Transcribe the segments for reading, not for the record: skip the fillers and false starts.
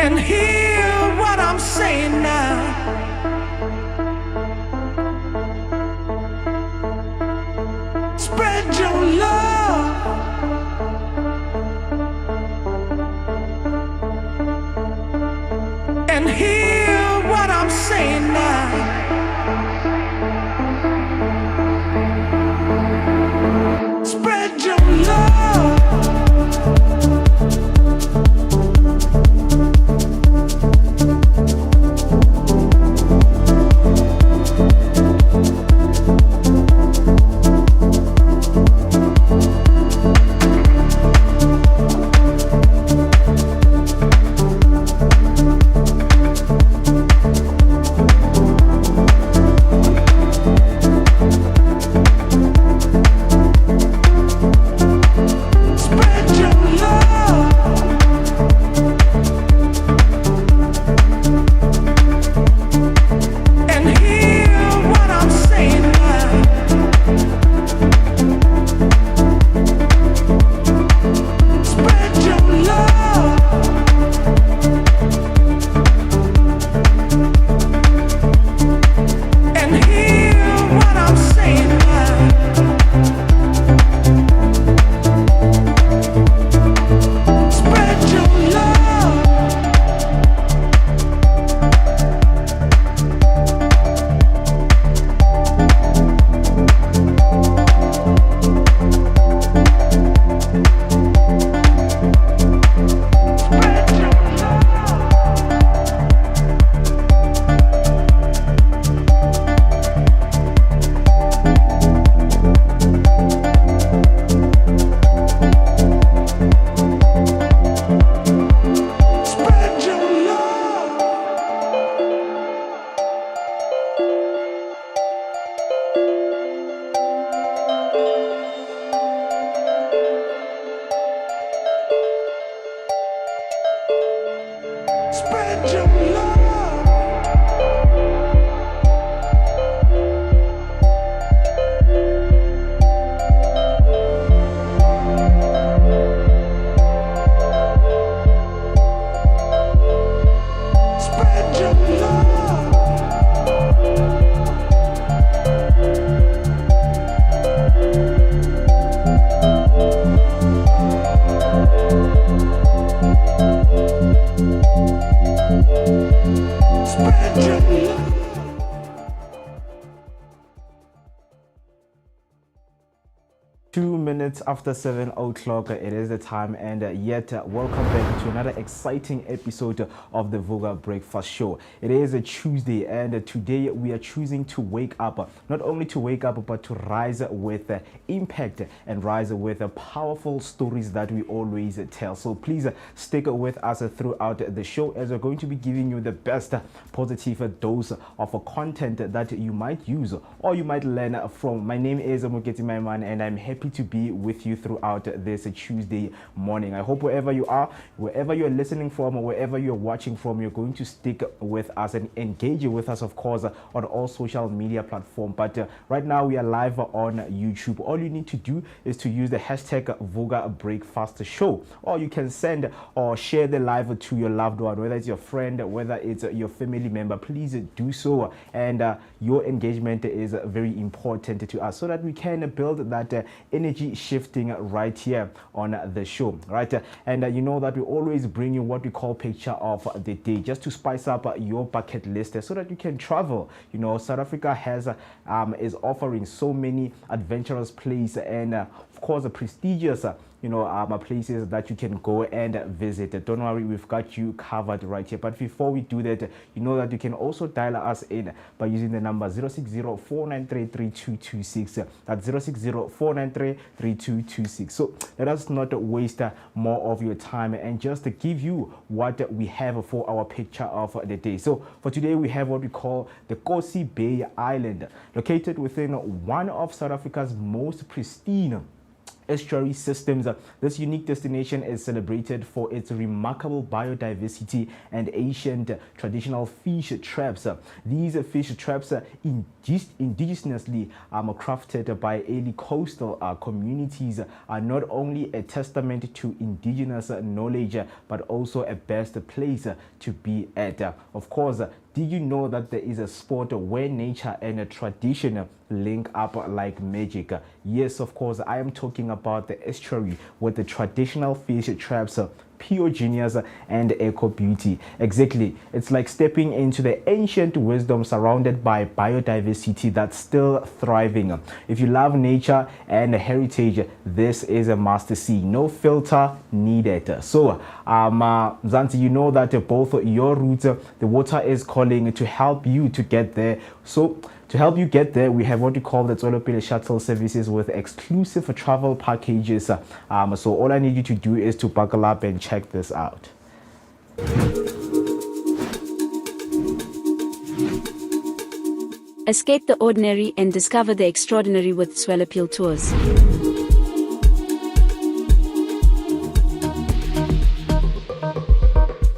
and hear what I'm saying now. Spread your love and hear what I'm saying now. Spread your love After 7 o'clock, it is the time, and yet welcome back to another exciting episode of the Vooka Breakfast Show. It is a Tuesday, and today we are choosing to wake up, not only to wake up, but to rise with impact and rise with powerful stories that we always tell. So please stick with us throughout the show, as we're going to be giving you the best positive dose of content that you might use or you might learn from. My name is Moketi Maiman, and I'm happy to be with you throughout this Tuesday morning. I hope wherever you are, wherever you're listening from, or wherever you're watching from, you're going to stick with us and engage with us, of course, on all social media platforms. But right now we are live on YouTube. All you need to do is to use the hashtag Vooka Breakfast Show, or you can send or share the live to your loved one, whether it's your friend, whether it's your family member. Please do so, and your engagement is very important to us, so that we can build that energy shifting right here on the show, right? And you know that we always bring you what we call picture of the day, just to spice up your bucket list so that you can travel. You know, South Africa has is offering so many adventurous places, and of course prestigious places that you can go and visit. Don't worry, we've got you covered right here. But before we do that, you know that you can also dial us in by using the number 060-493-3226. That's 060-493-3226. So let us not waste more of your time, and just to give you what we have for our picture of the day. So for today, we have what we call the Kosi Bay Island, located within one of South Africa's most pristine estuary systems. This unique destination is celebrated for its remarkable biodiversity and ancient traditional fish traps. These fish traps indigenously crafted by early coastal communities are not only a testament to indigenous knowledge but also a best place to be at. Of course, did you know that there is a sport where nature and a tradition link up like magic? Yes, of course, I am talking about the estuary with the traditional fish traps, pure genius and eco beauty. Exactly, it's like stepping into the ancient wisdom surrounded by biodiversity that's still thriving. If you love nature and heritage, this is a must see. No filter needed. So Zanti, you know that both your routes, the water is calling to help you to get there. So to help you get there, we have what we call the Topical shuttle services with exclusive travel packages. So all I need you to do is to buckle up and check this out. Escape the ordinary and discover the extraordinary with Soweto Tours.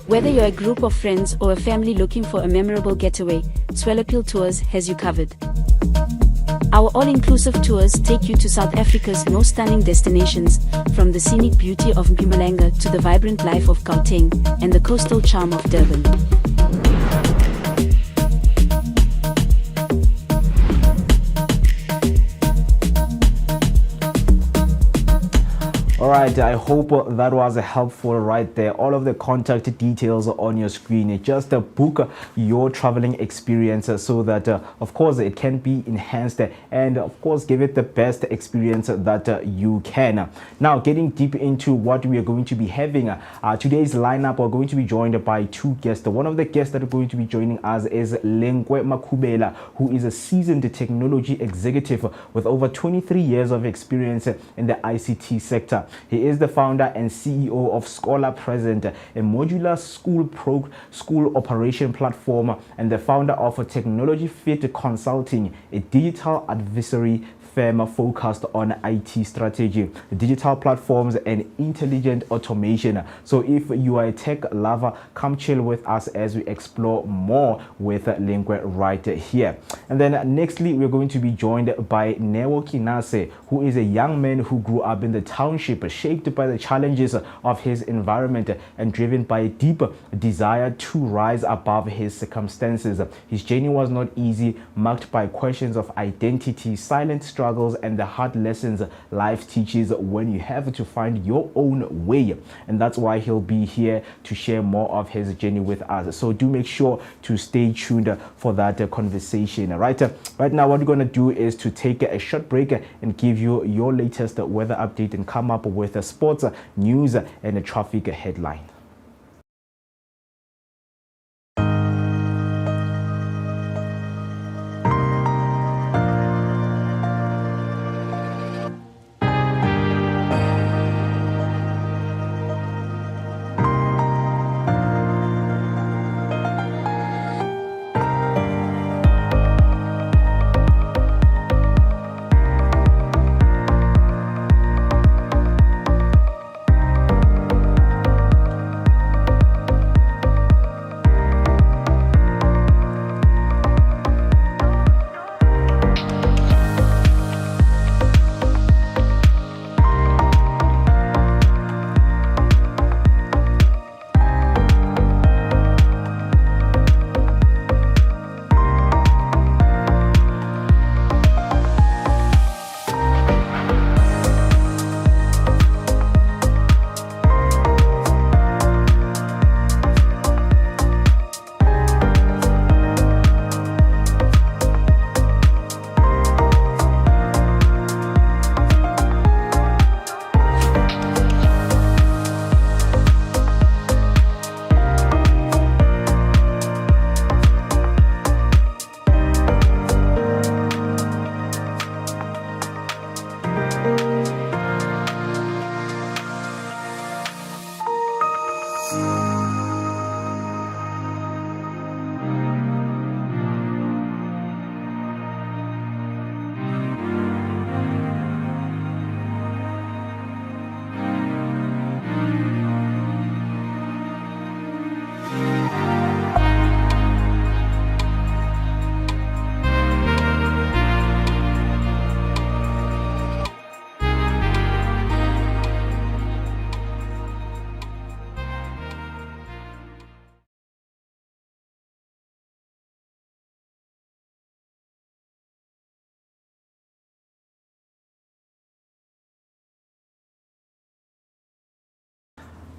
Whether you're a group of friends or a family looking for a memorable getaway, Soweto Tours has you covered. Our all-inclusive tours take you to South Africa's most stunning destinations, from the scenic beauty of Mpumalanga to the vibrant life of Gauteng and the coastal charm of Durban. Alright, I hope that was helpful right there. All of the contact details on your screen. Just book your traveling experience so that of course it can be enhanced and of course give it the best experience that you can. Now getting deep into what we are going to be having, today's lineup, we're going to be joined by two guests. One of the guests that are going to be joining us is Lengwe Makubela, who is a seasoned technology executive with over 23 years of experience in the ICT sector. He is the founder and CEO of Scholar Present, a modular school operation platform, and the founder of Technology Fit Consulting, a digital advisory firm focused on IT strategy, digital platforms, and intelligent automation. So if you are a tech lover, come chill with us as we explore more with Lengwe right here. And then nextly, we're going to be joined by Newo Kinase, who is a young man who grew up in the township, shaped by the challenges of his environment and driven by a deep desire to rise above his circumstances. His journey was not easy, marked by questions of identity, silent struggles, and the hard lessons life teaches when you have to find your own way. And that's why he'll be here to share more of his journey with us. So do make sure to stay tuned for that conversation. Right now, what we're going to do is to take a short break and give you your latest weather update and come up with a sports news and a traffic headline.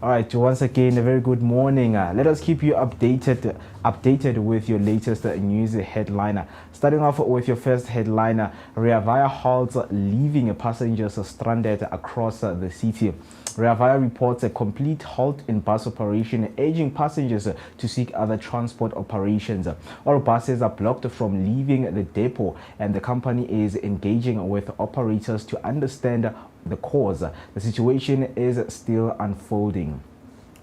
All right, once again, a very good morning. Let us keep you updated with your latest news headliner. Starting off with your first headliner, Reavaya halts leaving passengers stranded across the city. Reavaya reports a complete halt in bus operation, urging passengers to seek other transport operations. All buses are blocked from leaving the depot, and the company is engaging with operators to understand the cause. The situation is still unfolding.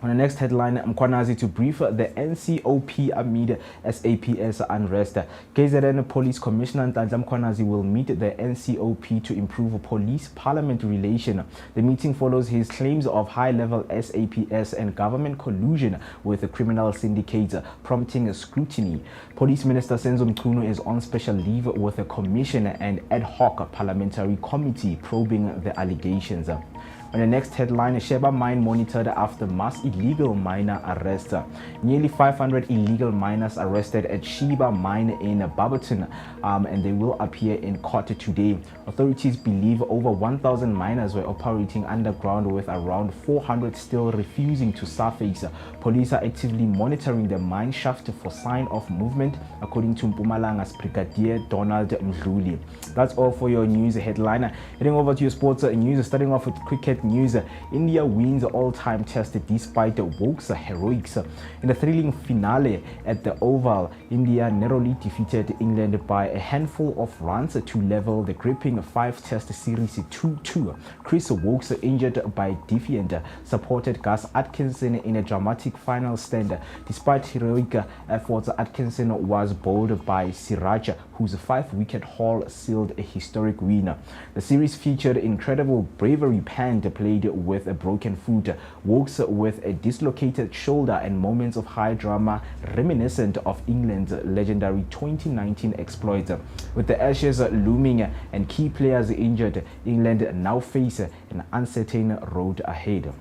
On the next headline, Mkwanazi to brief the NCOP amid SAPS unrest. KZN Police Commissioner Ntandla Mkwanazi will meet the NCOP to improve police-parliament relation. The meeting follows his claims of high-level SAPS and government collusion with the criminal syndicates, prompting scrutiny. Police Minister Senzo Mchunu is on special leave with a commission and ad hoc parliamentary committee probing the allegations. On the next headline, Sheba mine monitored after mass illegal miner arrest. Nearly 500 illegal miners arrested at Sheba mine in Barberton, and they will appear in court today. Authorities believe over 1,000 miners were operating underground, with around 400 still refusing to surface. Police are actively monitoring the mine shaft for sign of movement, according to Mpumalanga's Brigadier Donald Mdluli. That's all for your news headline. Heading over to your sports news, starting off with cricket news. India wins all-time test despite Woke's heroics. In the thrilling finale at the Oval, India narrowly defeated England by a handful of runs to level the gripping 5-test series 2-2. Chris Woke, injured by defiant, supported Gus Atkinson in a dramatic final stand. Despite heroic efforts, Atkinson was bowled by Siraj, whose 5-wicket haul sealed a historic win. The series featured incredible bravery penned, played with a broken foot, Wokes with a dislocated shoulder, and moments of high drama reminiscent of England's legendary 2019 exploits. With the Ashes looming and key players injured, England now face an uncertain road ahead.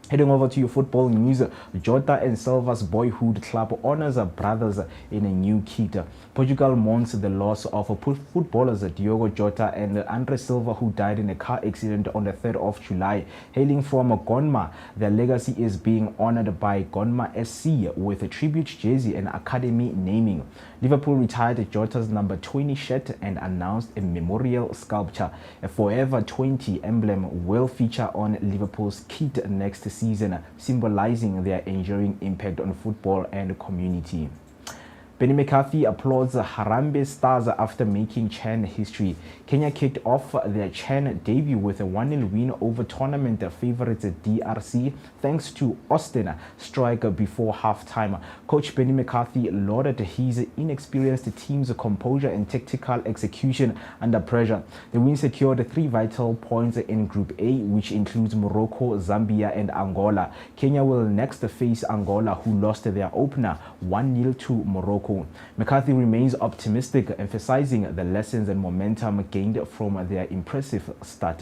Heading over to your football news, Jota and Silva's boyhood club honors brothers in a new kit. Portugal mourns the loss of footballers Diogo Jota and Andre Silva, who died in a car accident on the 3rd of July. Hailing from Gonma, their legacy is being honored by Gonma SC with a tribute jersey and academy naming. Liverpool retired Jota's number 20 shirt and announced a memorial sculpture. A Forever 20 emblem will feature on Liverpool's kit next season, symbolizing their enduring impact on football and community. Benny McCarthy applauds Harambee Stars after making CHAN history. Kenya kicked off their CHAN debut with a 1-0 win over tournament favourites DRC, thanks to Austin strike before half-time. Coach Benny McCarthy lauded his inexperienced team's composure and tactical execution under pressure. The win secured 3 vital points in Group A, which includes Morocco, Zambia and Angola. Kenya will next face Angola, who lost their opener 1-0 to Morocco. McCarthy remains optimistic, emphasizing the lessons and momentum gained from their impressive start.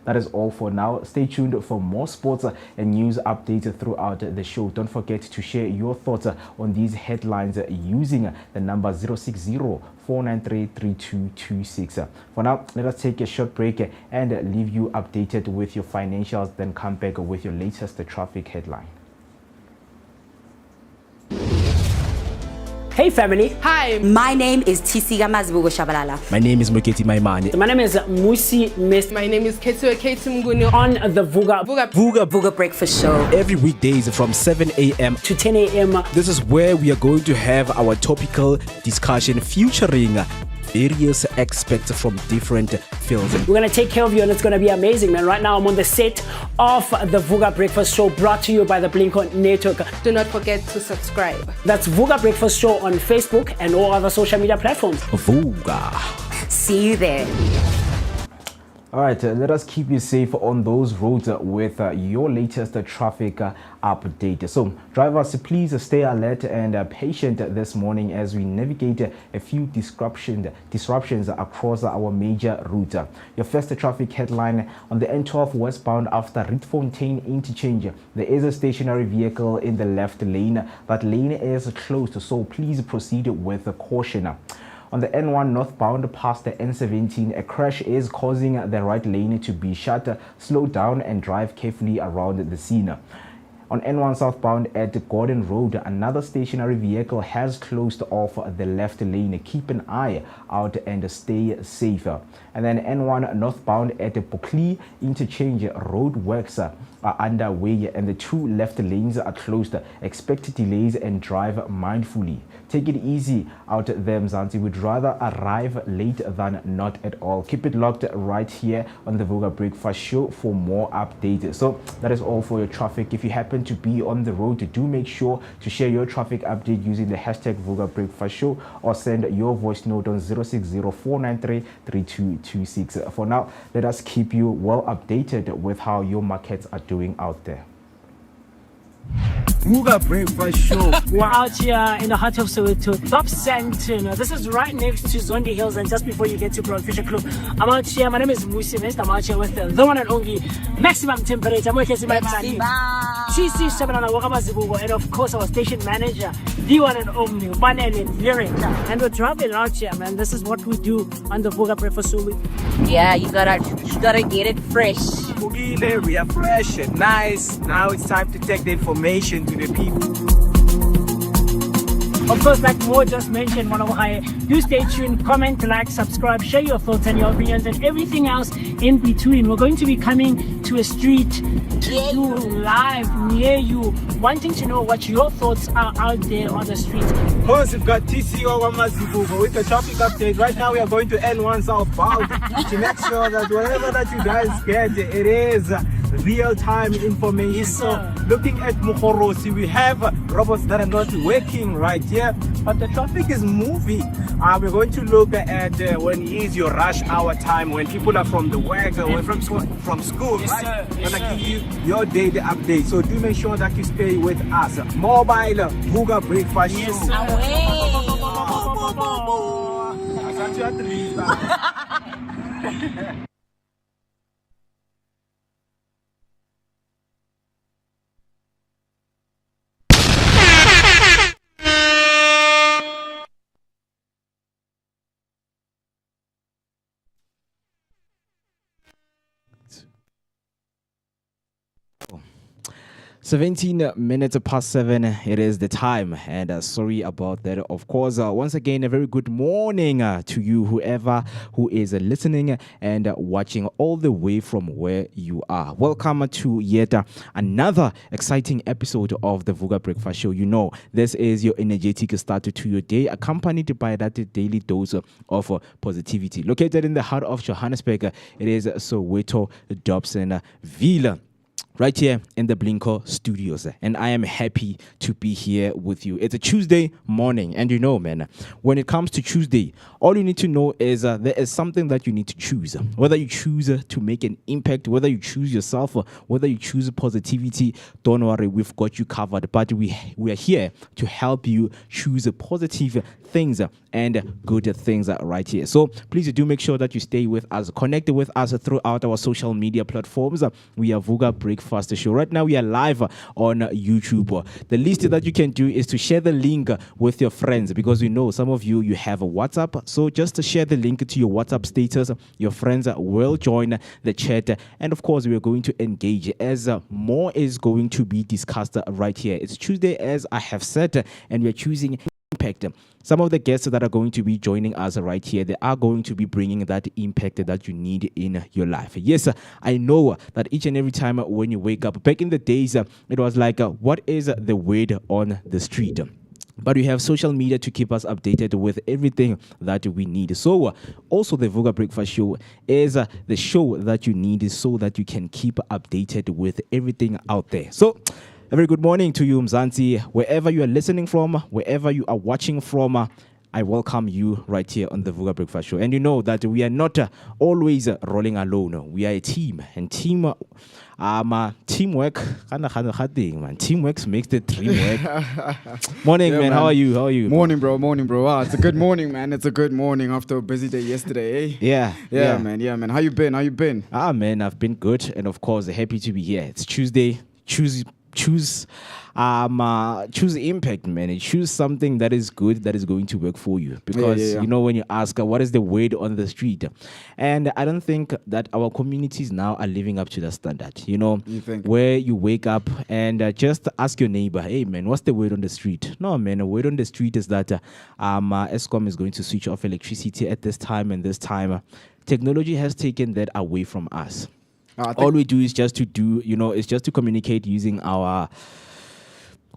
That is all for now. Stay tuned for more sports and news updates throughout the show. Don't forget to share your thoughts on these headlines using the number 060-493-3226. For now, let us take a short break and leave you updated with your financials, then come back with your latest traffic headline. Hey family. Hi. My name is Tisiga Mazbugo Shabalala. My name is Muketi Maimane. My name is Musi Miss. My name is Ketue Ketumgunu. On the Vooka Breakfast Show. Every weekdays from 7 a.m. to 10 a.m. This is where we are going to have our topical discussion featuring various experts from different fields. We're going to take care of you and it's going to be amazing, man. Right now I'm on the set of the Vooka Breakfast Show, brought to you by the Blink-On Network. Do not forget to subscribe. That's Vooka Breakfast Show on Facebook and all other social media platforms. Vooka. See you there. All right, let us keep you safe on those roads with your latest traffic update. So drivers, please stay alert and patient this morning as we navigate a few disruptions across our major route. Your first traffic headline on the N12 westbound after Rietfontein interchange. There is a stationary vehicle in the left lane. That lane is closed, so please proceed with caution. On the N1 northbound past the N17, a crash is causing the right lane to be shut. Slow down and drive carefully around the scene. On N1 southbound at Gordon Road, another stationary vehicle has closed off the left lane. Keep an eye out and stay safer. And then N1 northbound at Buckley interchange, road works are underway and the 2 left lanes are closed. Expect delays and drive mindfully. Take it easy out there, Mzansi. We'd rather arrive late than not at all. Keep it locked right here on the Vooka Breakfast Show for more updates. So that is all for your traffic. If you happen to be on the road, do make sure to share your traffic update using the hashtag Vooka Breakfast Show or send your voice note on 060-493-3226. For now, let us keep you well updated with how your markets are doing out there. Vooka Breakfast Show. We're out here in the heart of Soweto, Dobsonville. This is right next to Zondi Hills and just before you get to Broad Fisher Club. I'm out here, my name is Musi West. I'm out here with the one and only maximum temperature. I'm working with my TC Shabalala Wakamazibugo, and of course our station manager, the one and only Manele Lyric. And we're traveling out here, man. This is what we do on the Vooka Breakfast Show. Yeah, you gotta get it fresh. Bugile, we are fresh and nice. Now it's time to take the information to the people. Of course, like Mo just mentioned, do stay tuned, comment, like, subscribe, share your thoughts and your opinions and everything else in between. We're going to be coming to a street to do live near you, wanting to know what your thoughts are out there on the street. First, we've got TC Mazibugo with the traffic update. Right now, we are going to N1 southbound to make sure that whatever that you guys get, it is real-time information. So, looking at Mukhorosi, we have robots that are not working right here, but the traffic is moving. We're going to look at when is your rush hour time, when people are from the work, or from school, Yes, right? sir. Yes, Gonna sir. give you your daily update. So do make sure that you stay with us. Mobile Vooka Breakfast Show. Yes, sir. Asante at least. Oh. 17 minutes past 7, it is the time, and sorry about that. Of course, once again, a very good morning to you, whoever who is listening and watching all the way from where you are. Welcome to yet another exciting episode of the Vooka Breakfast Show. You know, this is your energetic start to your day, accompanied by that daily dose of positivity. Located in the heart of Johannesburg, it is Soweto, Dobsonville, right here in the Blinko studios, and I am happy to be here with you. It's a Tuesday morning, and you know, man, when it comes to Tuesday, all you need to know is there is something that you need to choose. Whether you choose to make an impact, whether you choose yourself, whether you choose positivity, don't worry, we've got you covered. But we are here to help you choose positive things and good things right here. So please do make sure that you stay with us, connect with us throughout our social media platforms. We are Vooka Breakfast Show. Right now we are live on YouTube. The least that you can do is to share the link with your friends, because we know some of you have a WhatsApp. So just to share the link to your WhatsApp status, your friends will join the chat, and of course we are going to engage as more is going to be discussed right here. It's Tuesday, as I have said, and we are choosing impact. Some of the guests that are going to be joining us right here, they are going to be bringing that impact that you need in your life. Yes, I know that each and every time when you wake up, back in the days, it was like, what is the word on the street? But we have social media to keep us updated with everything that we need. So also the Vooka Breakfast Show is the show that you need so that you can keep updated with everything out there. So a very good morning to you, Mzansi. Wherever you are listening from, wherever you are watching from, I welcome you right here on the Vooka Breakfast Show. And you know that we are not always rolling alone. We are a team, and teamwork. Teamwork makes the dream work. Morning, Yeah, man. How are you? How are you? Morning, bro. Morning, bro. Ah, it's a good morning, man. It's a good morning after a busy day yesterday, eh? Yeah, Man. Yeah, man. How you been? Man, I've been good, and of course, happy to be here. It's Tuesday. choose impact, man. Choose something that is good, that is going to work for you. Because you know, when you ask what is the word on the street, and I don't think that our communities now are living up to that standard. You know, where you wake up and just ask your neighbor, hey man, what's the word on the street? No man, the word on the street is that Eskom is going to switch off electricity at this time and this time. Technology has taken that away from us. All we do is just to communicate using our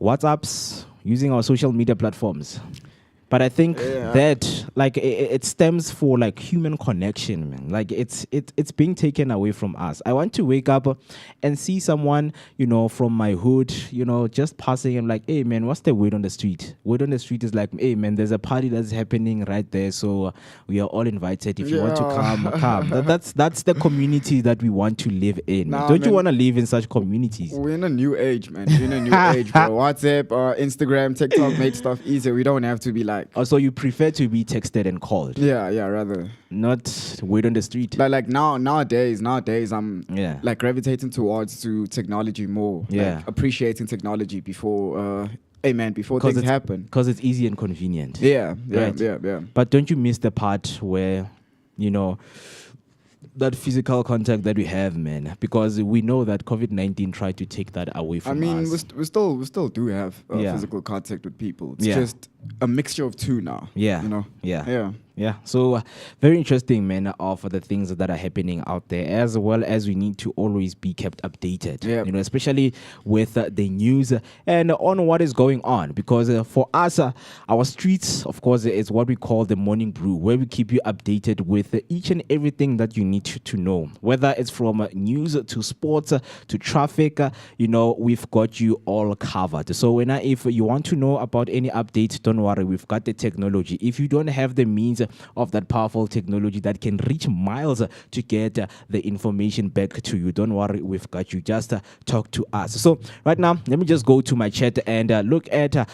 WhatsApps, using our social media platforms. But I think that like it stems for like human connection, man. Like it's being taken away from us. I want to wake up and see someone, you know, from my hood, you know, just passing and like, hey man, what's the word on the street? Word on the street is like, hey man, there's a party that's happening right there, so we are all invited. If you want to come. That's the community that we want to live in. Don't you want to live in such communities? We're in a new age, man. We're in a new age, bro. WhatsApp, Instagram, TikTok made stuff easier. We don't have to be like. Also, you prefer to be texted and called? Yeah, rather. Not wait on the street. Like nowadays, I'm like gravitating towards technology more. Yeah. Like appreciating technology before things happen. Because it's easy and convenient. Yeah. But don't you miss the part where, you know, that physical contact that we have, man, because we know that COVID-19 tried to take that away from us. I mean, we still do have physical contact with people. It's just a mixture of two now. Yeah. You know? Yeah. So very interesting, man, of the things that are happening out there, as well as we need to always be kept updated, you know, especially with the news and on what is going on. Because for us, our streets, of course, is what we call the morning brew, where we keep you updated with each and everything that you need to know, whether it's from news to sports to traffic. You know, we've got you all covered. So if you want to know about any updates, don't worry, we've got the technology. If you don't have the means of that powerful technology that can reach miles to get the information back to you, don't worry, we've got you. Just talk to us. So right now, let me just go to my chat and look at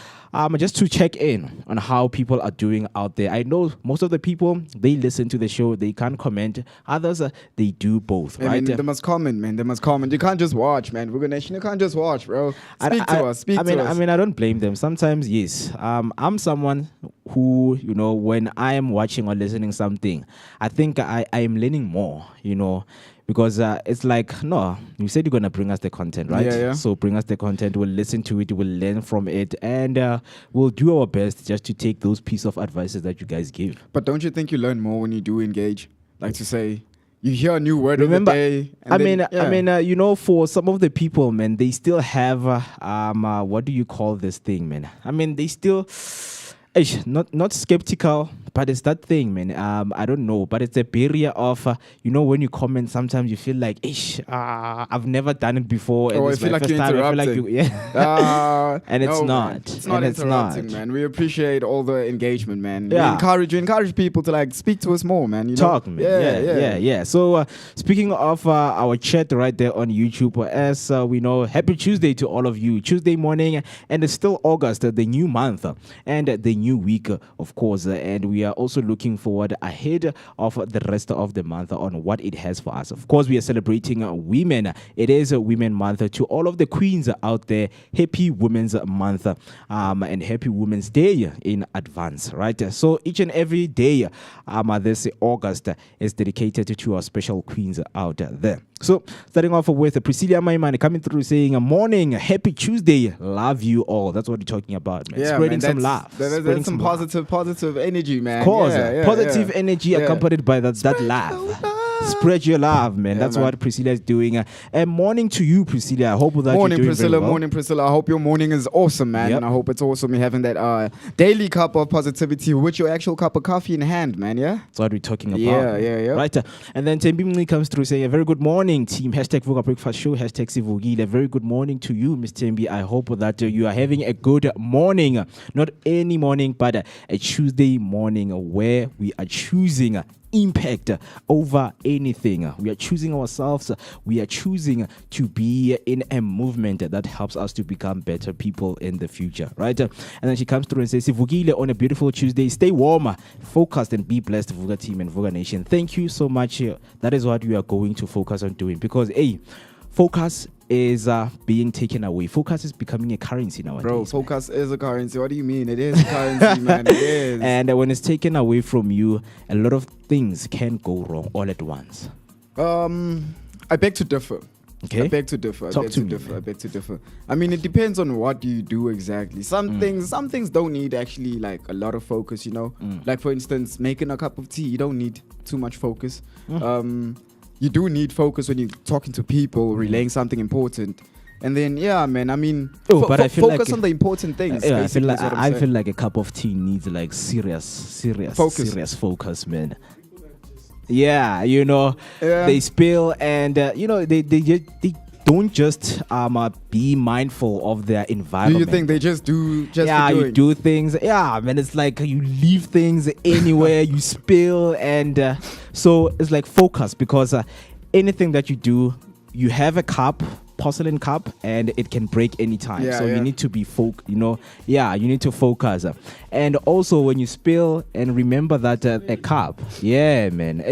just to check in on how people are doing out there. I know most of the people, they listen to the show, they can't comment. Others, they do both, right? I mean, they must comment, man. They must comment. You can't just watch, man. Vooka Nation, you can't just watch, bro. Speak to us. I mean, I don't blame them. Sometimes, yes. I'm someone who, you know, when I am watching or listening something, I think I am learning more, you know, because it's like, no, you said you're going to bring us the content, right? Yeah. So bring us the content, we'll listen to it, we'll learn from it, and we'll do our best just to take those pieces of advices that you guys give. But don't you think you learn more when you do engage? Like to say, you hear a new word of the day. I mean, you know, for some of the people, man, they still have, what do you call this thing, man? I mean, they still... not skeptical, but it's that thing, man. I don't know, but it's a barrier of, you know, when you comment, sometimes you feel like, I've never done it before. And I feel like you're interrupting. And it's no, not. Man. It's not interrupting, man. We appreciate all the engagement, man. We encourage people to like speak to us more, man. You talk, know? man. Yeah. So speaking of our chat right there on YouTube, as we know, happy Tuesday to all of you. Tuesday morning, and it's still August, the new month, and the new week, of course, and we are also looking forward ahead of the rest of the month on what it has for us. Of course, we are celebrating women. It is a Women Month. To all of the queens out there, happy Women's Month and happy Women's Day in advance, right? So each and every day this August is dedicated to our special queens out there. So starting off with Priscilla Maimane coming through saying, morning, happy Tuesday, love you all. That's what we're talking about, man. Spreading some love. There's some positive energy, man. Of course, positive energy accompanied by that laugh. Spread your love, man. That's what Priscilla is doing. And morning to you, Priscilla. I hope that you're doing Priscilla, very well. Morning, Priscilla. I hope your morning is awesome, man. And I hope it's awesome you're having that daily cup of positivity with your actual cup of coffee in hand, man. Yeah, that's what we're talking about. Yeah. Right. And then Tembimli comes through saying, a very good morning, team. Hashtag Vooka Breakfast Show. Hashtag Sivugile. Very good morning to you, Miss Tembi. I hope that you are having a good morning. Not any morning, but a Tuesday morning where we are choosing impact over anything. We are choosing ourselves. We are choosing to be in a movement that helps us to become better people in the future, right? And then she comes through and says, Vugile, on a beautiful Tuesday, stay warm, focused, and be blessed, Vooka team and Vooka Nation. Thank you so much. That is what we are going to focus on doing, because focus is being taken away. Focus is becoming a currency nowadays. Bro, focus is a currency. What do you mean? It is a currency, man. It is. And when it's taken away from you, a lot of things can go wrong all at once. I beg to differ. Okay. I beg to differ. Talk to me, I beg to differ. I mean, it depends on what you do exactly. Some things don't need actually like a lot of focus, you know. Like for instance, making a cup of tea, you don't need too much focus. You do need focus when you're talking to people, relaying something important. And then, yeah, man, I mean, but I feel focus like on the important things. I feel like is what I'm saying. a cup of tea needs like serious Focus. focus, man. Yeah, you know, Yeah. they spill and you know they don't just be mindful of their Do environment. you think they just do yeah, for you doing? do things. Yeah, man, it's like you leave things anywhere, you spill, and so it's like focus because anything that you do, you have a cup, porcelain cup, and it can break anytime. Yeah, so yeah. you need to be you need to focus. And also when you spill, and remember that a cup, yeah, man.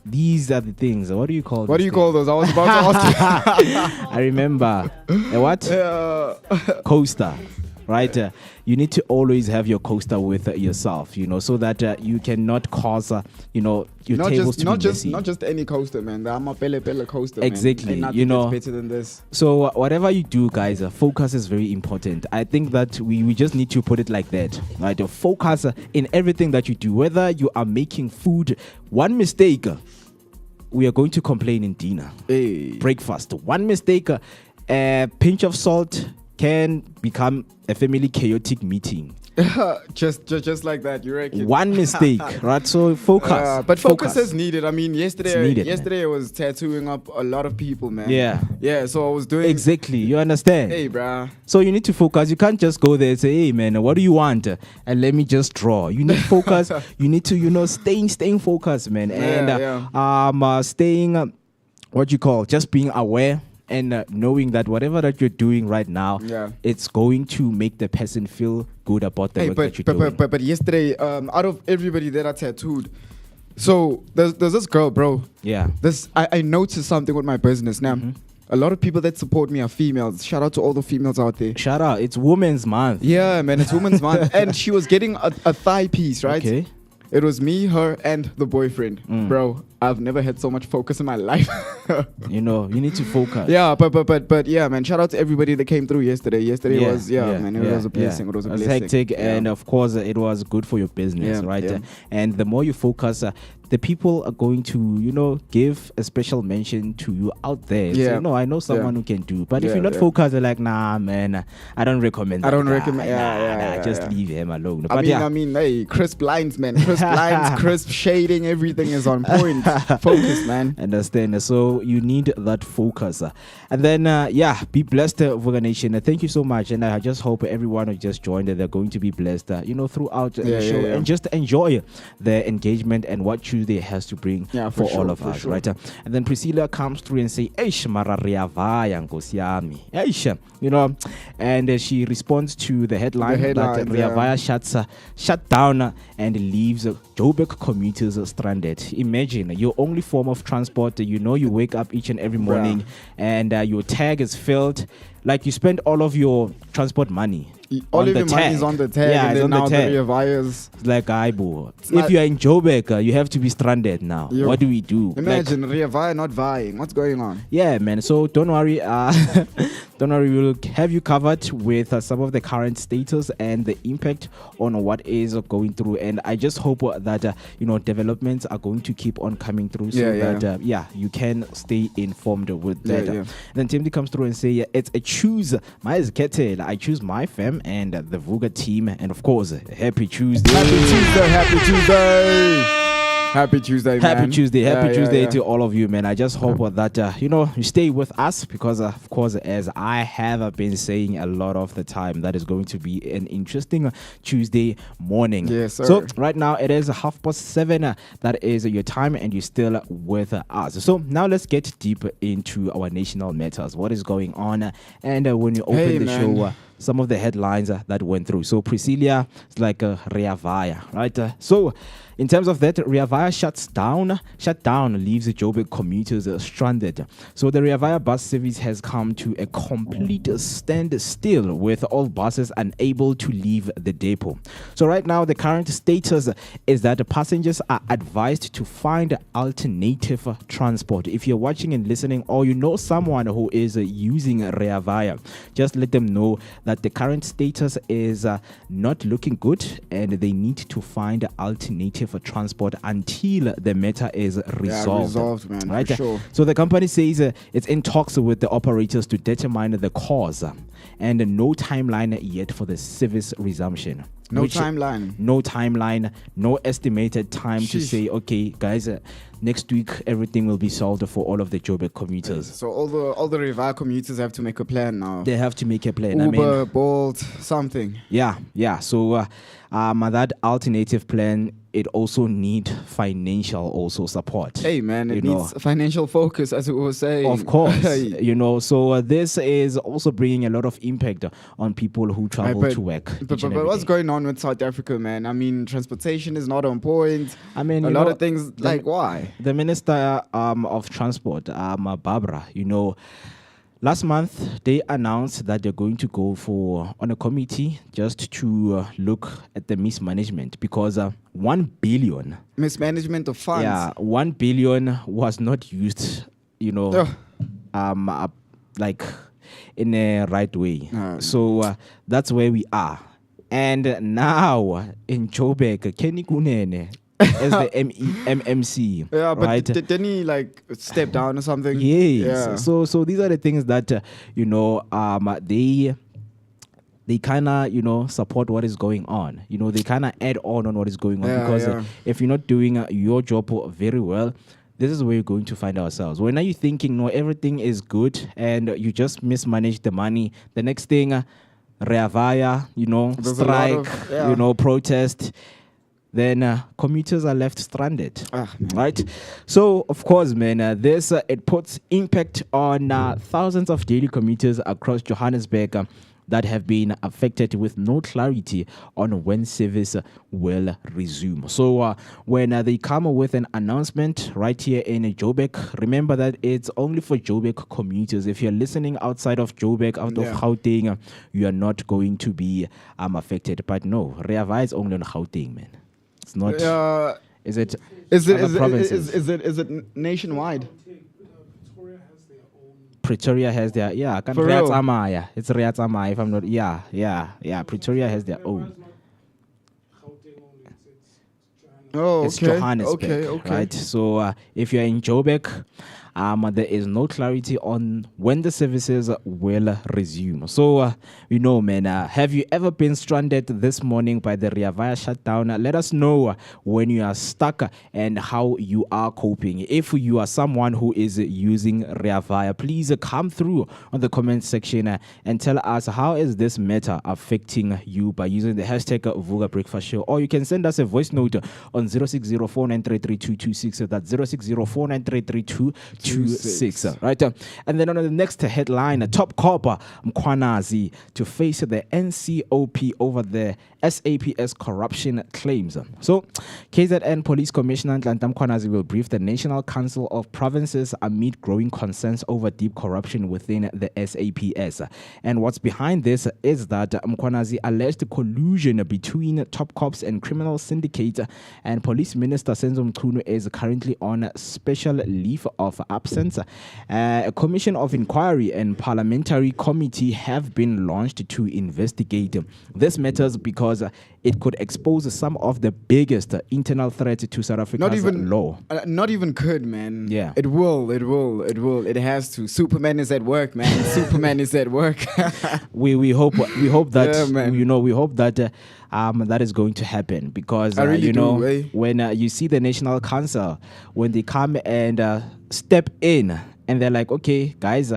These are the things. What do you call? What do you call those? I was about to ask you. I remember a what? Coaster, right? You need to always have your coaster with yourself, you know, so that you cannot cause, your tables to be messy. Not just any coaster, man. The Amapele coaster, Exactly, man. Ain't nothing you know. that's better than this. So whatever you do, guys, focus is very important. I think that we just need to put it like that, right? Focus in everything that you do, whether you are making food. One mistake, we are going to complain in dinner. Hey. Breakfast. One mistake, a pinch of salt can become a family chaotic meeting. just like that, you reckon? One mistake, right? So focus. But focus is needed. I mean, yesterday needed, I was tattooing up a lot of people, man. Yeah. So I was doing Exactly. You understand? Hey, bruh. So you need to focus. You can't just go there and say, "Hey, man, what do you want?" And let me just draw. You need focus. You need to, staying focused, man. And staying, just being aware. And knowing that whatever that you're doing right now, it's going to make the person feel good about the work that you're doing. But yesterday, out of everybody that I tattooed, so there's this girl, bro. Yeah. I noticed something with my business now. A lot of people that support me are females. Shout out to all the females out there. Shout out. It's Women's Month. Yeah, man, it's Women's Month. And she was getting a thigh piece, right? Okay. It was me, her, and the boyfriend. Bro, I've never had so much focus in my life. You need to focus. Yeah, but yeah, man. Shout out to everybody that came through yesterday. Yesterday was man. It was a blessing. It was a blessing. Hectic, Yeah. and of course, it was good for your business, right? Yeah. And the more you focus, the people are going to, give a special mention to you out there. Yeah. So, no, I know someone who can do. But if Yeah, you're not yeah. focused, you're like, nah, man, I don't recommend that. I don't guy. recommend- yeah, Just yeah. leave him alone. I But mean, hey, crisp lines, man. Crisp lines, crisp shading, everything is on point. Focus, man. Understand. So you need that focus. And then, be blessed, Vooka Nation. Thank you so much. And I just hope everyone who just joined, they're going to be blessed, throughout the show. Yeah. And just enjoy the engagement and what Tuesday has to bring Yeah, for for all sure, of for us, sure. right? And then Priscilla comes through and say, Eish, mara riyavaya nkosi yami." Eish, and she responds to the headline, that headlines, Riyavaya shut down and leaves Joburg commuters stranded. Imagine your only form of transport, you wake up each and every morning and your tag is filled, like you spend all of your transport money. All on of the your money tag. is on the tag, Yeah, and it's then on the now the tag. Riyavaya's. It's like, Aibo. If not- you are in Joburg, you have to be stranded now. Yo, What do we do? Imagine Riyavaya not vying. What's going on? Yeah, man. So don't worry. Don't worry. We'll have you covered with some of the current status and the impact on what is going through. And I just hope that developments are going to keep on coming through, so that you can stay informed with that. Yeah. Then Timothy comes through and say, it's a choose. I choose my fam and the Vooka team, and of course, happy Tuesday. Happy Tuesday. Happy Tuesday. Happy Tuesday, man. Happy Tuesday. Happy Yeah, Tuesday yeah. to all of you, man. I just hope that, you stay with us because, of course, as I have been saying a lot of the time, that is going to be an interesting Tuesday morning. Yes, sir. So right now it is 7:30. That is your time and you're still with us. So now let's get deep into our national matters. What is going on? And when you open the man. show, some of the headlines that went through. So Priscilla is like a Rea Vaya, right? So in terms of that, Rea Vaya shut down, leaves the Joburg commuters stranded. So the Rea Vaya bus service has come to a complete standstill, with all buses unable to leave the depot. So right now, the current status is that the passengers are advised to find alternative transport. If you're watching and listening, or you know someone who is using Rea Vaya, just let them know that the current status is not looking good, and they need to find alternative transport until the matter is resolved. Man, right? for sure. So the company says it's in talks with the operators to determine the cause, and no timeline yet for the service resumption. No timeline, no estimated time to say, okay, guys, next week everything will be solved for all of the Joburg commuters. So all the Rea Vaya commuters have to make a plan now. They have to make a plan. Uber, Bolt, something. Yeah. So that alternative plan, it also need financial support. Hey man, it needs financial focus, as we were saying. Of course, So this is also bringing a lot of impact on people who travel to work. But what's going on with South Africa, man? I mean, transportation is not on point. I mean, a lot of things. Why? The Minister of Transport, Barbara, last month, they announced that they're going to go on a committee just to look at the mismanagement, because 1 billion mismanagement of funds. Yeah, 1 billion was not used, like in a right way. So that's where we are. And now in Joburg, Kenny Kunene as the MMC. Yeah, but right? didn't he step down or something? Yes. Yeah. So these are the things that they kind of support what is going on. They kind of add on what is going on, because if you're not doing your job very well, this is where you're going to find ourselves. When are you thinking, no, everything is good and you just mismanage the money? The next thing, Rea Vaya, strike, protest. Then commuters are left stranded, right? So, of course, man, this it puts impact on thousands of daily commuters across Johannesburg that have been affected, with no clarity on when service will resume. So, when they come with an announcement right here in Joburg, remember that it's only for Joburg commuters. If you're listening outside of Joburg, out of Gauteng, you are not going to be affected. But no, Rea Vaya is only on Gauteng, man. It's not. Is it nationwide? Pretoria has their For real? It's Rea Tsamaya, if I'm not. Yeah. Pretoria has their own. Oh, it's Johannesburg, okay. right? So if you're in Joburg, there is no clarity on when the services will resume. So, man, have you ever been stranded this morning by the Rea Vaya shutdown? Let us know when you are stuck and how you are coping. If you are someone who is using Rea Vaya, please come through on the comment section and tell us how is this matter affecting you by using the hashtag Vooka Breakfast Show. Or you can send us a voice note on 0604933226. That's 0604933226. Right? And then on the next headline, top cop Mkhwanazi to face the NCOP over the SAPS corruption claims. So, KZN Police Commissioner Nhlanhla Mkhwanazi will brief the National Council of Provinces amid growing concerns over deep corruption within the SAPS. And what's behind this is that Mkhwanazi alleged collusion between top cops and criminal syndicate, and Police Minister Senzo Mchunu is currently on special leave of absence. A commission of inquiry and parliamentary committee have been launched to investigate this matters because it could expose some of the biggest internal threats to South Africa's law. Not even could, man. Yeah. It will. It has to. Superman is at work, man. Superman is at work. We hope that Yeah, we hope that that is going to happen, because really when you see the National Council, when they come and step in and they're like, okay, guys,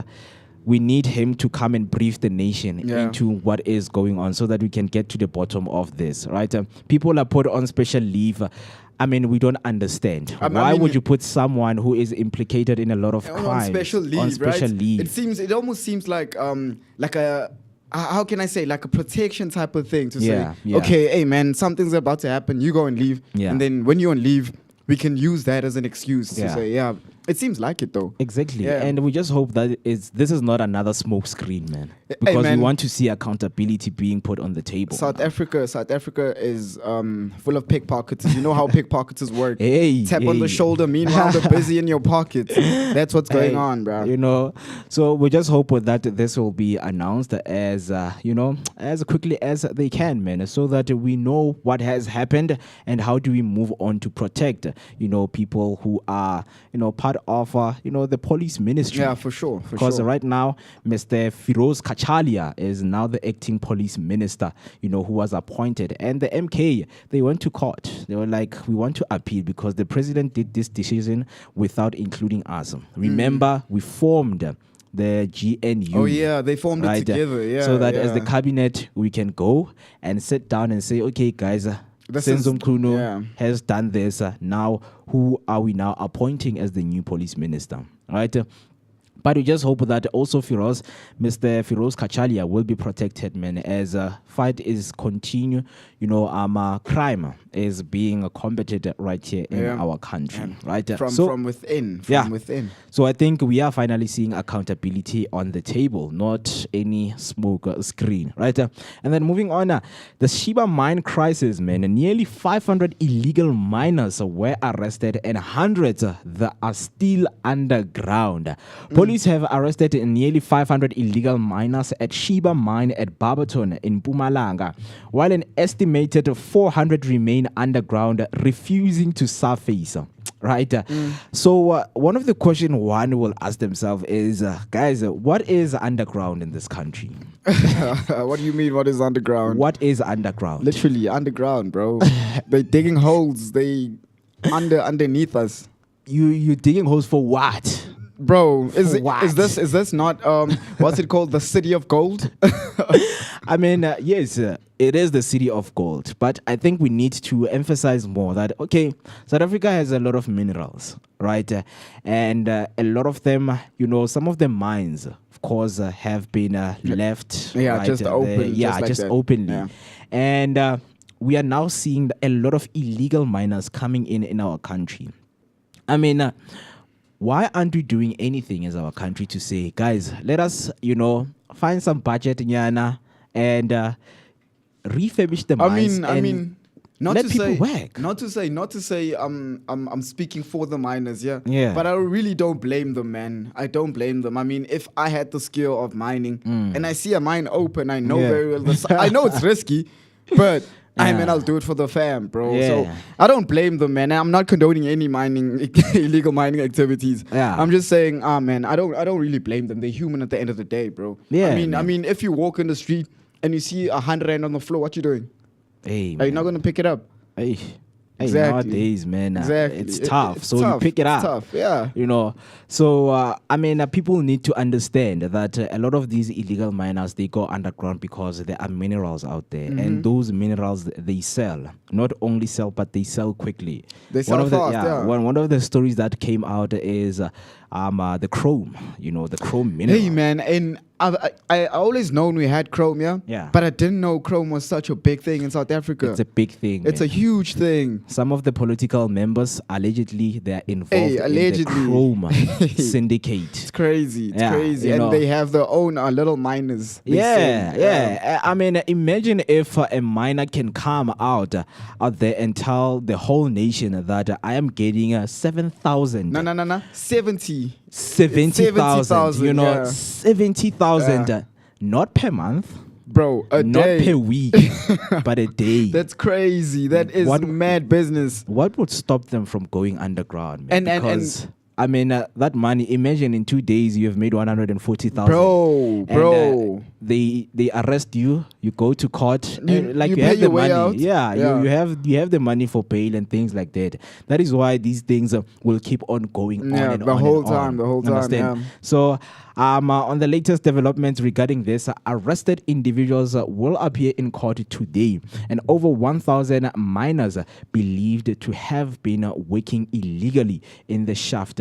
we need him to come and brief the nation into what is going on so that we can get to the bottom of this, right? People are put on special leave. I mean, we don't understand. Why would you put someone who is implicated in a lot of crimes on special leave, on special right? leave? It almost seems like a how can I say, like a protection type of thing to Yeah, say, yeah. okay, hey man, something's about to happen. You go and leave, Yeah. and then when you're on leave, we can use that as an excuse to Yeah. say, yeah. It seems like it though. Exactly. Yeah. And we just hope that this is not another smoke screen, man. Hey, Because man. we want to see accountability being put on the table. South Africa is full of pickpocketers. You know how pickpocketers work. Hey, Tap on the hey. shoulder. Meanwhile, they're busy in your pockets. That's what's going Hey, on, bro. You know, so we just hope that this will be announced as as quickly as they can, man, so that we know what has happened and how do we move on to protect, people who are, part of, the police ministry. Yeah, for sure. Because right now, Mr. Firoz Kachalia is now the acting police minister, who was appointed. And the MK, they went to court. They were like, we want to appeal because the president did this decision without including us. Remember, we formed the GNU. Oh yeah, they formed it together. Yeah, so that as the yeah. cabinet, we can go and sit down and say, okay, guys, This is- Senzo Mkhunu yeah. has done this. Now, who are we now appointing as the new police minister? Right? But we just hope that also Mr. Firoz Kachalia will be protected, man, as fight is continue. Crime is being combated right here in our country, right? From within. Within. So I think we are finally seeing accountability on the table, not any smoke screen, right? And then moving on, the Sheba mine crisis, man. Nearly 500 illegal miners were arrested and hundreds that are still underground. Police have arrested nearly 500 illegal miners at Sheba mine at Barberton in Mpumalanga, while an estimated 400 remain underground, refusing to surface. Right. So one of the questions one will ask themselves is, guys, what is underground in this country? What do you mean? What is underground? What is underground? Literally underground, bro. They're digging holes. They underneath us. You digging holes for what? Bro, is what? this not what's it called? The city of gold? I mean, yes, it is the city of gold, but I think we need to emphasize more that, okay, South Africa has a lot of minerals, right? And a lot of them, some of the mines, of course, have been left. Yeah, right, just open. just that. openly. Yeah. And we are now seeing a lot of illegal miners coming in our country. I mean, why aren't we doing anything as our country to say, guys, let us, find some budget, Nyana, and refurbish the mines. I mean, not let to people say, work. Not to say, I'm speaking for the miners, yeah. Yeah. But I really don't blame them, man. I don't blame them. I mean, if I had the skill of mining and I see a mine open, I know very well. I know it's risky, but I'll do it for the fam, bro. Yeah. So I don't blame them, man. I'm not condoning any illegal mining activities. Yeah. I'm just saying, man, I don't really blame them. They're human at the end of the day, bro. Yeah, I mean, if you walk in the street and you see 100 rand on the floor, what you doing? Hey, Are you not gonna pick it up? Hey, Exactly. nowadays, man, Exactly. it's tough. It's so tough. you pick it It's up. tough, yeah. So people need to understand that a lot of these illegal miners, they go underground because there are minerals out there, and those minerals they sell. Not only sell, but they sell quickly. They sell fast. One of the stories that came out is the chrome. The chrome mineral. Hey, man, and I always known we had chrome, yeah? Yeah. But I didn't know chrome was such a big thing in South Africa. It's a big thing. It's a man. huge thing. Some of the political members, allegedly, they're involved in allegedly. the chrome syndicate. It's crazy. It's Yeah, crazy. And they have their own little miners. they say. Yeah. I mean, imagine if a miner can come out there and tell the whole nation that I am getting 7,000. No. 70. 70,000. 70,000, 70,000. Not per month, Bro, a not day. per week, but a day. That's crazy. That is What- mad business. What would stop them from going underground, man? And- Because I mean, that money. Imagine in 2 days you have made 140,000. Bro. They arrest you. You go to court. You- and, like you you, pay have the your way money. out. Yeah, Yeah. You have the money for bail and things like that. That is why these things will keep on going Yeah, on and the on whole and time, on. the whole time, Understand? yeah. So, on the latest developments regarding this, arrested individuals will appear in court today, and over 1,000 miners believed to have been working illegally in the shaft.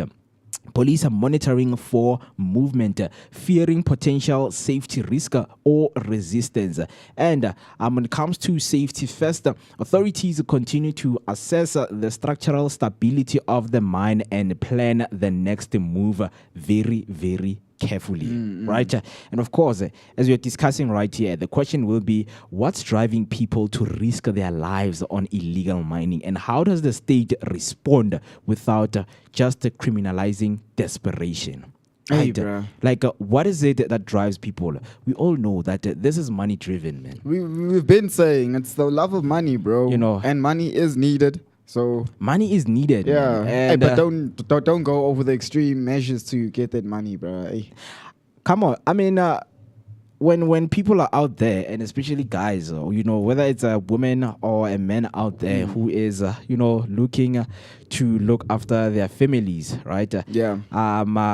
Police are monitoring for movement, fearing potential safety risk or resistance. And when it comes to safety first, authorities continue to assess the structural stability of the mine and plan the next move very, very carefully, right? And of course, as we're discussing right here, the question will be, what's driving people to risk their lives on illegal mining, and how does the state respond without just criminalizing desperation? Hey, Right? bruh. Like, what is it that drives people? We all know that this is money driven, man. We've been saying it's the love of money, bro. You know. And money is needed. So Money is needed, yeah, man. hey, And, but don't go over the extreme measures to get that money, bro. Hey. come on. I mean, when people are out there, and especially guys, or whether it's a woman or a man out there who is looking to look after their families, right? Yeah.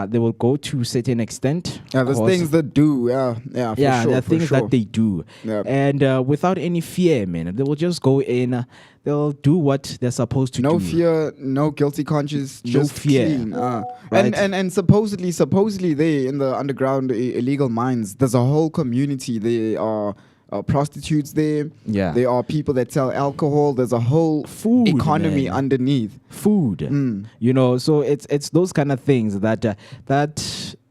They will go to certain extent. Yeah, there's cause- things that do. Yeah, for yeah, sure. there are for things sure. that they do, Yeah. and without any fear, man, they will just go in. They'll do what they're supposed to No do. fear, no guilty conscience, No just fear. clean. Right. And supposedly they in the underground illegal mines. There's a whole community. They are prostitutes there. Yeah. There are people that sell alcohol. There's a whole Food, economy man. underneath. Food, Mm. so it's those kind of things that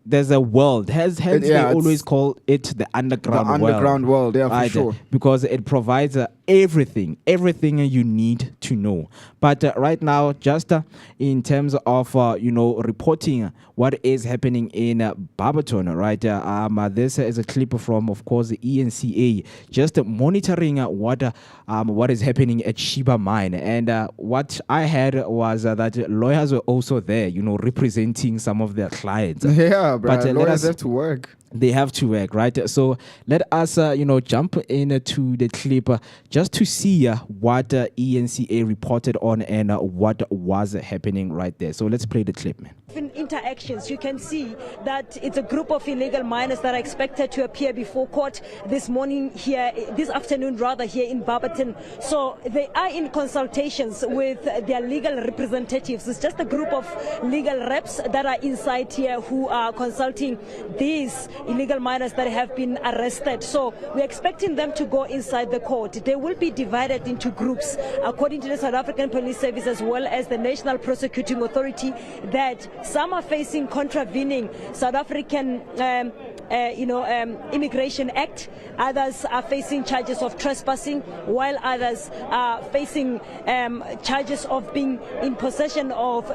there's a world. Hence they it's always call it the underground The underground world, yeah, for Right, sure. because it provides everything you need to know. But right now, just in terms of reporting what is happening in Barberton, right? This is a clip from, of course, the ENCA, just monitoring what is happening at Sheba Mine. And what I heard was that lawyers were also there, representing some of their clients. Yeah, bro. But, let Lawyers us- have to work. They have to work, right? So let us, jump into the clip just to see what ENCA reported on and what was happening right there. So let's play the clip, man. In interactions, you can see that it's a group of illegal miners that are expected to appear before court this afternoon here in Barberton. So they are in consultations with their legal representatives. It's just a group of legal reps that are inside here who are consulting these illegal miners that have been arrested. So we're expecting them to go inside the court. They will be divided into groups according to the South African Police Service as well as the National Prosecuting Authority, that some are facing contravening South African Immigration Act. Others are facing charges of trespassing, while others are facing charges of being in possession of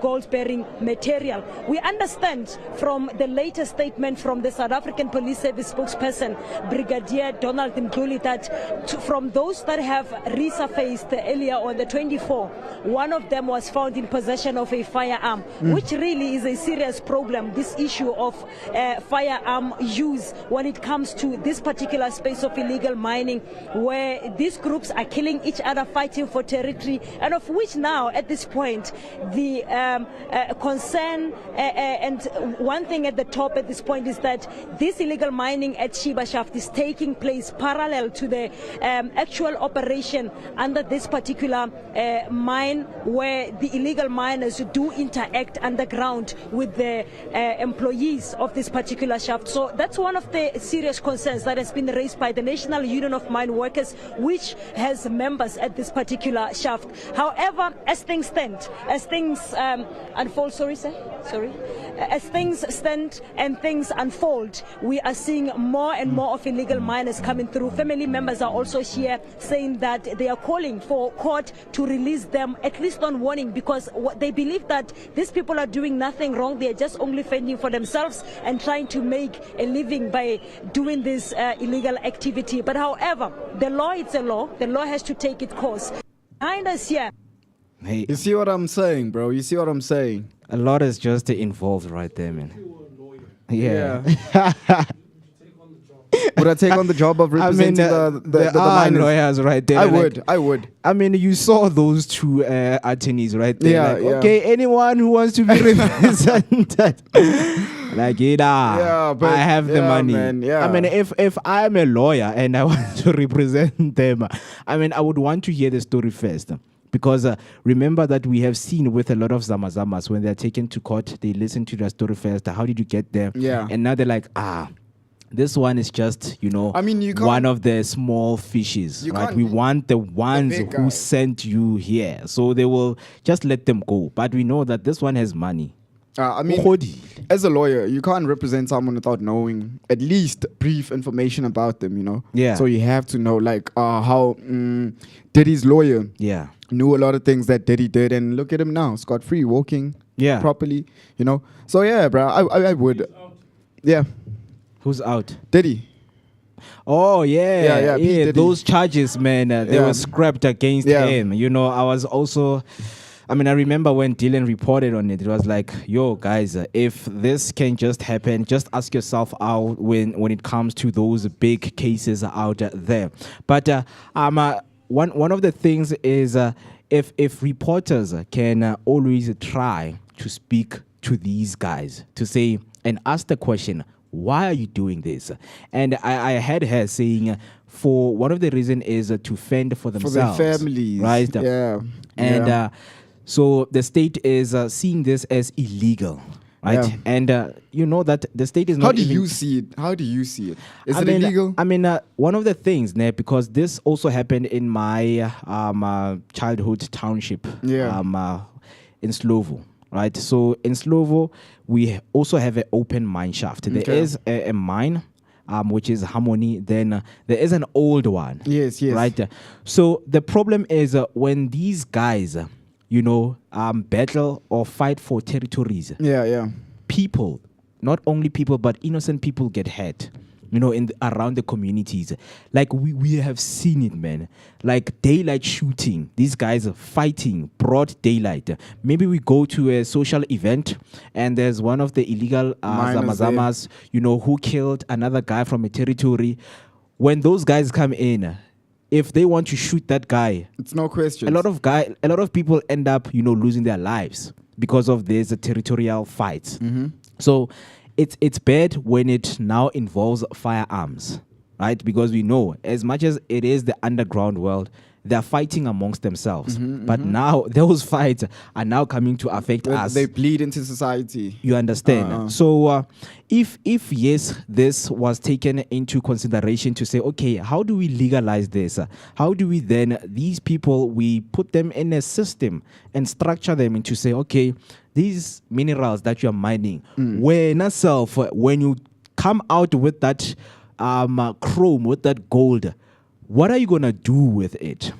gold-bearing material. We understand from the latest statement from the South African Police Service spokesperson, Brigadier Donald Mdluli, that from those that have resurfaced earlier on the 24th, one of them was found in possession of a firearm, which really is a serious problem, this issue of firearm use when it comes to this particular space of illegal mining, where these groups are killing each other, fighting for territory, and of which now at this point the concern and one thing at the top at this point is that this illegal mining at Sheba Shaft is taking place parallel to the actual operation under this particular mine, where the illegal miners do interact underground with the employees of this particular shaft. So that's one of the serious concerns that has been raised by the National Union of Mine Workers, which has members at this particular shaft. However, as things stand, as things unfold, as things stand and things unfold, we are seeing more and more of illegal miners coming through. Family members are also here saying that they are calling for court to release them, at least on warning, because they believe that these people are doing nothing wrong. They are just only fending for themselves and trying to make a living by doing this illegal activity. But however, the law, it's a law. The law has to take its course. Behind us here. Hey, You see what I'm saying, bro? You see what I'm saying? a lot is just involved right there, man. Yeah. Would I take on the job of I mean, representing there the are miners? lawyers right there. I like- would. I mean, you saw those two attorneys right there. Yeah, like, yeah. okay, anyone who wants to be represented, like, Yeah, but- I have the yeah, money. man, yeah. I mean, if I'm a lawyer and I want to represent them, I mean, I would want to hear the story first. Because remember that we have seen with a lot of Zamazamas, when they're taken to court, they listen to their story first. How did you get there? Yeah. And now they're like, this one is just, I mean, you can't, one of the small fishes, right? We want the ones big who guy. sent you here. So they will just let them go. But we know that this one has money. I mean, as a lawyer, you can't represent someone without knowing at least brief information about them, you know? Yeah. So you have to know, like, how Diddy's lawyer knew a lot of things that Diddy did, and look at him now, scot-free, walking properly, you know? So, yeah, bro, I would. Yeah. Who's out? Diddy. Oh, yeah. P. Diddy. Those charges, man, they were scrapped against him. You know, I was also... I remember when Dylan reported on it, it was like, yo, guys, if this can just happen, just ask yourself out when it comes to those big cases out there. But one of the things is if reporters can always try to speak to these guys, to say and ask the question, why are you doing this? And I had her saying, for one of the reasons is to fend for themselves. For their families. Right? Yeah. And so the state is seeing this as illegal, right? Yeah. And you know that the state is not. How do you see it? Is it illegal? One of the things, because this also happened in my childhood township, in Slovo, right? So in Slovo, we also have an open mine shaft. There is a mine. Which is Harmony, then there is an old one. Yes. Right? So the problem is when these guys, battle or fight for territories. Yeah. People, not only people, but innocent people get hurt. Around the communities. Like we have seen it, man. Like daylight shooting. These guys are fighting broad daylight. Maybe we go to a social event and there's one of the illegal Zamazamas, who killed another guy from a territory. When those guys come in, if they want to shoot that guy, it's no question. A lot of people end up, losing their lives because of these territorial fights. Mm-hmm. So it's bad when it now involves firearms, right? Because we know, as much as it is the underground world, they're fighting amongst themselves. But now those fights are now coming to affect us. They bleed into society. You understand? So if yes, this was taken into consideration to say, okay, how do we legalize this? How do we then, these people, we put them in a system and structure them into say, okay, these minerals that you're mining, when you come out with that chrome, with that gold, what are you going to do with it?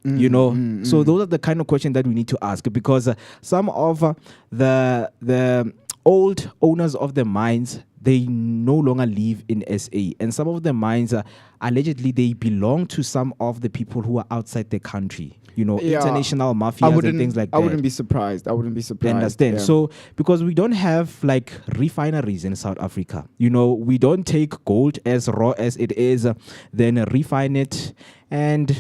So those are the kind of questions that we need to ask, because some of the old owners of the mines, they no longer live in SA, and some of the mines allegedly they belong to some of the people who are outside the country. International mafias and things like that. I wouldn't be surprised. Understand? Yeah. So because we don't have like refineries in South Africa, we don't take gold as raw as it is, then refine it, and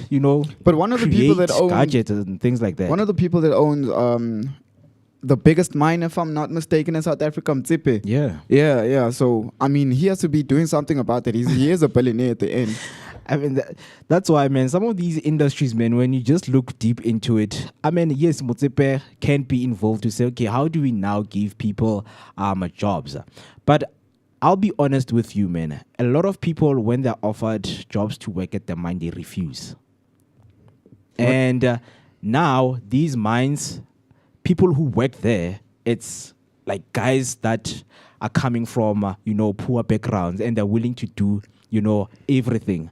But one of the people that owns gadgets and things like that. One of the people that owns the biggest mine, if I'm not mistaken, in South Africa, Mtsipe. Yeah. So he has to be doing something about that. He is a billionaire at the end. That's why, man, some of these industries, man, when you just look deep into it, yes, Motsepe can be involved to say, okay, how do we now give people jobs? But I'll be honest with you, man. A lot of people, when they're offered jobs to work at the mine, they refuse. What? And now these mines, people who work there, it's like guys that are coming from, poor backgrounds, and they're willing to do everything.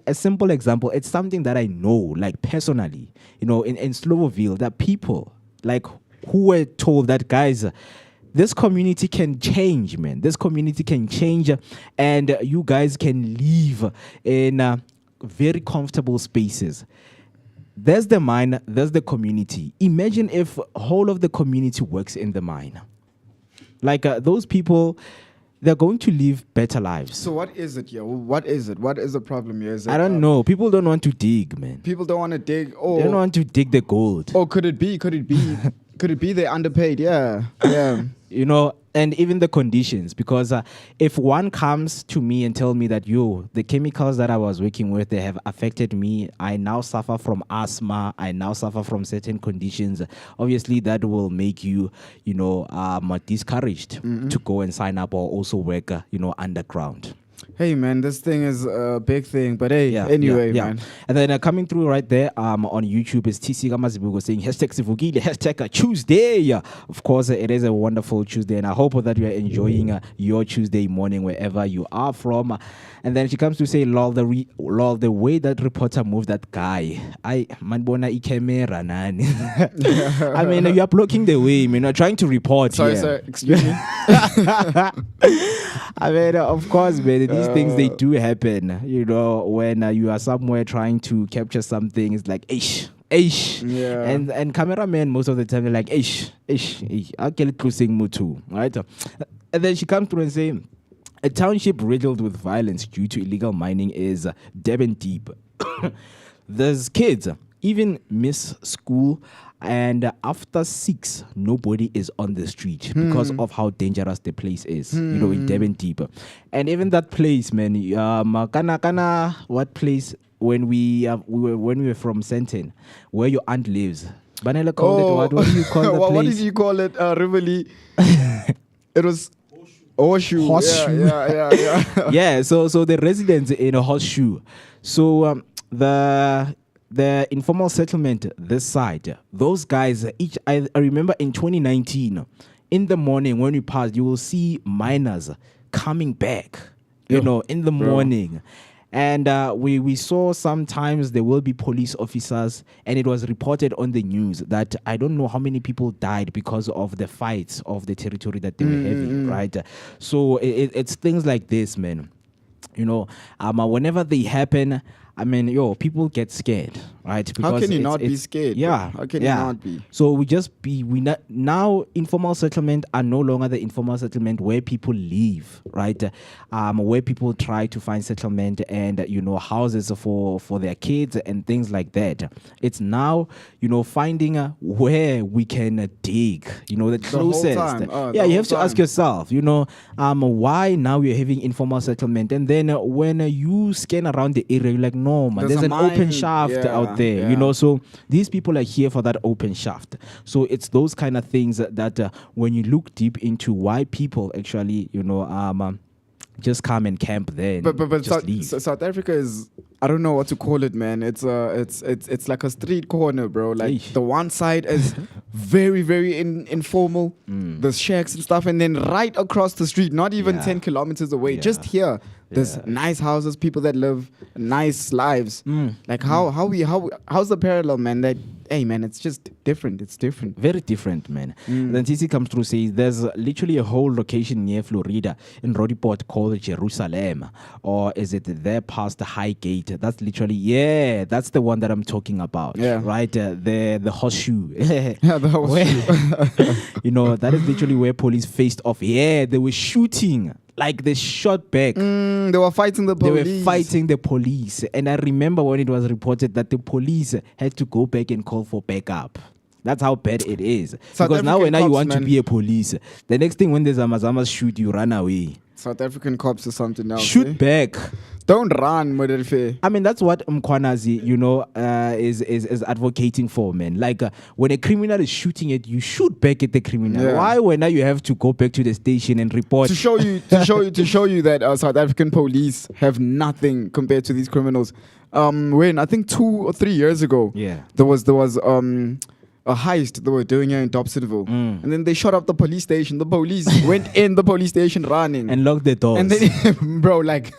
A simple example, it's something that I know, like personally, in Slovoville, that people like who were told that, guys, this community can change, man. This community can change, and you guys can live in very comfortable spaces. There's the mine, there's the community. Imagine if whole of the community works in the mine. Like those people, they're going to live better lives. So what is it here? What is it? What is the problem here? I don't know. People don't want to dig, man. People don't want to dig. They don't want to dig the gold. Oh, could it be? Could it be they're underpaid? Yeah. and even the conditions, because if one comes to me and tell me that the chemicals that I was working with, they have affected me, I now suffer from asthma, I now suffer from certain conditions, obviously that will make you discouraged to go and sign up or also work underground. Hey man, this thing is a big thing, but hey, anyway, man. And then coming through right there on YouTube is TC Gamazibugo saying #Sivugile, #Tuesday. Of course, it is a wonderful Tuesday, and I hope that you are enjoying your Tuesday morning wherever you are from. And then she comes to say, lol, the way that reporter moved that guy. Manbona camera nani. I mean, you are blocking the way, man. You're trying to report. Sorry, excuse me. I mean, of course, man, these things, they do happen. When you are somewhere trying to capture something, it's like, ish. Yeah. And cameramen, most of the time, they're like, ish. I'll get it closing mutu, right? And then she comes through and say, a township riddled with violence due to illegal mining is Devon Deep. There's kids even miss school, and after 6, nobody is on the street because of how dangerous the place is, in Devon Deep. And even that place, man, what place when we were from Senton, where your aunt lives? Banela called it, what do you call the place? What did you call it? Rivoli. It was Horseshoe. Yeah. Yeah, so the residents in a Horseshoe. So the informal settlement this side, those guys, I remember in 2019, in the morning when we passed, you will see miners coming back, in the morning. And we saw sometimes there will be police officers, and it was reported on the news that I don't know how many people died because of the fights of the territory that they were having, right? So it's things like this, man. Whenever they happen, I mean, people get scared, right? Because how can you not be scared? Yeah. How can you not be? So now informal settlement are no longer the informal settlement where people live, right? Where people try to find settlement and, houses for their kids and things like that. It's now, finding where we can dig, the closest. You have to ask yourself, why now we're having informal settlement? And then when you scan around the area, you're like, no, man, there's an open shaft out there, so these people are here for that open shaft. So it's those kind of things that when you look deep into why people actually, just come and camp there. But South Africa is, I don't know what to call it, man. It's like a street corner, bro. Like the one side is very, very informal. There's shacks and stuff, and then right across the street, not even 10 kilometers away, just here, there's nice houses, people that live nice lives. Like how's the parallel, man? That hey, man, it's just different. It's different. Very different, man. Then TC comes through, says there's literally a whole location near Florida in Rodiport called Jerusalem, or is it there past the High Gate? That's literally that's the one that I'm talking about. Yeah, right. The horseshoe. The horseshoe. That is literally where police faced off. Yeah, they were shooting. Like they shot back. They were fighting the police. And I remember when it was reported that the police had to go back and call for backup. That's how bad it is. Because now when you want to be a police, the next thing when the Zamazamas shoot, you run away. South African cops or something else. Shoot back. Don't run, Modelfe. I mean, that's what Mkwanazi, is advocating for, man. Like, when a criminal is shooting at you, shoot back at the criminal. Yeah. Why when now you have to go back to the station and report? To show you that South African police have nothing compared to these criminals. When I think 2 or 3 years ago, there was a heist they were doing here in Dobsonville. And then they shot up the police station. The police went in the police station running. And locked the doors. And then, bro, like,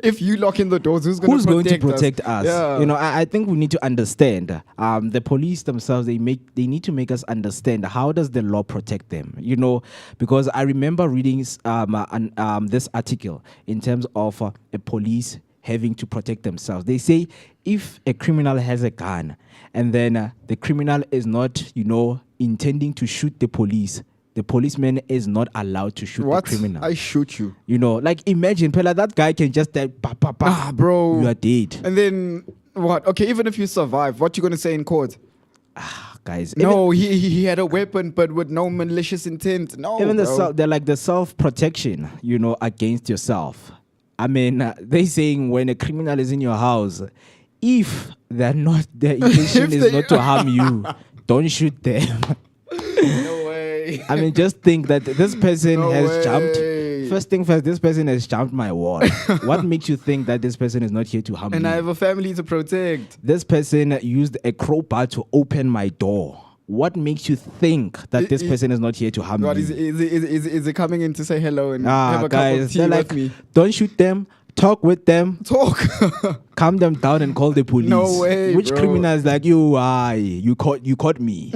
if you lock in the doors, who's going to protect us? Yeah. I think we need to understand, the police themselves, they need to make us understand how does the law protect them, because I remember reading this article in terms of a police having to protect themselves. They say if a criminal has a gun and then the criminal is not, intending to shoot the policeman is not allowed to shoot the criminal. I shoot you. Like imagine, Pella, that guy can just bro. You are dead. And then what? Okay, even if you survive, what you going to say in court? guys. No, he had a weapon, but with no malicious intent. No, Even bro. they're like the self-protection, against yourself. I mean, they saying when a criminal is in your house, if their intention is not to harm you, don't shoot them. No way. I mean, just think that this person No has way. jumped. First thing first, this person has jumped my wall. What makes you think that this person is not here to harm And me? I have a family to protect. This person used a crowbar to open my door. What makes you think that this person is not here to harm What me? is it coming in to say hello and have a cup of Guys, tea they're with like, me? don't shoot them. Talk with them. Talk. Calm them down and call the police. No way, Which bro. criminal is like you? You caught me.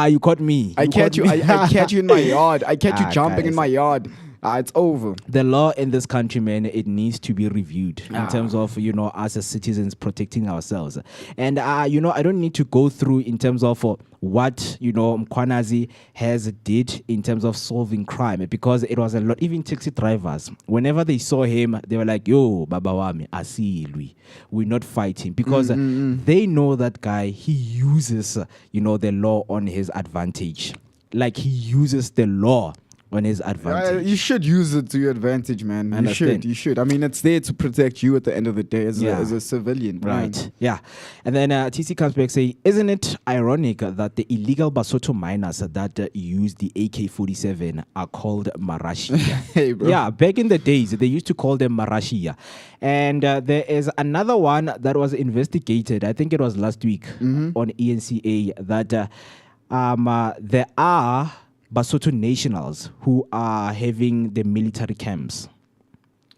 You caught me. I catch you. I catch you in my yard. I catch you jumping in guys. my yard. It's over. The law in this country, man, it needs to be reviewed in terms of, us as citizens protecting ourselves. And, I don't need to go through in terms of what, Mkwanazi has did in terms of solving crime, because it was a lot. Even taxi drivers, whenever they saw him, they were like, yo, Baba Wami, Asilwi, we're not fighting, because they know that guy, he uses, the law on his advantage. Like, he uses the law on his advantage. You should use it to your advantage, man. You should. I mean, it's there to protect you at the end of the day as a civilian. Right. Man. Yeah. And then TC comes back say, isn't it ironic that the illegal Basotho miners that use the AK-47 are called Marashia? Hey, bro. Yeah, back in the days, they used to call them Marashia. And there is another one that was investigated, I think it was last week on ENCA, that there are Basotho nationals who are having the military camps.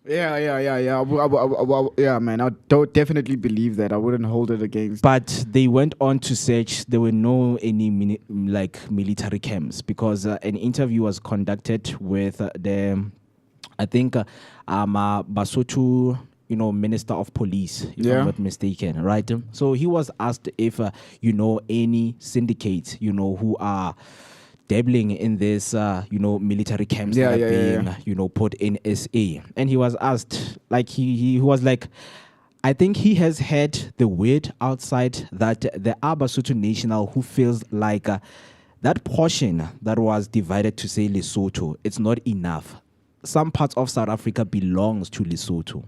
Yeah. Yeah, man. I don't definitely believe that. I wouldn't hold it against. But they went on to search. There were no any military camps, because an interview was conducted with Basotho, Minister of Police, if I'm not mistaken, right? So he was asked if any syndicates, who are dabbling in this, military camps that are being, put in SA. And he was asked, like, he was like, I think he has had the word outside that there are Basotho national who feels like that portion that was divided to say Lesotho, it's not enough. Some parts of South Africa belongs to Lesotho.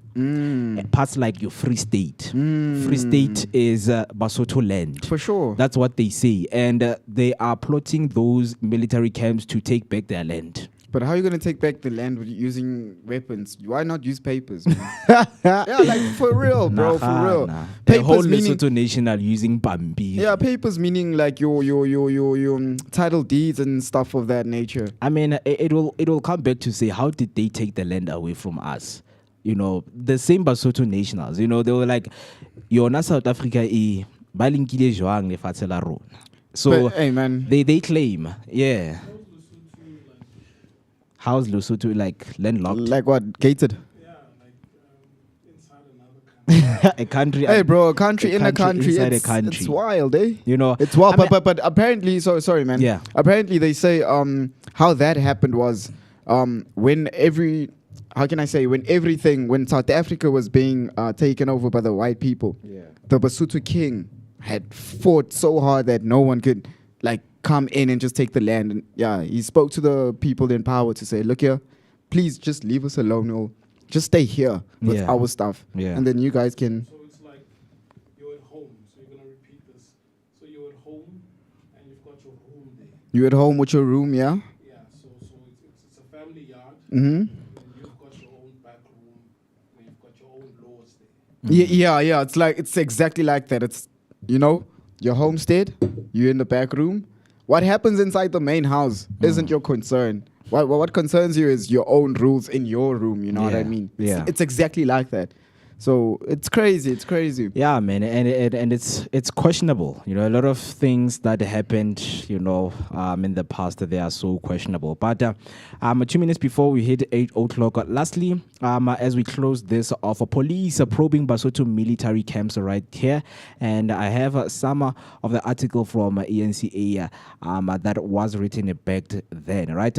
Parts like your Free State. Free State is Basotho land. For sure. That's what they say. And they are plotting those military camps to take back their land. But how are you going to take back the land with using weapons? Why not use papers? Yeah, like for real, bro, for real. The whole Lesotho national using Bambi. Yeah, papers meaning like your title deeds and stuff of that nature. I mean, it will come back to say, how did they take the land away from us? The same Basotho nationals. They were like, yona South Africa ba linkile jwang lefatshe la rona. So hey, man. They claim, yeah. How's Lesotho like landlocked? Like what? Gated? Yeah, like inside another country. A country. Hey, bro, a country in a country. Inside It's, a country. it's wild, eh? It's wild. I mean, But apparently, sorry, man. Yeah. Apparently, they say how that happened was when South Africa was being taken over by the white people, the Basotho king had fought so hard that no one could come in and just take the land. And he spoke to the people in power to say, look here, please just leave us alone. Or just stay here with our stuff. Yeah. And then you guys can. So it's like you're at home. So you're going to repeat this. So you're at home and you've got your room there. You're at home with your room, yeah? Yeah, so it's a family yard. Mm-hmm. And you've got your own back room where you've got your own laws there. Yeah. It's exactly like that. It's, your homestead, you're in the back room. What happens inside the main house isn't your concern. What concerns you is your own rules in your room. You know what I mean? Yeah. It's exactly like that. So it's crazy. It's crazy. Yeah, man, and it's questionable. A lot of things that happened, in the past, they are so questionable. But 2 minutes before we hit 8 o'clock, lastly, as we close this off, police are probing Basotho military camps right here, and I have some of the article from ENCA that was written back then, right?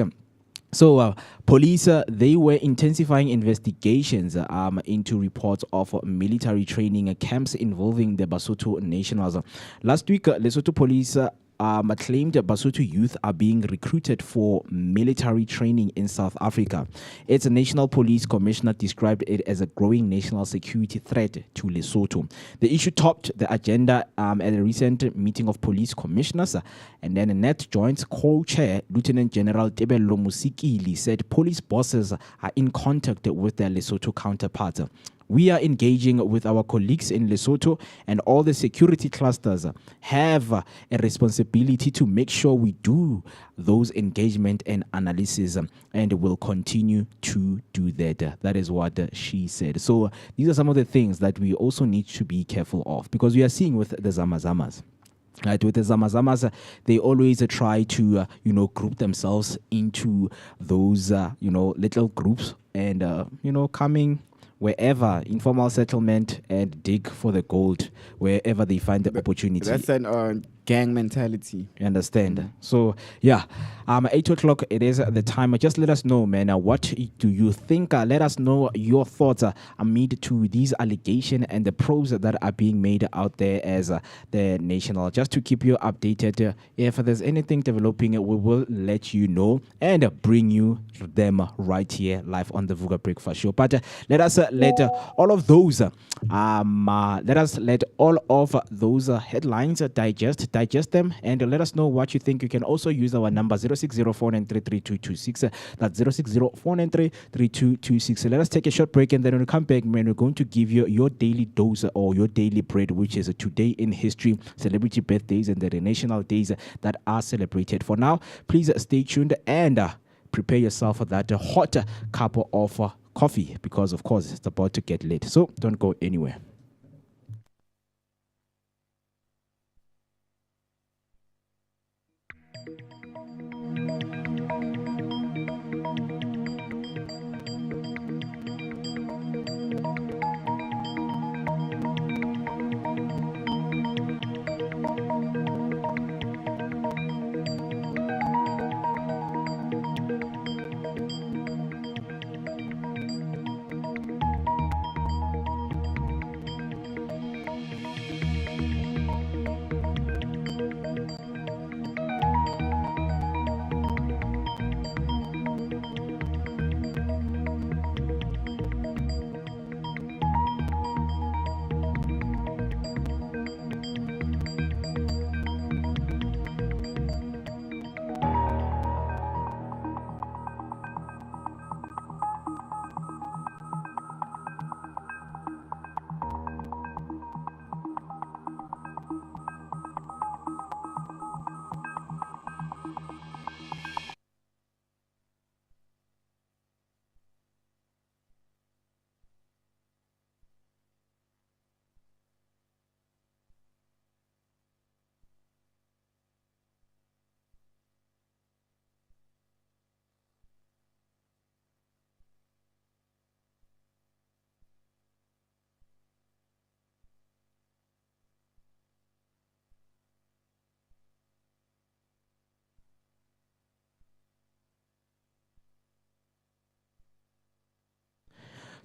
So, police, they were intensifying investigations into reports of military training camps involving the Basotho nationals. Last week, Lesotho police claimed Basotho youth are being recruited for military training in South Africa. Its national police commissioner described it as a growing national security threat to Lesotho. The issue topped the agenda at a recent meeting of police commissioners, and then a Net Joint's co-chair, Lieutenant General Tebello Musikili, said police bosses are in contact with their Lesotho counterparts. We are engaging with our colleagues in Lesotho, and all the security clusters have a responsibility to make sure we do those engagement and analysis, and will continue to do that. That is what she said. So these are some of the things that we also need to be careful of, because we are seeing with the Zamazamas. Right, with the Zamazamas, they always try to, group themselves into those, little groups and, coming wherever, informal settlement, and dig for the gold wherever they find the opportunity. That's an gang mentality. You understand? So, 8 o'clock, it is the time. Just let us know, man, what do you think? Let us know your thoughts amid to these allegations and the pros that are being made out there as the national. Just to keep you updated, if there's anything developing, we will let you know and bring you them right here live on the Vooka Breakfast Show. But let us let all of those headlines digest them, and let us know what you think. You can also use our number 0604933226. That's 0604933226. Let us take a short break, and then when we come back, man, we're going to give you your daily dose or your daily bread, which is today in history, celebrity birthdays, and the national days that are celebrated. For now, please stay tuned and prepare yourself for that hot cup of coffee, because of course it's about to get late. So don't go anywhere.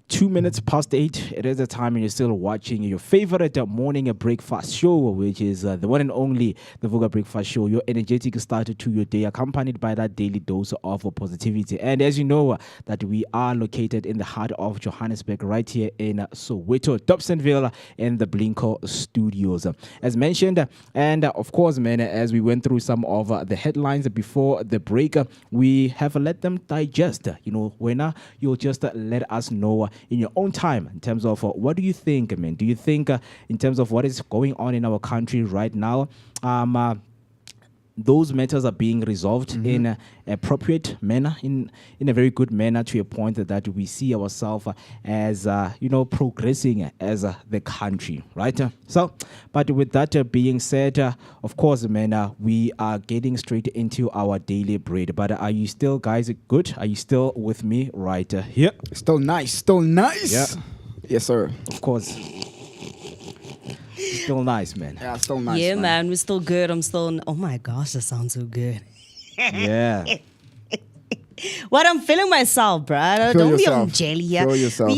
Two minutes past 8. It is the time, and you're still watching your favorite morning breakfast show, which is the one and only the Vooka Breakfast Show. Your energetic start to your day, accompanied by that daily dose of positivity. And as you know, that we are located in the heart of Johannesburg, right here in Soweto, Dobsonville, in the Blinko Studios. As mentioned, and of course, man, as we went through some of the headlines before the break, we have let them digest. When you'll just let us know in your own time in terms of what do you think, man? Do you think in terms of what is going on in our country right now, those matters are being resolved in an appropriate manner, in a very good manner, to a point that we see ourselves as, progressing as the country, right? So, but with that being said, of course, man, we are getting straight into our daily bread. But are you still, guys, good? Are you still with me right here? Still nice. Yeah. Yes, sir. Of course. Still nice, man. Yeah, still nice. Yeah, man, we're still good. I'm still. Oh my gosh, that sounds so good. Yeah. What I'm feeling myself, bruh. Feel Don't be yourself. on jelly here. Feel yourself,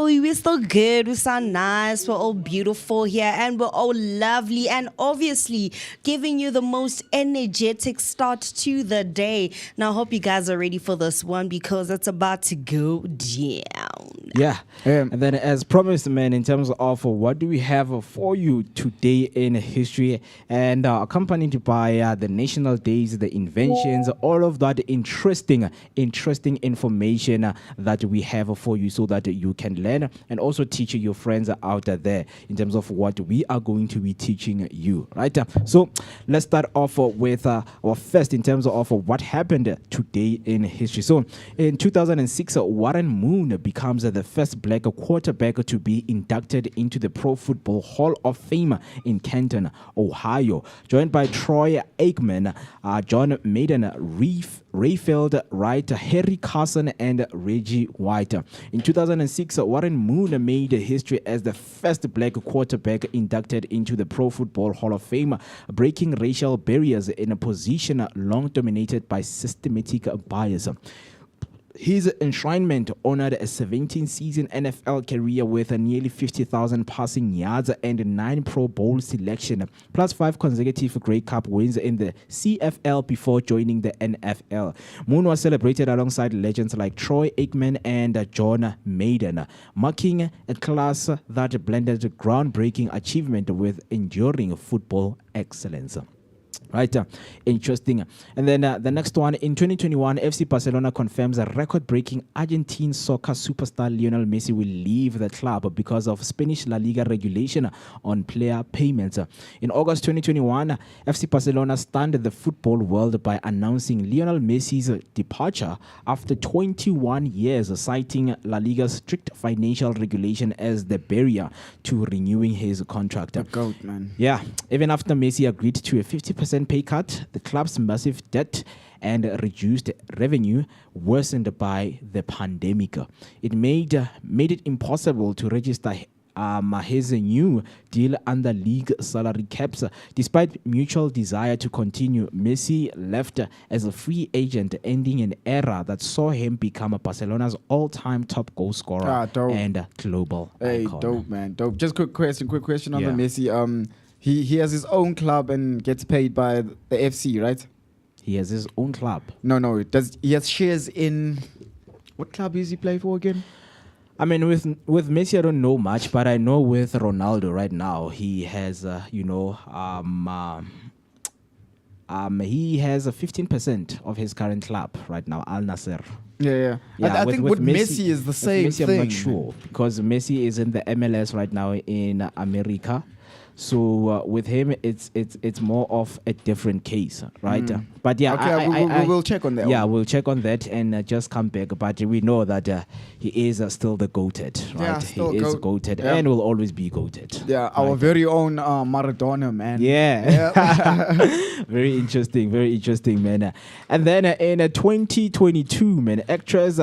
We're still good. We sound nice. We're all beautiful here, and we're all lovely. And obviously, giving you the most energetic start to the day. Now, I hope you guys are ready for this one because it's about to go down. Yeah. And then, as promised, man, in terms of what do we have for you today in history, and accompanied by the national days, the inventions, all of that interesting information that we have for you so that you can learn and also teach your friends out there in terms of what we are going to be teaching you, right? So let's start off with our first in terms of what happened today in history. So in 2006, Warren Moon becomes the first black quarterback to be inducted into the Pro Football Hall of Fame in Canton, Ohio, joined by Troy Aikman, John Maiden, Rayfield Wright, Harry Carson, and Reggie White. In 2006, Warren Moon made history as the first black quarterback inducted into the Pro Football Hall of Fame, breaking racial barriers in a position long dominated by systematic bias. His enshrinement honored a 17-season NFL career with nearly 50,000 passing yards and 9 Pro Bowl selection, plus 5 consecutive Grey Cup wins in the CFL before joining the NFL. Moon was celebrated alongside legends like Troy Aikman and John Maiden, marking a class that blended groundbreaking achievement with enduring football excellence. Right, interesting. And then the next one, in 2021, FC Barcelona confirms a record-breaking Argentine soccer superstar Lionel Messi will leave the club because of Spanish La Liga regulation on player payments. In August 2021, FC Barcelona stunned the football world by announcing Lionel Messi's departure after 21 years, citing La Liga's strict financial regulation as the barrier to renewing his contract. The GOAT, man. Yeah, even after Messi agreed to a 50% pay cut, the club's massive debt and reduced revenue worsened by the pandemic. It made it impossible to register his new deal under league salary caps. Despite mutual desire to continue, Messi left as a free agent, ending an era that saw him become Barcelona's all-time top goal scorer and global icon. Dope, man. Dope. Just quick question on the Messi. He has his own club and gets paid by the FC, right? He has his own club. No. He has shares in what club does he play for again? I mean, with Messi, I don't know much, but I know with Ronaldo right now, he has, he has 15% of his current club right now, Al Nassr. Yeah. I think with Messi is the same Messi, thing. I'm not sure because Messi is in the MLS right now in America. So with him, it's more of a different case, right? But yeah, okay, we'll check on that. Yeah, we'll check on that and just come back. But we know that he is still the GOATed, right? Yeah, he is GOATed and will always be GOATed. Yeah, right? Our very own Maradona, man. Yeah. Very interesting, man. And then in 2022, man, actress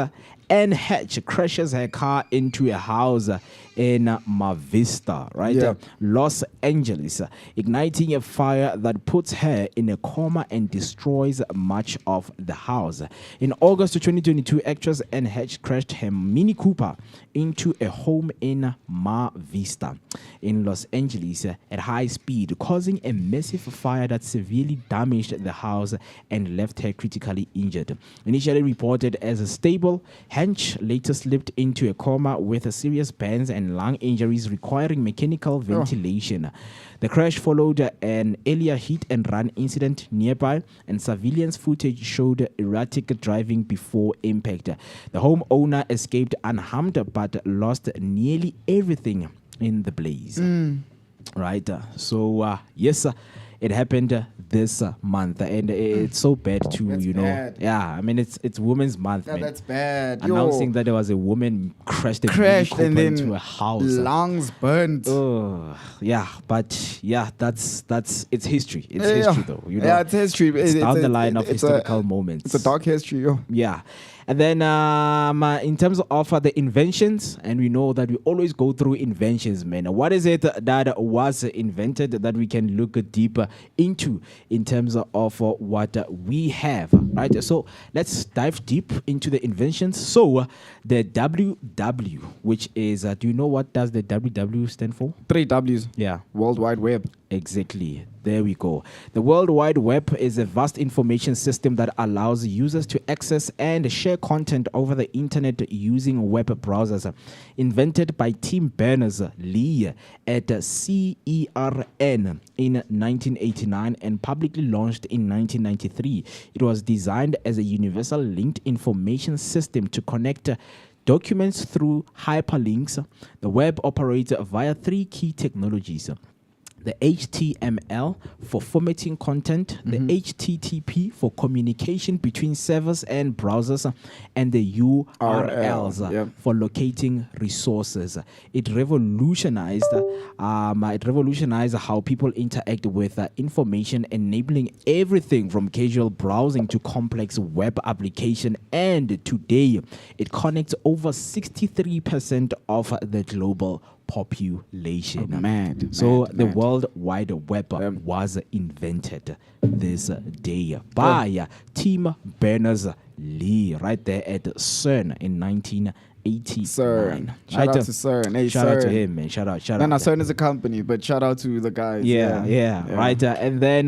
Anne Hatch crashes her car into a house in Mar Vista, right? Yeah. Los Angeles, igniting a fire that puts her in a coma and destroys much of the house. In August 2022, actress Anne Hatch crashed her Mini Cooper into a home in Mar Vista in Los Angeles at high speed, causing a massive fire that severely damaged the house and left her critically injured. Initially reported as stable, Hatch later slipped into a coma with serious burns and lung injuries requiring mechanical ventilation. The crash followed an earlier hit and run incident nearby, and surveillance footage showed erratic driving before impact. The homeowner escaped unharmed but lost nearly everything in the blaze. Right? So, yes, it happened this month, and it's so bad to, that's bad. Yeah, I mean, it's Women's Month, man. That's bad. Announcing that there was a woman crashed and then into a house. Lungs burnt. Oh, yeah, but yeah, that's it's history. It's history, though. Yeah, it's history. It's down the line of historical moments. It's a dark history, yo. Yeah. And then in terms of the inventions, and we know that we always go through inventions, man. What is it that was invented that we can look deeper into in terms of what we have right? So let's dive deep into the inventions. So the WW, which is, do you know what does the WW stand for? 3 W's. Yeah. World Wide Web. Exactly. There we go. The World Wide Web is a vast information system that allows users to access and share content over the internet using web browsers. Invented by Tim Berners-Lee at CERN in 1989 and publicly launched in 1993, it was designed as a universal linked information system to connect documents through hyperlinks. The web operates via 3 key technologies: the HTML for formatting content, the HTTP for communication between servers and browsers, and the URLs for locating resources. It revolutionized how people interact with information, enabling everything from casual browsing to complex web application. And today, it connects over 63% of the global population. The World Wide Web was invented this day by Tim Berners-Lee right there at CERN in 1989. CERN. Shout out to CERN. Hey, shout out to him, man. Shout out. No, CERN is a company, but shout out to the guys. Right. And then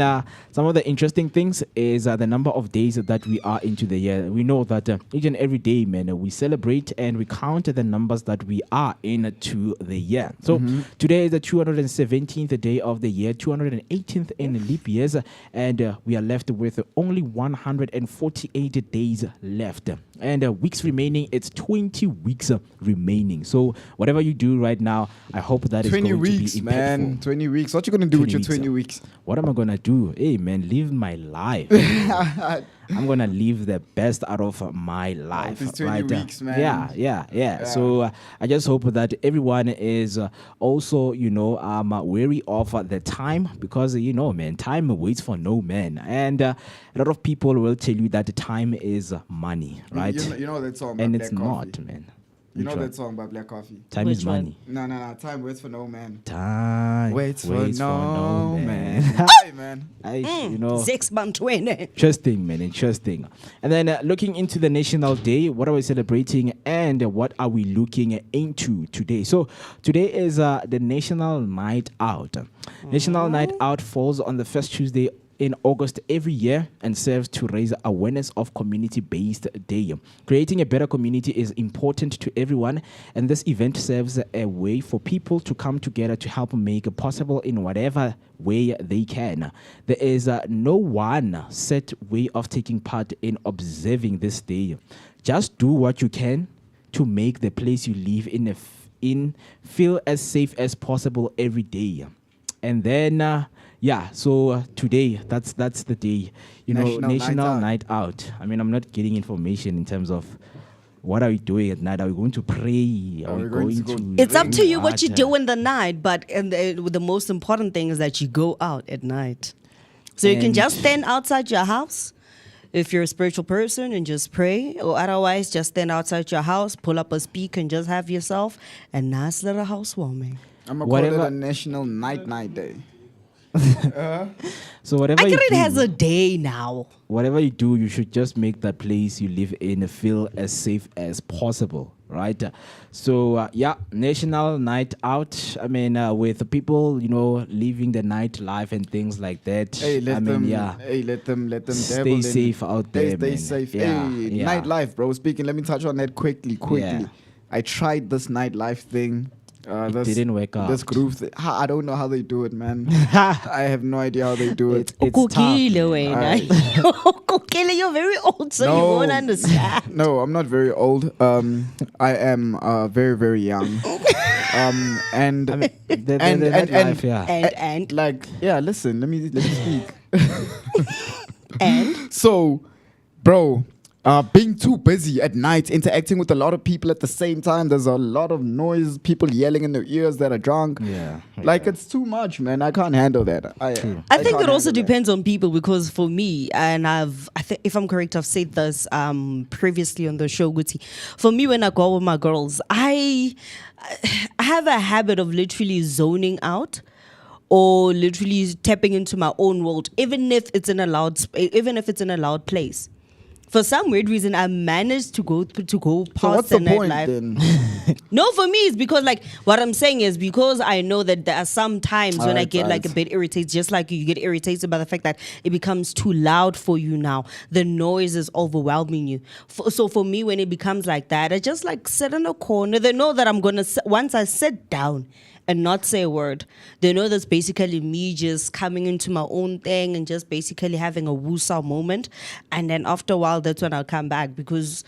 some of the interesting things is the number of days that we are into the year. We know that each and every day, man, we celebrate and we count the numbers that we are into the year. So today is the 217th day of the year, 218th in leap years, and we are left with only 148 days left. And weeks remaining, it's 20 weeks remaining. So whatever you do right now, I hope that is going to be impactful. 20 weeks. What you going to do with your 20 weeks? What am I going to do? Hey, man, live my life. I'm going to live the best out of my life. It's 20 weeks, man. Yeah. So I just hope that everyone is also, wary of the time because, man, time waits for no man. And a lot of people will tell you that time is money, right? You know that song, and it's not, man. You know that song by Black Coffee? Time is money. No. Time waits for no man. Time waits for no man. Hey, man. 6 months 20. Interesting, man. Interesting. And then looking into the National Day, what are we celebrating and what are we looking into today? So today is the National Night Out. National Night Out falls on the first Tuesday in August every year and serves to raise awareness of community-based day. Creating a better community is important to everyone, and this event serves a way for people to come together to help make it possible in whatever way they can. There is no one set way of taking part in observing this day. Just do what you can to make the place you live in feel as safe as possible every day. And then so today, that's the day, National Night Out. I mean, I'm not getting information in terms of what are we doing at night. Are we going to pray? Are we going to It's up to you what you do in the night, but the most important thing is that you go out at night. So you can just stand outside your house if you're a spiritual person and just pray, or otherwise just stand outside your house, pull up a speaker and just have yourself a nice little housewarming. I'm going to call it a National Night Day. So whatever it has a day now. Whatever you do, you should just make the place you live in feel as safe as possible, right? So National Night Out. I mean, with people, living the nightlife and things like that. Hey, let them stay safe out there. Stay safe. Nightlife, bro. Let me touch on that quickly. Yeah. I tried this nightlife thing. It didn't work out. This groove, I don't know how they do it, man. I have no idea how they do it. It's tough. You're very old, so you won't understand. No, I'm not very old. I am very, very young. Listen, let me speak. And so, bro. Being too busy at night, interacting with a lot of people at the same time. There's a lot of noise, people yelling in their ears that are drunk. It's too much, man. I can't handle that. I think it also depends on people, because for me, and if I'm correct, I've said this previously on the show, Guti. For me, when I go out with my girls, I have a habit of literally zoning out, or literally tapping into my own world, even if it's in a loud place. for some weird reason, I managed to go past So what's the the point nightlife. then? No, for me, it's because like what I'm saying is because I know that there are some times when I get like a bit irritated, just like you get irritated by the fact that it becomes too loud for you now. The noise is overwhelming you. So for me, when it becomes like that, I just like sit in a corner. They know that I'm gonna once I sit down and not say a word. They know that's basically me just coming into my own thing and just basically having a woosah moment. And then after a while, that's when I'll come back, because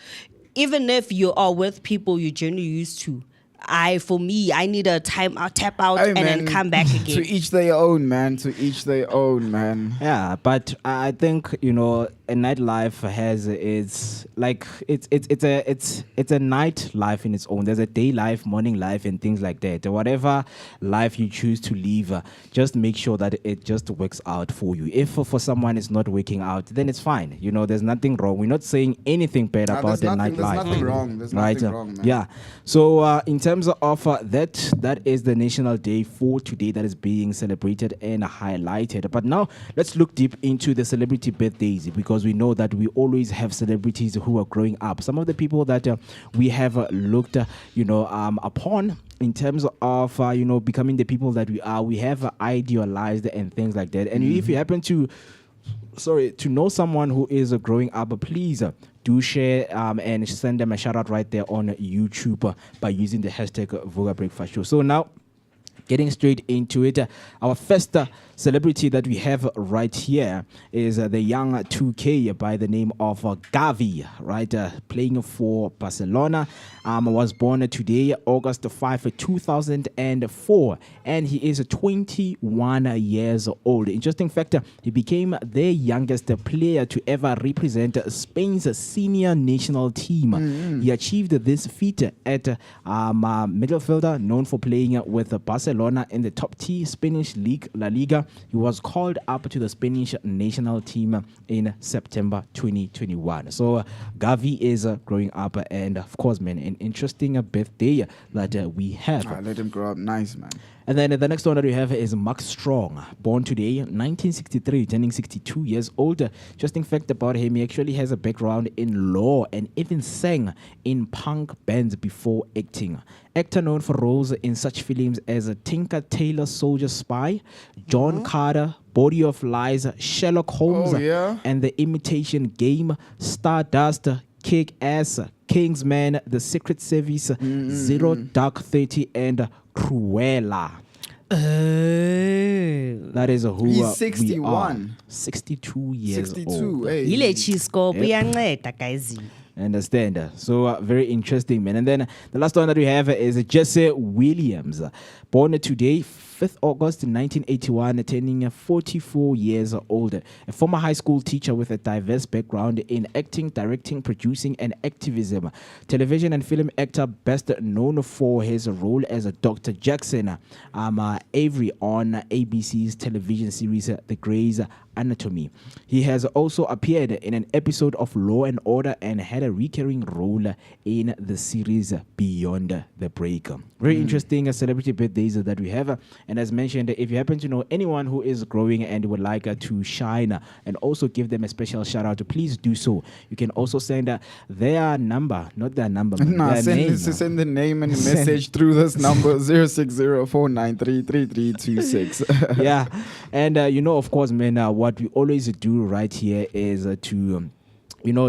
even if you are with people you're generally used to, I need a time out, tap out, Hey, and then come back again. To each their own, man. To each their own, man. Yeah, but I think a nightlife has it's a night life in its own. There's a day life, morning life, and things like that. Whatever life you choose to live, just make sure that it just works out for you. If for someone it's not working out, then it's fine. There's nothing wrong. We're not saying anything bad about the nightlife. There's nothing wrong. There's nothing wrong, man. Yeah. So in terms of that is the National Day for today that is being celebrated and highlighted. But now let's look deep into the celebrity birthdays, because we know that we always have celebrities who are growing up. Some of the people that we have looked upon in terms of becoming the people that we are, we have idealized and things like that. And if you happen to know someone who is growing up, please do share and send them a shout out right there on YouTube by using the hashtag Vooka Breakfast Show. So now, getting straight into it, our first celebrity that we have right here is the young 2K by the name of Gavi, right? Playing for Barcelona. Was born today, August 5, 2004, and he is 21 years old. Interesting fact, he became the youngest player to ever represent Spain's senior national team. He achieved this feat at midfielder, known for playing with Barcelona in the top tier Spanish league, La Liga. He was called up to the Spanish national team in September 2021. So Gavi is growing up, and of course, man, an interesting birthday that we have. Let him grow up nice, man. And then the next one that we have is Max Strong, born today, 1963, turning 62 years old. Interesting fact about him, he actually has a background in law and even sang in punk bands before acting. Actor known for roles in such films as Tinker Tailor Soldier Spy, John Carter, Body of Lies, Sherlock Holmes, and The Imitation Game, Stardust, Kick-Ass, Kingsman, The Secret Service, Zero Dark 30, and Cruella. That is who he's 61. we are. 62 years 62, old. hey. Ile chiscope iyanceda guys. Understand? So very interesting, man. And then the last one that we have is Jesse Williams, born today, 5th August 1981, turning 44 years old. A former high school teacher with a diverse background in acting, directing, producing, and activism. Television and film actor, best known for his role as Dr. Jackson Avery on ABC's television series The Grey's Anatomy. He has also appeared in an episode of Law and Order and had a recurring role in the series Beyond the Break. Very interesting celebrity birthdays that we have. And as mentioned, if you happen to know anyone who is growing and would like to shine and also give them a special shout out, please do so. You can also send their number, not their number, their name. Send the name and the message through this number 060-493-3326. Yeah, and of course, man, what we always do right here is to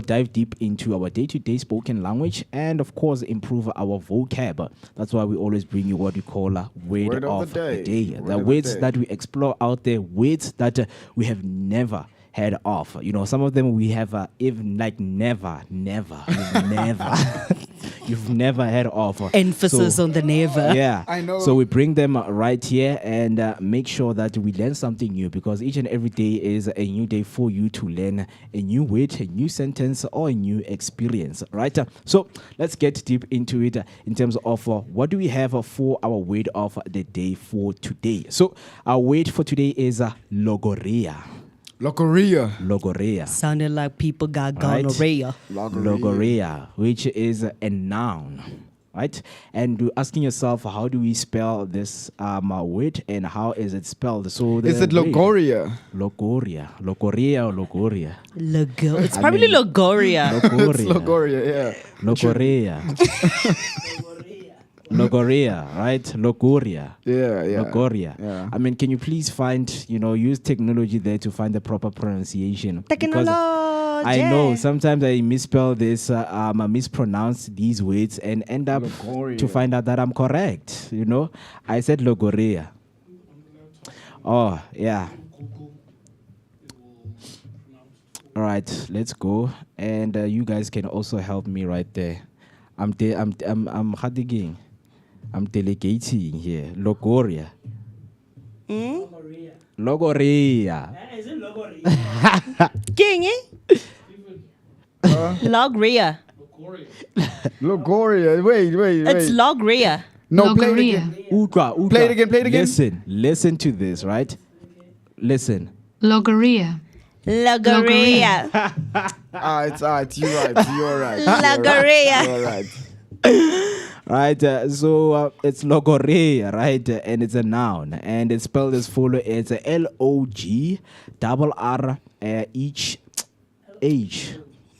dive deep into our day-to-day spoken language and, of course, improve our vocab. That's why we always bring you what we call a word of the day. The words that we explore out there, words that we have never heard of. Some of them we have even like never. You've never heard of. Emphasis on the never. Yeah. I know. So we bring them right here and make sure that we learn something new, because each and every day is a new day for you to learn a new word, a new sentence, or a new experience, right? So let's get deep into it in terms of what do we have for our word of the day for today. So our word for today is logorrhea. Logorrhea. Sounded like people got Right. gonorrhea. Logorrhea, which is a noun. right? And you're asking yourself, how do we spell this word and how is it spelled? So Is it Logoria? Logoria or Logoria? It's probably Logoria. It's Logoria, yeah. Logoria. Logoria, right? Logoria. Yeah. Logoria. Yeah. I mean, can you please find, use technology there to find the proper pronunciation? Technology. I know sometimes I misspell this, I mispronounce these words and end up to find out that I'm correct. I said Logoria. Oh, yeah. All right, let's go. And you guys can also help me right there. I'm delegating here. Logoria. Logoria. Is it Logoria? King, Logria. Logoria. Wait. It's Logria. No, play it again. Uka. Play it again. Listen to this, right? Listen. Logoria. Logoria. It's you're right. Logoria. You're right. Right, so it's Logoria, right? And it's a noun, and it's spelled as follow. It's LOGRRH.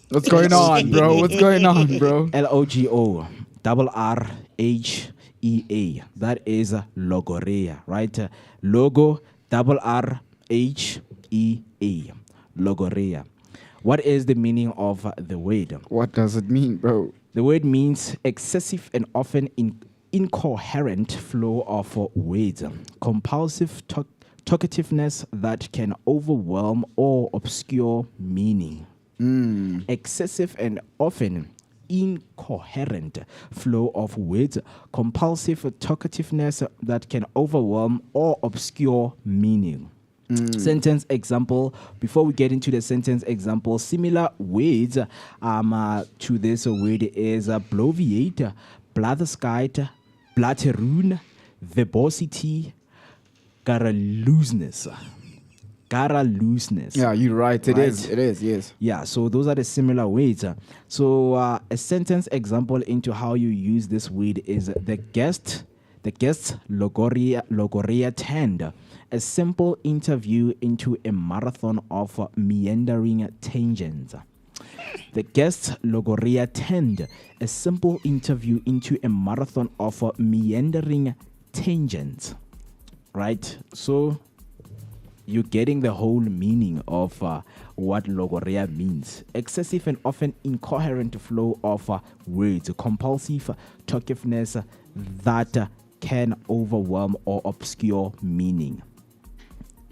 What's going on, bro? LOGO RRHEA. That is Logoria, right? Logo RRHEA. Logoria. What is the meaning of the word? What does it mean, bro? The word means excessive and often incoherent flow of words, compulsive talkativeness that can overwhelm or obscure meaning. Excessive and often incoherent flow of words, compulsive talkativeness that can overwhelm or obscure meaning. Sentence example. Before we get into the sentence example, similar words to this word is bloviate, blatherskite, blatteroon, verbosity, garalooseness. Yeah, you're right. It is, yes. Yeah, so those are the similar words. So a sentence example into how you use this word is the guests Logoria tend a simple interview into a marathon of meandering tangents. The guests Logoria tend a simple interview into a marathon of meandering tangents. Right? So you're getting the whole meaning of what Logoria means. Excessive and often incoherent flow of words, compulsive talkativeness that can overwhelm or obscure meaning.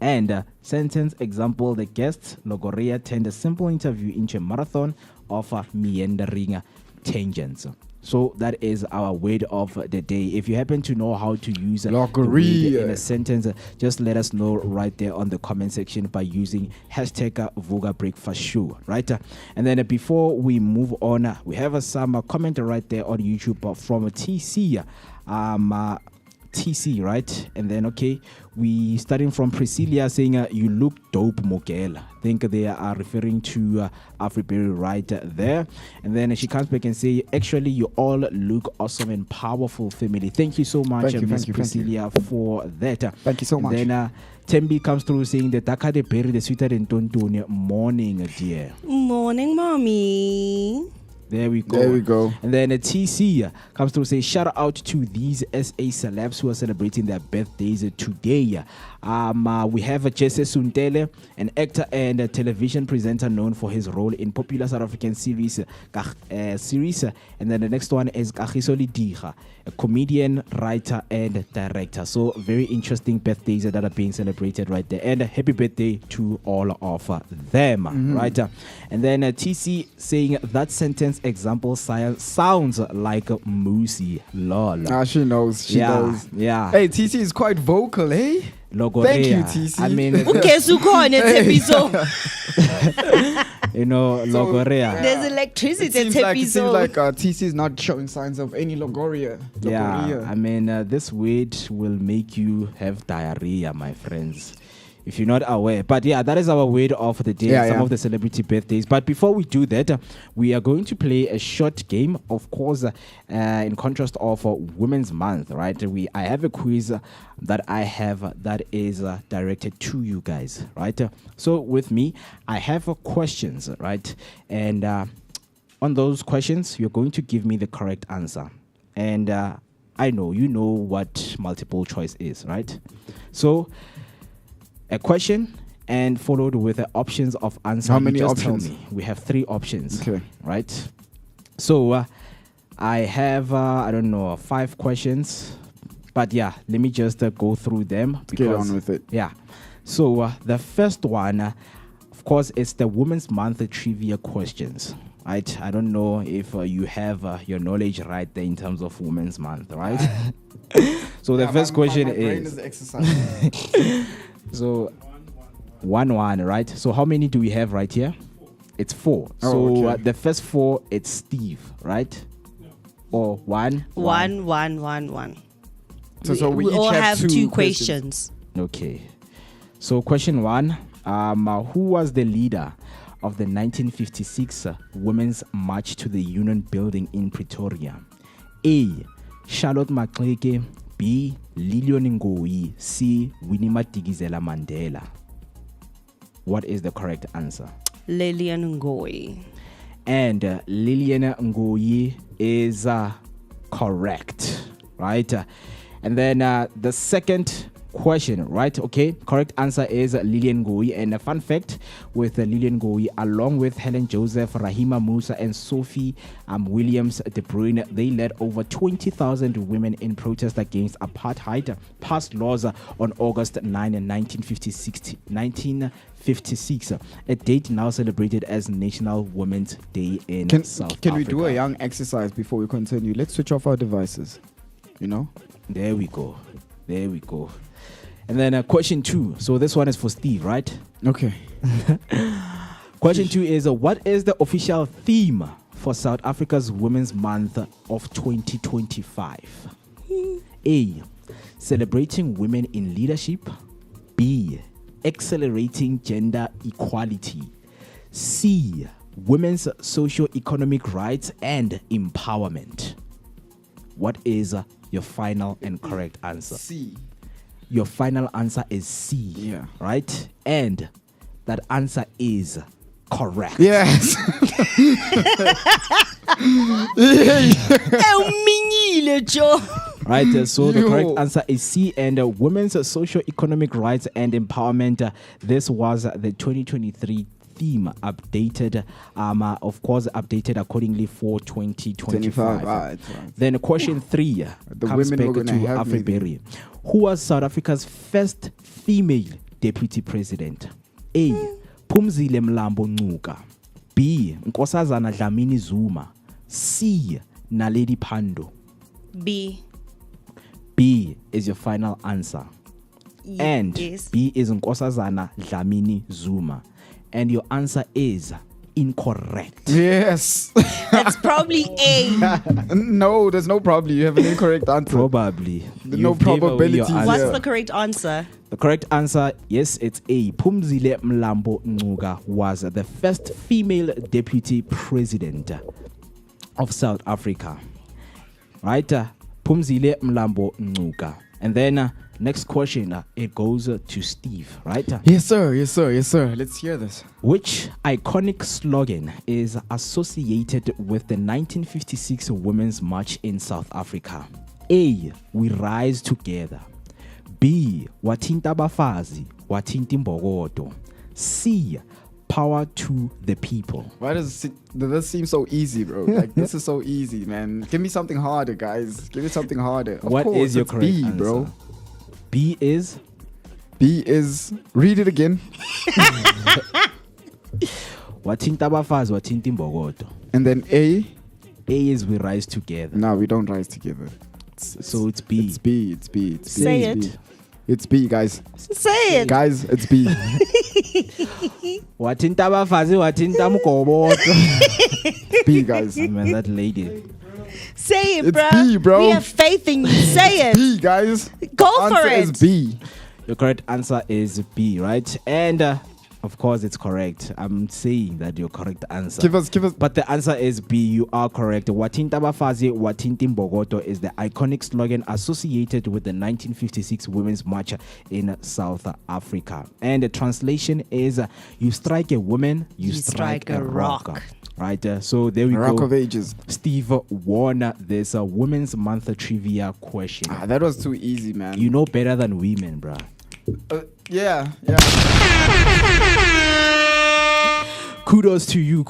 And sentence example, the guests Logoria tend a simple interview into a marathon of meandering tangents. So that is our word of the day. If you happen to know how to use Logoria in a sentence, just let us know right there on the comment section by using hashtag Vooka Breakfast Show, right? And then before we move on, we have some comment right there on YouTube from TC. TC, right? And then, we starting from Priscilla saying, you look dope, Mogel. I think they are referring to Afriberry right there. And then she comes back and say, actually, you all look awesome and powerful, family. Thank you so much, Miss Priscilla, for that. Thank you so much. And then Tembi comes through saying, the Taka de Berry, the sweeter than Tontoni. Morning, dear. Morning, mommy. There we go. And then a TC comes through say shout out to these SA celebs who are celebrating their birthdays today. We have Jesse Suntele, an actor and a television presenter known for his role in popular South African series. And then the next one is Kagiso Lidiga, a comedian, writer, and director. So very interesting birthdays that are being celebrated right there. And happy birthday to all of them, right? And then TC saying that sentence example sounds like Musi. Lol. She knows. She knows. Yeah. Hey, TC is quite vocal, eh? Logoria. Thank you, TC. I mean, Logoria. There's electricity. It seems like TC is not showing signs of any Logoria. Yeah, I mean, this word will make you have diarrhea, my friends. if you're not aware. But yeah, that is our word of the day, some of the celebrity birthdays. But before we do that, we are going to play a short game, of course, in contrast of Women's Month, right? I have a quiz that I have that is directed to you guys, right? So with me, I have questions, right? And on those questions, you're going to give me the correct answer. And I know you know what multiple choice is, right? So a question and followed with the options of answer. How many options? Tell me. We have 3 options. Okay. Right? So I have, 5 questions. But yeah, let me just go through them. Get on with it. Yeah. So the first one, of course, is the Women's Month trivia questions. Right? I don't know if you have your knowledge right there in terms of Women's Month, right? So the first question my brain is exercising. so 1-1, right? So how many do we have right here? It's 4. Oh, so okay. the first 4, it's Steve, right? Or 1? 1. So we all each have 2 questions. questions. Okay. So question 1, who was the leader of the 1956 Women's March to the Union Building in Pretoria? A. Charlotte Maxeke. B. Lilian Ngoyi. C. Winnie Madikizela Mandela. What is the correct answer? Lilian Ngoyi. And Lilian Ngoyi is correct, right? And then the second question, right? Okay, correct answer is Lilian Ngoyi. And a fun fact with Lilian Ngoyi, along with Helen Joseph, Rahima Musa, and Sophie Williams De Bruyne, they led over 20,000 women in protest against apartheid, passed laws on August 9, 1956, a date now celebrated as National Women's Day in South Africa. Can we do a young exercise before we continue? Let's switch off our devices. You know? There we go. And then question 2. So this one is for Steve, right? Okay. Question 2 is what is the official theme for South Africa's Women's Month of 2025? A. Celebrating women in leadership. B. Accelerating gender equality. C. Women's socio-economic rights and empowerment. What is your final and correct answer? C. Your final answer is C. Yeah. Right? And that answer is correct. Yes. Right, so the correct answer is C, and women's socio-economic rights and empowerment. This was the 2023 theme, updated, of course, updated accordingly for 2025. Right. Then question 3 comes back to Afriberry. Who was South Africa's first female deputy president? A. Phumzile Mlambo Ngcuka. B. Nkosazana Dlamini Zuma. C. Naledi Pandor. B. B is your final answer. And yes. B is Nkosazana Dlamini Zuma. And your answer is incorrect. Yes. That's probably A. No, there's no probably. You have an incorrect answer. Probably. No probability. What's the correct answer? The correct answer, yes, it's A. Phumzile Mlambo Ngcuka was the first female deputy president of South Africa. Right? Phumzile Mlambo Ngcuka. And then next question, it goes to Steve, right? Yes, sir. Let's hear this. Which iconic slogan is associated with the 1956 Women's March in South Africa? A. We rise together. B. Wathinta abafazi, wathinta imbokodo. C. Power to the people. Why does this seem so easy, bro? Like, this is so easy, man. Give me something harder, guys. Give me something harder. What is your correct B, answer? Bro? B is? Read it again. Wathinta abafazi, wathinta imbokodo. And then A? A is we rise together. No, we don't rise together. So it's B. It's B. Say it. It's B, guys. Say it. Guys, it's B. Wathinta abafazi, wathinta imbokodo. B, guys. Man, that lady. Say it, It's bro. B, bro. We have faith in you. Say it. B, guys. Go for Answer it. is B. The correct answer is B, right? And of course, it's correct. I'm saying that your correct answer. Give us. But the answer is B. You are correct. Watinta Bafazi, Watinti Mbogoto is the iconic slogan associated with the 1956 Women's March in South Africa. And the translation is, you strike a woman, you strike a rock. Right, so there we go. Rock of Ages. Steve won this Women's Month trivia question. That was too easy, man. You know better than women, bruh. Yeah. Kudos to you,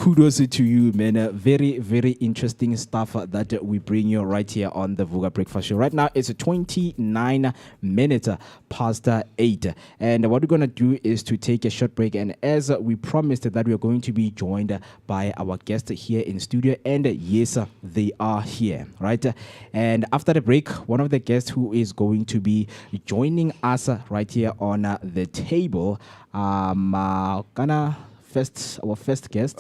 man. Very, very interesting stuff that we bring you right here on the Vooka Breakfast Show. Right now, it's 29 minutes past 8. And what we're going to do is to take a short break. And as we promised that we are going to be joined by our guest here in studio. And yes, they are here, right? And after the break, one of the guests who is going to be joining us right here on the table, our first guest,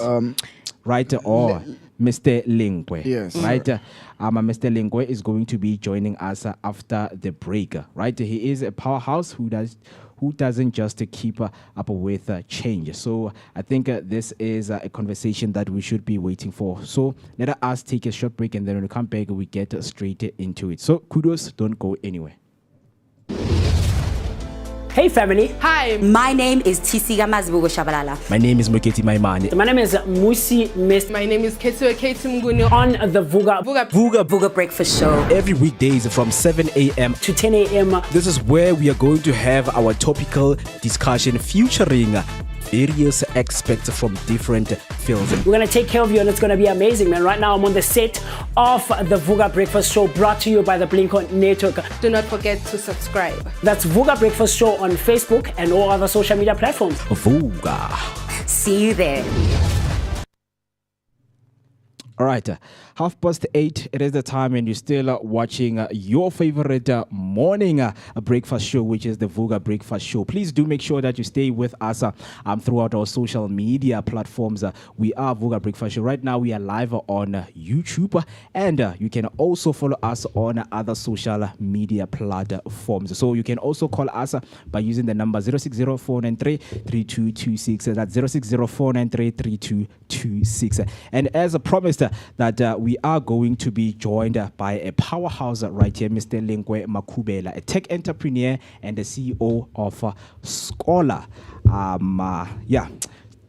right, or Mr. Lingwe. Yes. Right. Mr. Lingwe is going to be joining us after the break. Right. He is a powerhouse who doesn't just keep up with change. So I think this is a conversation that we should be waiting for. So let us take a short break, and then when we come back, we get straight into it. So kudos, don't go anywhere. Hey family. Hi. My name is Tisiga Mazibugo Shabalala. My name is Moketi Maimane. My name is Musi Mist. My name is Ketsuake Mnguni On the Vooka Vooka Breakfast Show. Every weekdays from 7 a.m. to 10 a.m. This is where we are going to have our topical discussion featuring various aspects from different fields. We're going to take care of you, and it's going to be amazing, man. Right now, I'm on the set of the Vooka Breakfast Show, brought to you by the Blink-On Network. Do not forget to subscribe. That's Vooka Breakfast Show on Facebook and all other social media platforms. Vooka. See you there. All right, 8:30. It is the time, and you're still watching your favorite morning breakfast show, which is the Vooka Breakfast Show. Please do make sure that you stay with us throughout our social media platforms. We are Vooka Breakfast Show. Right now, we are live on YouTube, and you can also follow us on other social media platforms. So you can also call us by using the number 060-493-3226. That's 060-493-3226. And as promised, that we are going to be joined by a powerhouse right here, Mr. Lingwe Makubela, a tech entrepreneur and the CEO of Scholar.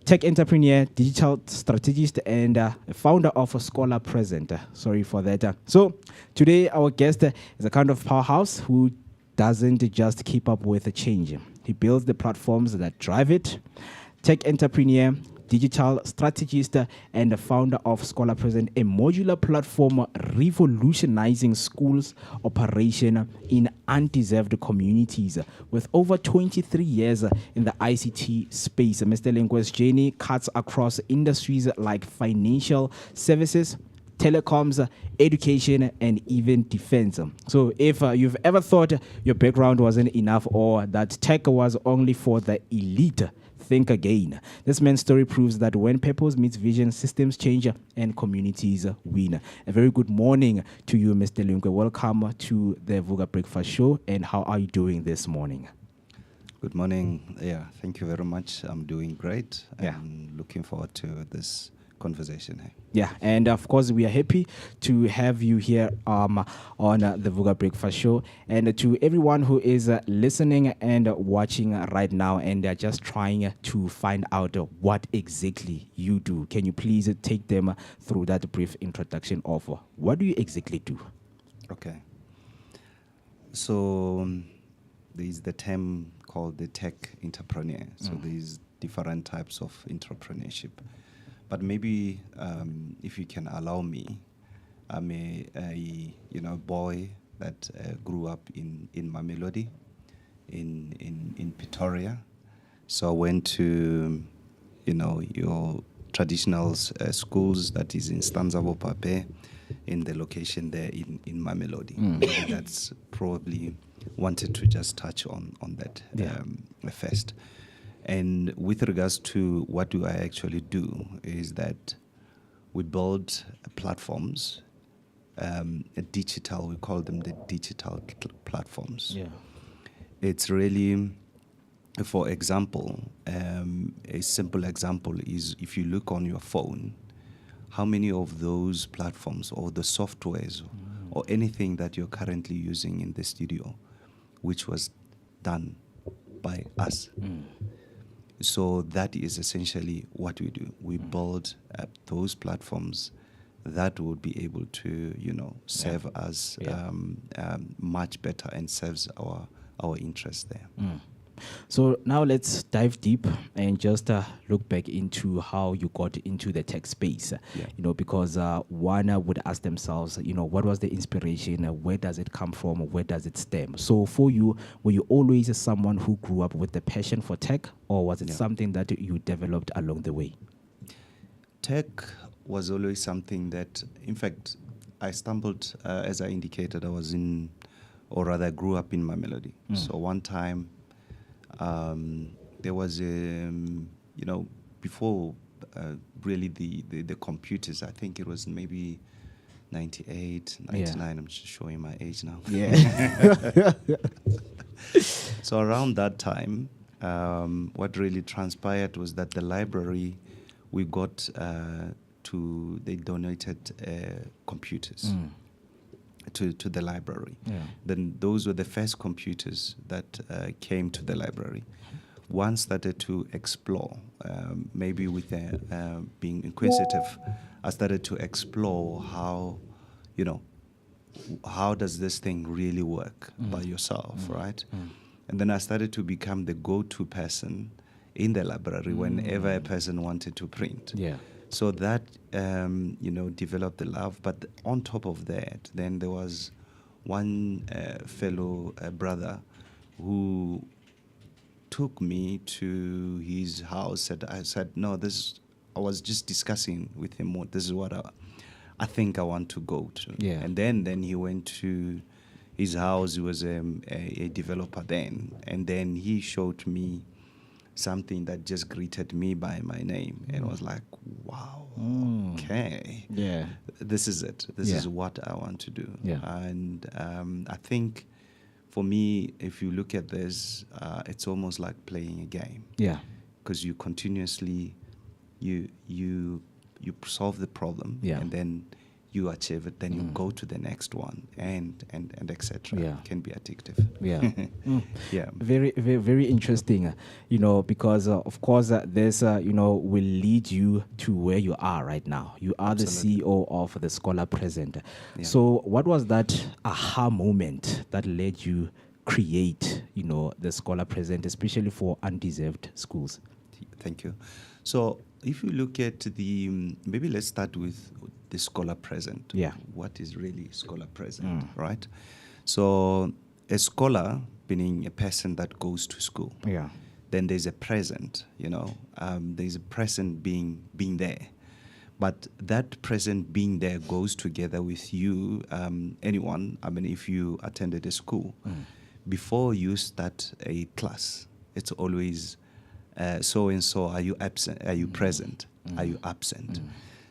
Tech entrepreneur, digital strategist, and founder of Scholar Present. Sorry for that. So today our guest is a kind of powerhouse who doesn't just keep up with the change. He builds the platforms that drive it. Tech entrepreneur, digital strategist, and the founder of Scholar Present, a modular platform revolutionizing schools operation in undeserved communities. With over 23 years in the ICT space, Mr. Lingwe's journey cuts across industries like financial services, telecoms, education, and even defense. So if you've ever thought your background wasn't enough, or that tech was only for the elite, think again. This man's story proves that when purpose meets vision, systems change and communities win. A very good morning to you, Mr. Lingwe. Welcome to the Vooka Breakfast Show. And how are you doing this morning? Good morning. Yeah, thank you very much. I'm doing great. Yeah. I'm looking forward to this conversation. Yeah, and of course we are happy to have you here on the Vooka Breakfast Show, and to everyone who is listening and watching right now, and they're just trying to find out what exactly you do. Can you please take them through that brief introduction of what do you exactly do? Okay. So there's the term called the tech entrepreneur. So there's different types of entrepreneurship. But maybe if you can allow me, I'm a boy that grew up in Mamelodi, in Pretoria. So I went to your traditional schools, that is in Stanzabo Pape, in the location there in Mamelodi. Maybe that's probably wanted to just touch on that first. And with regards to what do I actually do is that we build platforms, we call them the digital platforms. Yeah. It's really For example, a simple example is if you look on your phone, how many of those platforms or the softwares or anything that you're currently using in the studio, which was done by us. So that is essentially what we do. We build those platforms that would be able to, serve us much better and serves our interests there. So now let's dive deep and just look back into how you got into the tech space. Because one would ask themselves, what was the inspiration? Where does it come from? Where does it stem? So for you, were you always someone who grew up with the passion for tech, or was it something that you developed along the way? Tech was always something that, in fact, I stumbled, as I indicated, I grew up in Mamelodi. So one time, there was before really the computers, I think it was maybe 98, 99, I'm just showing my age now. So around that time, what really transpired was that the library, we got they donated computers to the library. Then those were the first computers that came to the library. One started to explore, maybe with being inquisitive, I started to explore how does this thing really work by yourself, right? And then I started to become the go-to person in the library whenever a person wanted to print. So that, developed the love. But on top of that, then there was one fellow brother who took me to his house. I said, no, I was just discussing with him, this is what I think I want to go to. And then he went to his house. He was a developer then. And then he showed me something that just greeted me by my name, and was like, wow, okay, this is it. This is what I want to do. And I think for me, if you look at this, it's almost like playing a game. Because you continuously you solve the problem, and then you achieve it, then you go to the next one, and etc. It can be addictive. Very, very, very interesting. Because of course this will lead you to where you are right now. You are the CEO of the Scholar Present. So what was that aha moment that led you create the Scholar Present, especially for undeserved schools? Thank you. So if you look at maybe let's start with the Scholar Present. What is really Scholar Present, right? So a scholar, meaning a person that goes to school. Then there's a present, there's a present being there. But that present being there goes together with you, anyone. I mean, if you attended a school, before you start a class, it's always so-and-so, are you absent? Are you present? Are you absent?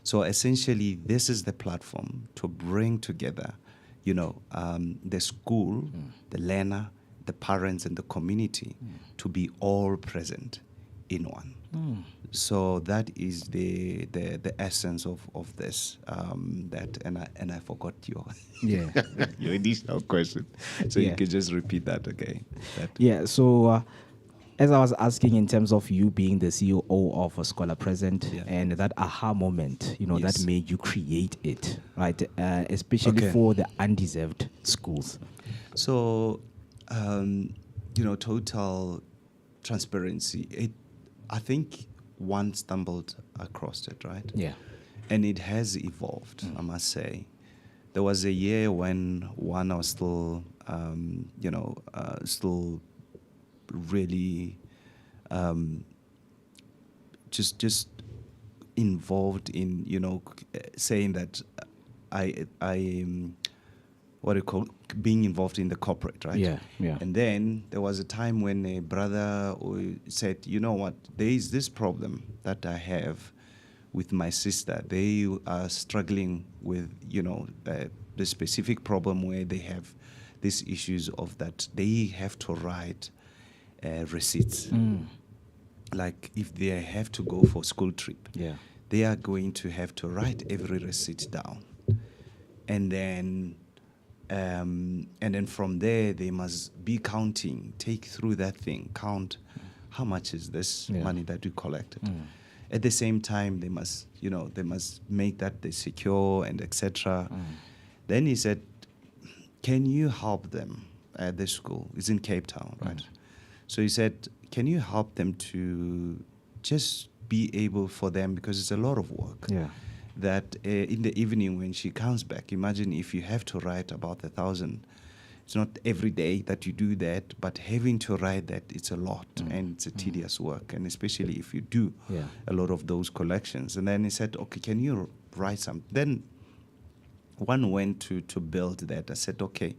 So essentially, this is the platform to bring together, the school, the learner, the parents, and the community to be all present in one. So that is the essence of this. And I forgot your your initial question. So you can just repeat that, okay? So. As I was asking, in terms of you being the CEO of a Scholar Present, and that aha moment, that made you create it, right? Especially for the undeserved schools. So, total transparency. I think one stumbled across it, right? And it has evolved, I must say. There was a year when I was still, still really just involved in saying that I what do you call being involved in the corporate, right? And then there was a time when a brother said, you know what, there is this problem that I have with my sister. They are struggling with the specific problem where they have these issues of that they have to write receipts. Like if they have to go for school trip, they are going to have to write every receipt down, and then from there they must be counting, take through that thing, count how much is this money that we collected. At the same time, they must make that they secure and etc. Then he said, "Can you help them at the school?" It's in Cape Town, right? So he said, "Can you help them to just be able for them, because it's a lot of work." That in the evening when she comes back, imagine if you have to write about 1,000. It's not every day that you do that, but having to write that, it's a lot and it's a tedious work, and especially if you do a lot of those collections. And then he said, "Okay, can you write some?" Then one went to build that. I said, "Okay,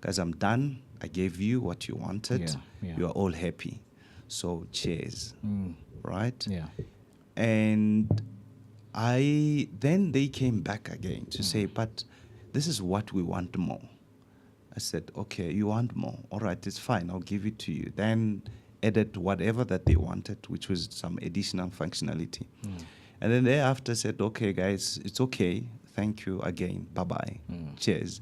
guys, I'm done. I gave you what you wanted. You are all happy. So cheers." Right? And then they came back again to say, "But this is what we want more." I said, "Okay, you want more? All right, it's fine. I'll give it to you." Then added whatever that they wanted, which was some additional functionality. And then thereafter said, "Okay, guys, it's okay. Thank you again. Bye-bye. Cheers."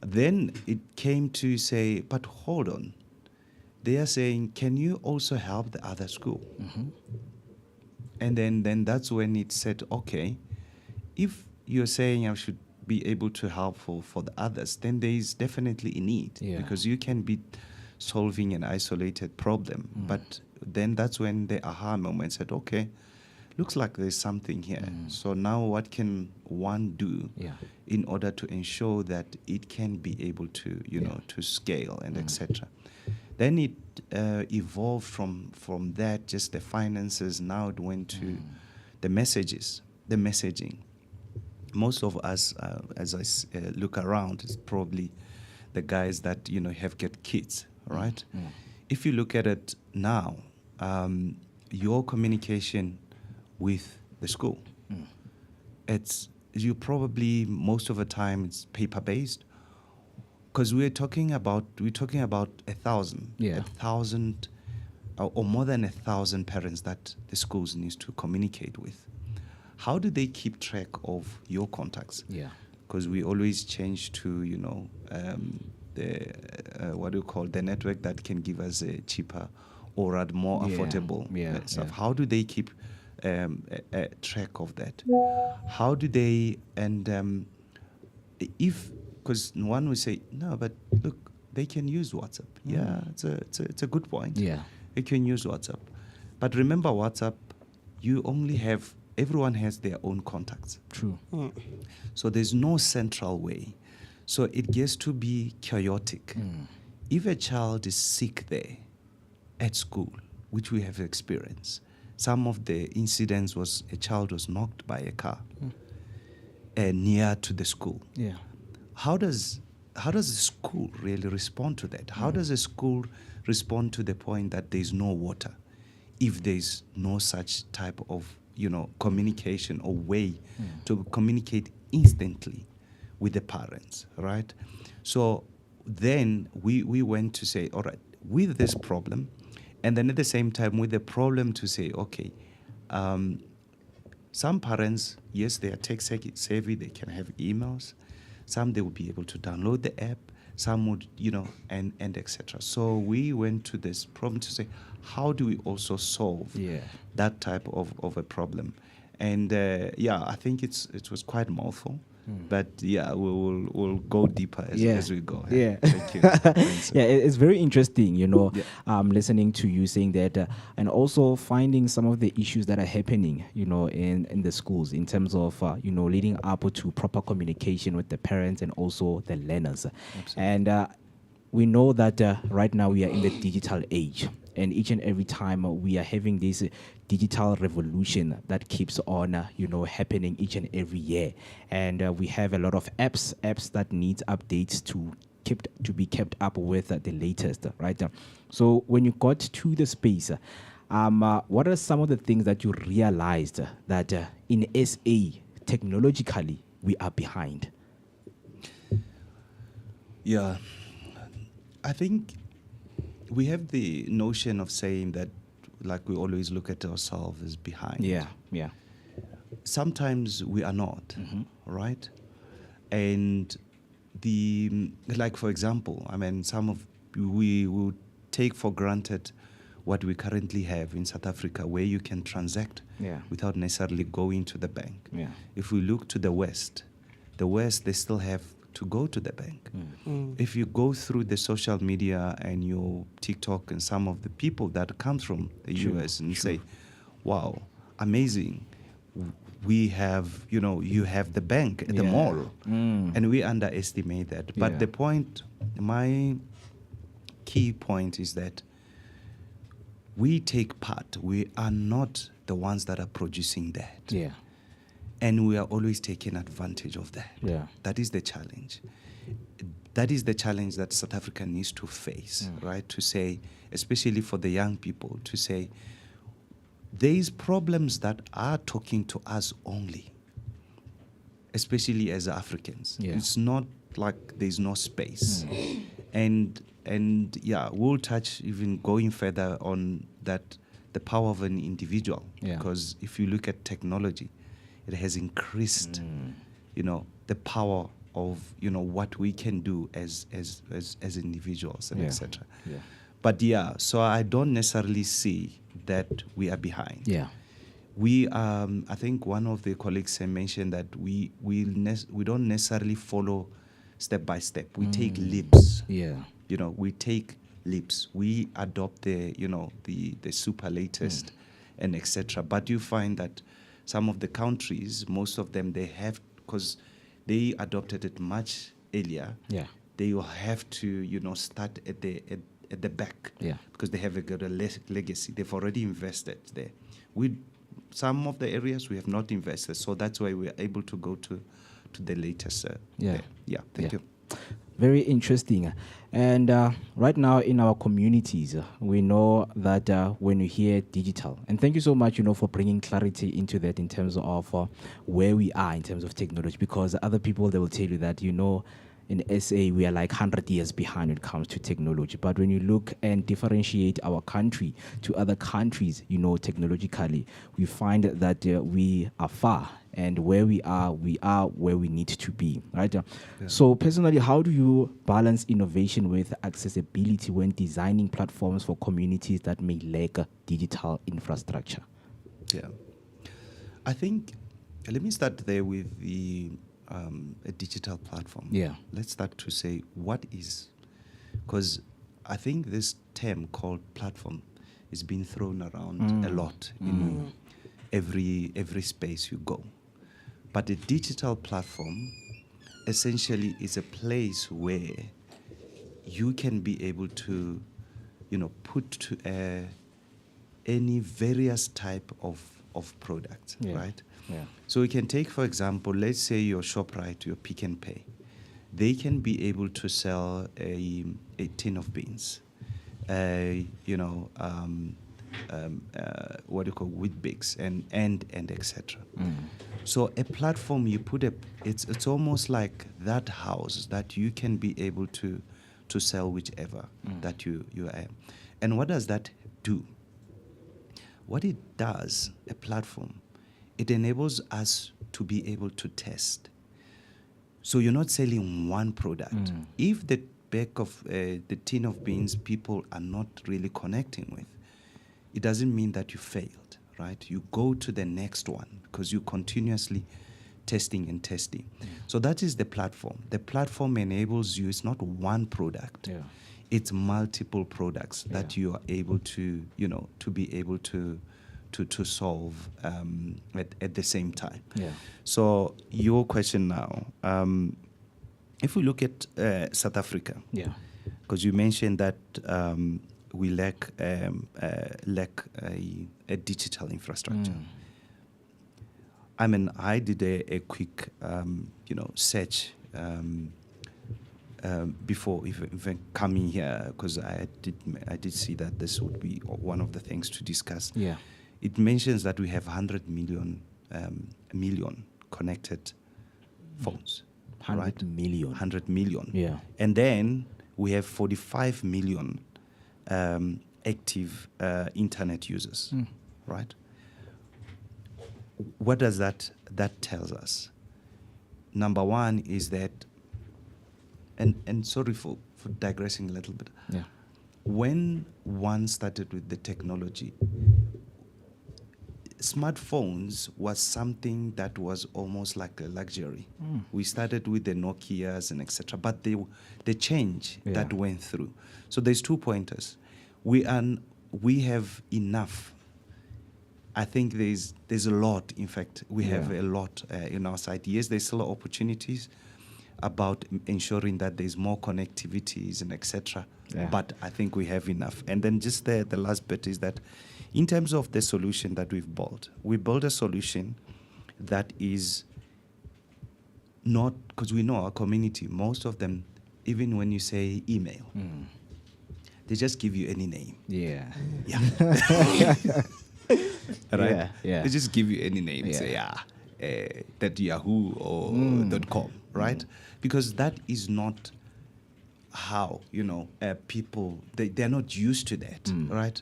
Then it came to say, "But hold on." They are saying, "Can you also help the other school?" And then that's when it said, "Okay, if you're saying I should be able to help for the others, then there is definitely a need, because you can be solving an isolated problem." But then that's when the aha moment said, "Okay, looks like there's something here. So now what can one do in order to ensure that it can be able to, to scale and etc." Then it evolved from that, just the finances. Now it went to the messages, the messaging. Most of us, as I look around, it's probably the guys that, have got kids, right? If you look at it now, your communication with the school, you probably, most of the time, it's paper-based. Because we're talking about 1,000, 1,000 or more than 1,000 parents that the schools needs to communicate with. How do they keep track of your contacts? Because we always change to the network that can give us a cheaper or a more affordable stuff. How do they keep a track of that? How do they because one will say, "No, but look, they can use WhatsApp." Yeah, it's a good point. They can use WhatsApp. But remember, WhatsApp, everyone has their own contacts. True. So there's no central way. So it gets to be chaotic. If a child is sick there at school, which we have experienced, some of the incidents was a child was knocked by a car near to the school. How does the school really respond to that? How does a school respond to the point that there's no water, if there's no such type of communication or way to communicate instantly with the parents, right? So then we went to say, all right, with this problem, and then at the same time with the problem to say, okay, some parents, yes, they are tech savvy, they can have emails. Some they will be able to download the app. Some would, and etc. So we went to this problem to say, how do we also solve that type of a problem? And I think it was quite mouthful. But we'll go deeper as we go. Thank you. Thanks. It's very interesting, listening to you saying that, and also finding some of the issues that are happening, in the schools in terms of, leading up to proper communication with the parents and also the learners. Absolutely. And we know that right now we are in the digital age. And each and every time we are having this digital revolution that keeps on, happening each and every year. And we have a lot of apps that need updates to be kept up with the latest, right? So when you got to the space, what are some of the things that you realized that in SA, technologically, we are behind? Yeah, I think we have the notion of saying that, like, we always look at ourselves as behind. Yeah, yeah. Sometimes we are not, right? And like, for example, I mean, we will take for granted what we currently have in South Africa, where you can transact without necessarily going to the bank. Yeah. If we look to the West, they still have to go to the bank. If you go through the social media and your TikTok and some of the people that come from the US and say, wow, amazing, we have, you have the bank at the mall. And we underestimate that. But the point, my key point is that we take part. We are not the ones that are producing that. Yeah. And we are always taking advantage of that. Yeah. That is the challenge. That is the challenge that South Africa needs to face, right? To say, especially for the young people, to say, there's problems that are talking to us only, especially as Africans. Yeah. It's not like there's no space. And we'll touch even going further on that, the power of an individual. Yeah. Because if you look at technology, it has increased, the power of, what we can do as individuals and etc. Yeah. But so I don't necessarily see that we are behind. Yeah. We, I think one of the colleagues mentioned that we don't necessarily follow step by step. We take leaps. Yeah. We take leaps. We adopt the super latest and etc. But you find that some of the countries, most of them, they have, because they adopted it much earlier. Yeah. They will have to, start at the back. Yeah. Because they have a good legacy. They've already invested there. Some of the areas we have not invested, so that's why we are able to go to the latest. Yeah. Thank you. Very interesting. And right now in our communities, we know that when you hear digital, and thank you so much, for bringing clarity into that in terms of where we are in terms of technology, because other people, they will tell you that, in SA, we are like 100 years behind when it comes to technology. But when you look and differentiate our country to other countries, technologically, we find that we are far. And where we are where we need to be, right? So personally, how do you balance innovation with accessibility when designing platforms for communities that may lack digital infrastructure? Yeah. I think, let me start there with a digital platform. Yeah. Let's start to say what is, because I think this term called platform is being thrown around a lot in every space you go. But a digital platform essentially is a place where you can be able to, put to any various type of products, right? Yeah. So we can take, for example, let's say your ShopRite, your Pick and Pay. They can be able to sell a tin of beans, what do you call Weet-Bix and etc. So a platform, you put it's almost like that house that you can be able to sell whichever that you are. And what does that do? What it does, a platform, it enables us to be able to test. So you're not selling one product. If the back of the tin of beans people are not really connecting with, it doesn't mean that you failed, right? You go to the next one because you're continuously testing and testing. So that is the platform. The platform enables you, it's not one product. Yeah. It's multiple products that you are able to, to be able to solve at the same time. Yeah. So your question now, if we look at South Africa, because you mentioned that we lack a digital infrastructure. I mean, I did a quick, search before even coming here, because I did see that this would be one of the things to discuss. Yeah. It mentions that we have 100 million connected phones. 100 million. 100 million. Yeah. And then we have 45 million active internet users, right? What does that tells us? Number one is that, and sorry for digressing a little bit. Yeah. When one started with the technology, smartphones was something that was almost like a luxury. We started with the Nokias and etc. But the change that went through. So there's 2 pointers. We have enough. I think there's a lot. In fact, we have a lot in our side. Yes, there's still opportunities about ensuring that there's more connectivities and etc. Yeah. But I think we have enough. And then just the last bit is that in terms of the solution that we've built, we built a solution that is not, because we know our community, most of them, even when you say email, they just give you any name. Yeah. Yeah. Right? Yeah. They just give you any name. Say, that Yahoo or .com, right? Because that is not how, people, they're not used to that, right?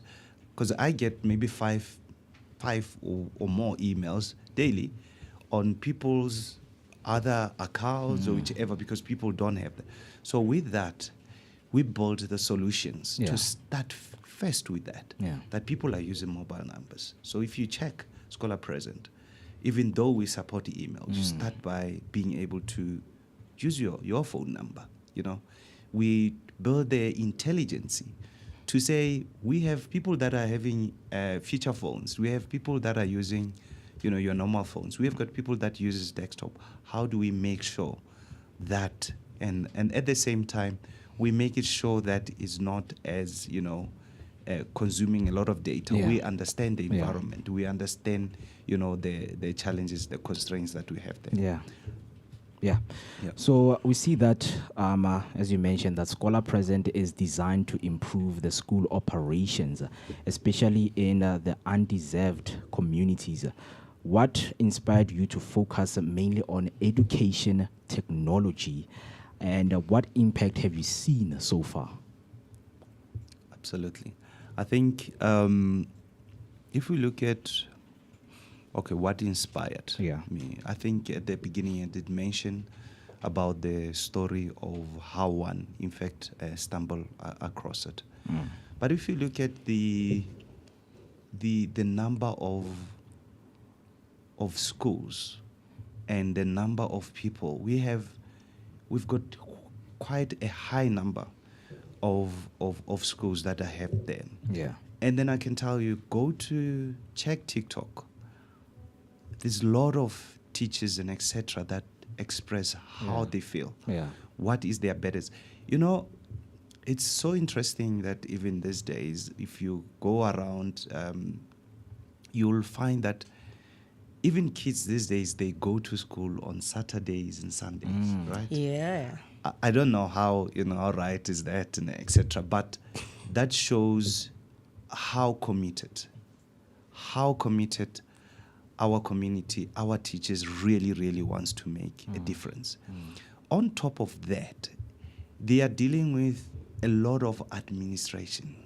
Because I get maybe five or more emails daily on people's other accounts or whichever, because people don't have that. So with that, we built the solutions to start first with that people are using mobile numbers. So if you check Scholar Present, even though we support email, you start by being able to use your phone number. We build the intelligence to say we have people that are having feature phones. We have people that are using, your normal phones. We have got people that uses desktop. How do we make sure that, and at the same time, we make it sure that it's not as, consuming a lot of data. Yeah. We understand the environment. We understand, the challenges, the constraints that we have there. Yeah. So we see that, as you mentioned, that Scholar Present is designed to improve the school operations, especially in the undeserved communities. What inspired you to focus mainly on education technology, and what impact have you seen so far? Absolutely. I think if we look at what inspired me? I think at the beginning I did mention about the story of how one, in fact, stumbled across it. But if you look at the number of schools and the number of people, we've got quite a high number of schools that I have there. Yeah. And then I can tell you, go to check TikTok. There's a lot of teachers and etc. that express how they feel. Yeah. What is their betters? It's so interesting that even these days, if you go around, you'll find that even kids these days, they go to school on Saturdays and Sundays, right? Yeah. I don't know how, how right is that and etc. But that shows how committed our community, our teachers really, really wants to make a difference. On top of that, they are dealing with a lot of administration.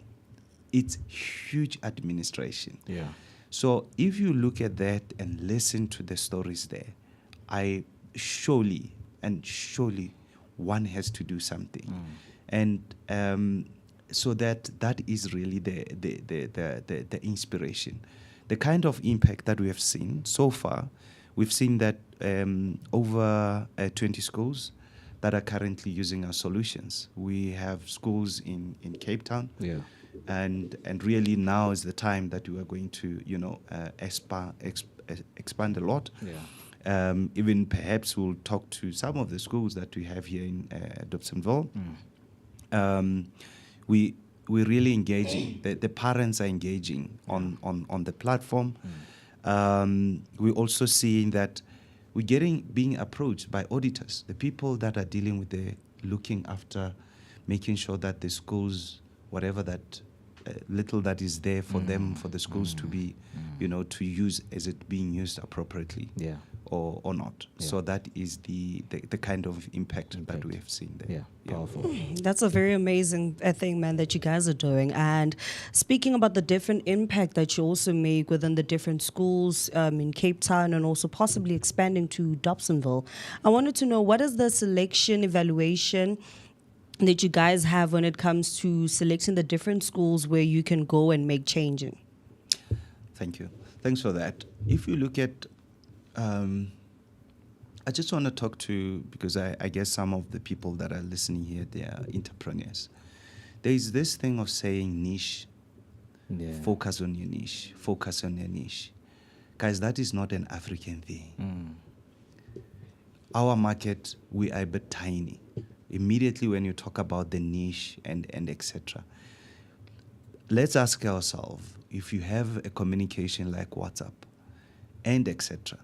It's huge administration. Yeah. So if you look at that and listen to the stories there, surely one has to do something. And so that is really the inspiration. The kind of impact that we have seen so far, we've seen that over 20 schools that are currently using our solutions. We have schools in Cape Town. Yeah. And really now is the time that we are going to, expand a lot. Yeah. Even perhaps we'll talk to some of the schools that we have here in Dobsonville. We're really engaging. The parents are engaging on the platform. We're also seeing that we're being approached by auditors, the people that are dealing with looking after, making sure that the schools, whatever that little that is there for them, for the schools to be, to use, is it being used appropriately? Yeah. or not. Yeah. So that is the kind of impact that we have seen there. Yeah, powerful. That's a very amazing thing, man, that you guys are doing. And speaking about the different impact that you also make within the different schools in Cape Town and also possibly expanding to Dobsonville, I wanted to know, what is the selection evaluation that you guys have when it comes to selecting the different schools where you can go and make changing? Thank you. Thanks for that. If you look at, I just want to talk to, because I guess some of the people that are listening here, they are entrepreneurs. There is this thing of saying niche, focus on your niche, focus on your niche. Guys, that is not an African thing. Our market, we are a bit tiny. Immediately when you talk about the niche and etc., let's ask ourselves, if you have a communication like WhatsApp and etc.,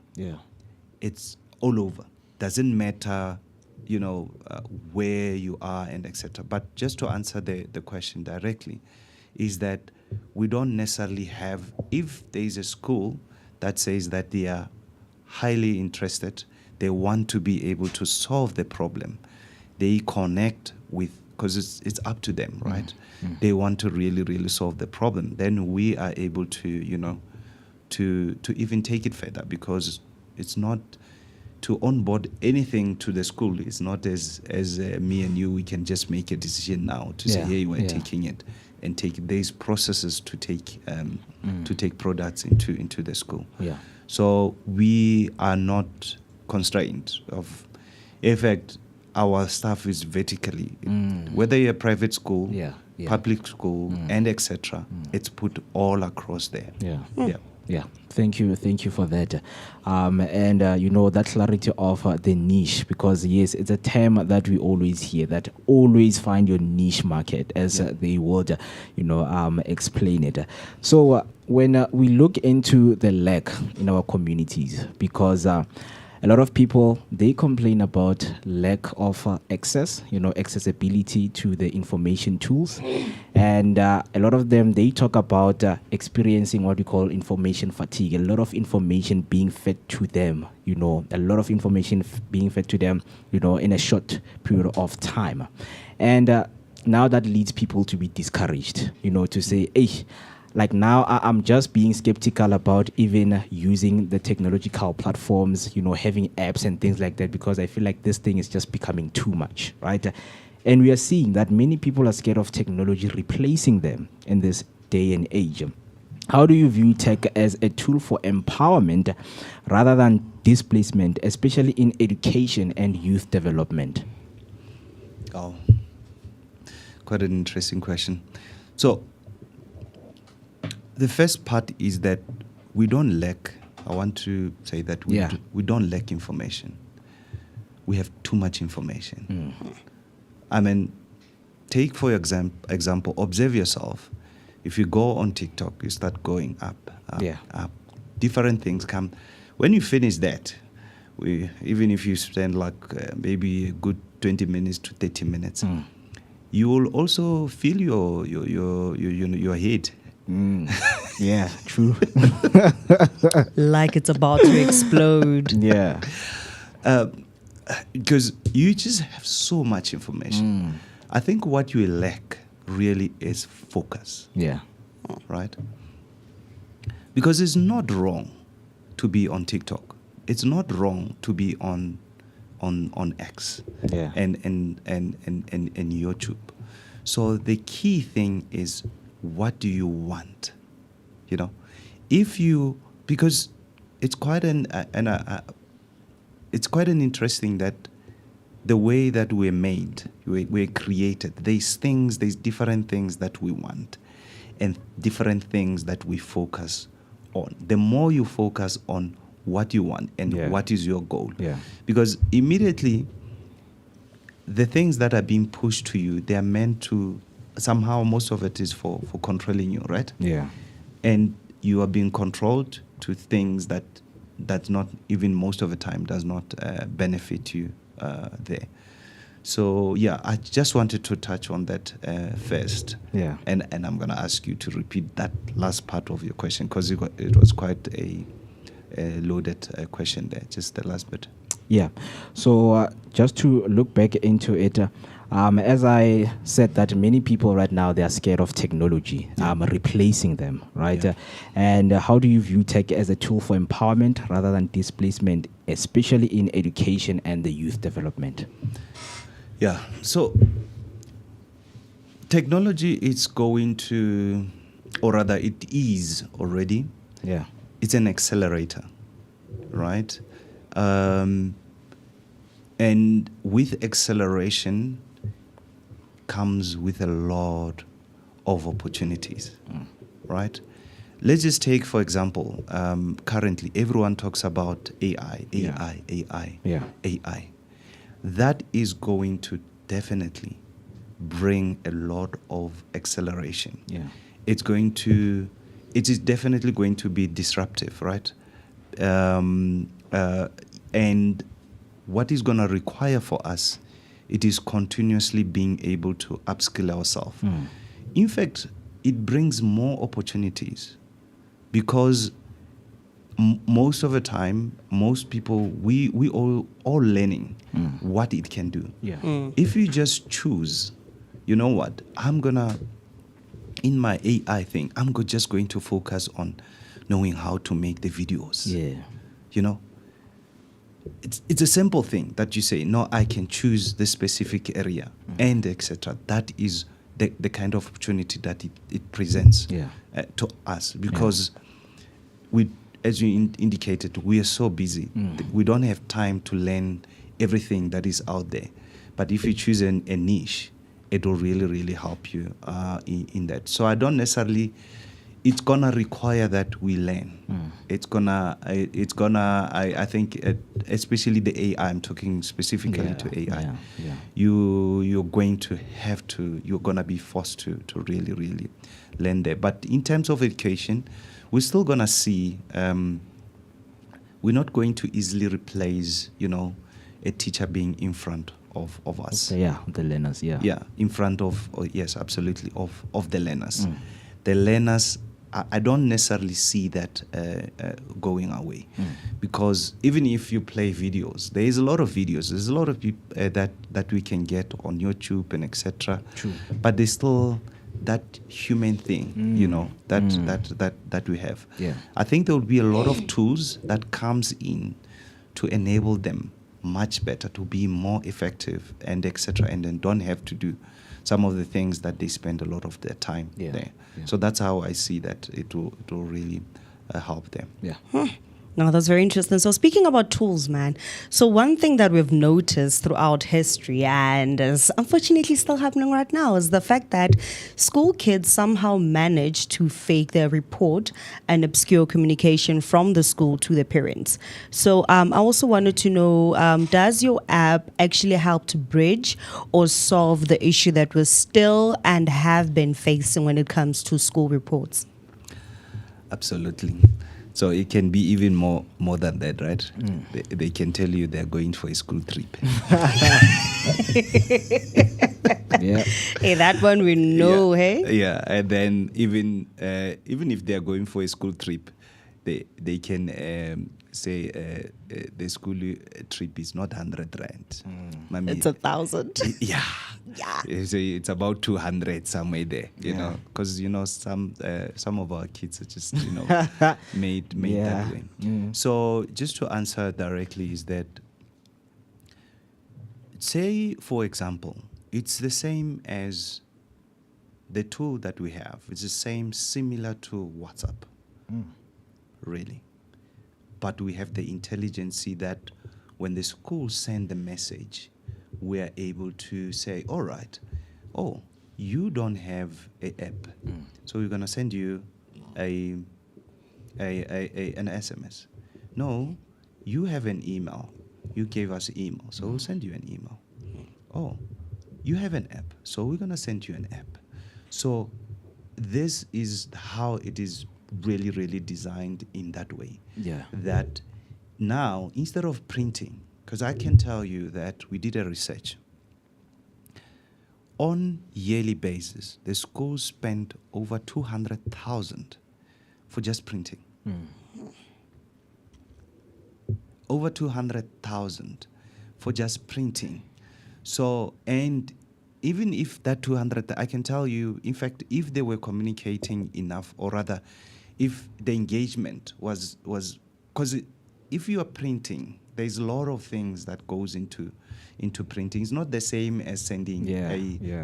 it's all over. Doesn't matter, where you are and etc. But just to answer the question directly, is that we don't necessarily have, if there is a school that says that they are highly interested, they want to be able to solve the problem, they connect with, because it's up to them, right? They want to really, really solve the problem. Then we are able to, to even take it further, because it's not to onboard anything to the school. It's not as me and you, we can just make a decision now to say, hey, we're taking it and take. There's processes to take products into the school. So we are not constrained of, in fact, our staff is vertically, whether you're a private school, public school, and etc. It's put all across there. Yeah, thank you for that. And that clarity of the niche, because yes, it's a term that we always hear, that always find your niche market, as they would, explain it. So when we look into the lack in our communities, because a lot of people, they complain about lack of access, accessibility to the information tools. And a lot of them, they talk about experiencing what we call information fatigue. A lot of information being fed to them, a lot of information being fed to them, in a short period of time. And now that leads people to be discouraged, to say, hey, like now I'm just being skeptical about even using the technological platforms, having apps and things like that, because I feel like this thing is just becoming too much, right? And we are seeing that many people are scared of technology replacing them in this day and age. How do you view tech as a tool for empowerment rather than displacement, especially in education and youth development? Oh, quite an interesting question. So, the first part is that we don't lack, I want to say that we don't lack information. We have too much information. I mean, take for example, observe yourself. If you go on TikTok, you start going up. Different things come. When you finish that, even if you spend like maybe a good 20 minutes to 30 minutes, you will also feel your head. Yeah, true. Like it's about to explode. Yeah. Because you just have so much information. I think what you lack really is focus. Yeah. Right? Because it's not wrong to be on TikTok. It's not wrong to be on X and YouTube. So the key thing is, what do you want? If you, because it's quite an interesting that the way that we're made, we're created. There's different things that we want, and different things that we focus on. The more you focus on what you want and what is your goal, because immediately the things that are being pushed to you, they are meant to, somehow most of it is for controlling you, right? Yeah. And you are being controlled to things that's not, even most of the time, does not benefit you there. So I just wanted to touch on that first. Yeah. And I'm going to ask you to repeat that last part of your question, because it was quite a loaded question there. Just the last bit. Yeah. So just to look back into it, as I said, that many people right now, they are scared of technology, replacing them, right? And how do you view tech as a tool for empowerment rather than displacement, especially in education and the youth development? Yeah. So technology is going to, or rather it is already. Yeah. It's an accelerator, right? And with acceleration comes with a lot of opportunities, right? Let's just take, for example, currently everyone talks about AI. That is going to definitely bring a lot of acceleration. Yeah. It is definitely going to be disruptive, right? And what is going to require for us, it is continuously being able to upskill ourselves. In fact, it brings more opportunities because most of the time, most people, we all learning what it can do. Yeah. If you just choose, you know what, in my AI thing, just going to focus on knowing how to make the videos. Yeah. You know, it's a simple thing that you say, no, I can choose this specific area and etc. That is the kind of opportunity that it presents to us because we, as you indicated, we are so busy. We don't have time to learn everything that is out there. But if you choose a niche, it will really, really help you in that. So I don't necessarily, it's gonna require that we learn. It's gonna, I think, especially the AI, I'm talking specifically to AI. You're going to have to, you're gonna be forced to really, really learn there. But in terms of education, we're still gonna see, we're not going to easily replace, a teacher being in front of us. The learners, Yeah, in front of, yes, absolutely, of the learners. The learners, I don't necessarily see that going away because even if you play videos, there is a lot of videos. There's a lot of people that we can get on YouTube and etc. True. But there's still that human thing, that we have. Yeah. I think there will be a lot of tools that comes in to enable them much better, to be more effective and etc. And then don't have to do some of the things that they spend a lot of their time there. Yeah. So that's how I see that it will really help them. Yeah. No, that's very interesting. So speaking about tools, man, so one thing that we've noticed throughout history and is unfortunately still happening right now is the fact that school kids somehow manage to fake their report and obscure communication from the school to their parents. So I also wanted to know, does your app actually help to bridge or solve the issue that we're still and have been facing when it comes to school reports? Absolutely. So it can be even more than that, right? They can tell you they're going for a school trip. Yeah. Hey, that one we know, hey? Yeah, and then even if they're going for a school trip, they can say the school trip is not 100 rand. It's 1,000. Yeah. It's about 200 somewhere there, you know, because some of our kids are just made that way. So just to answer directly is that, say for example, it's the same as the tool that we have. It's the same, similar to WhatsApp, really. But we have the intelligence that when the school send the message, we are able to say, all right, you don't have an app. So we're going to send you an SMS. No, you have an email. You gave us email, so we'll send you an email. Oh, you have an app, so we're going to send you an app. So this is how it is really, really designed in that way. Yeah. That now, instead of printing, because I can tell you that we did a research. On yearly basis, the schools spend over 200,000 for just printing. over 200,000 for just printing. So, and even if that 200, I can tell you, in fact, if they were communicating enough, or rather, if the engagement was because if you are printing, there's a lot of things that goes into printing. It's not the same as sending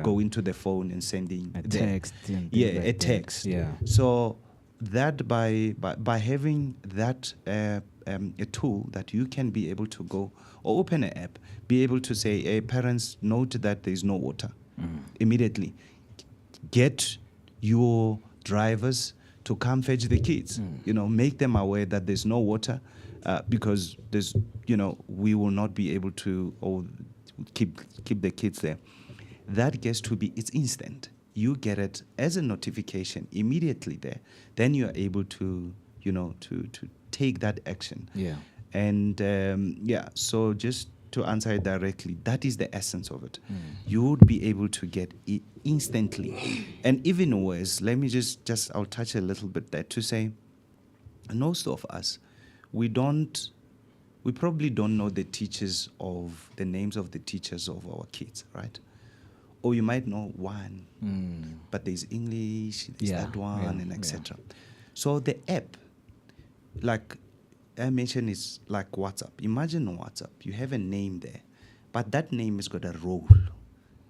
go into the phone and sending a text. A text. Yeah. So that by having that a tool that you can be able to go or open an app, be able to say, hey, parents, note that there is no water immediately. Get your drivers to come fetch the kids. Make them aware that there's no water because there's, we will not be able to keep the kids there. That gets to be, it's instant. You get it as a notification immediately there. Then you are able to, to take that action. Yeah. And so just to answer it directly, that is the essence of it. You would be able to get it instantly. And even worse, let me I'll touch a little bit there to say, most of us, we probably don't know the names of the teachers of our kids, right? Or you might know one, but there's English, there's that one, and etc. So the app, like I mentioned, is like WhatsApp. Imagine WhatsApp. You have a name there, but that name has got a role.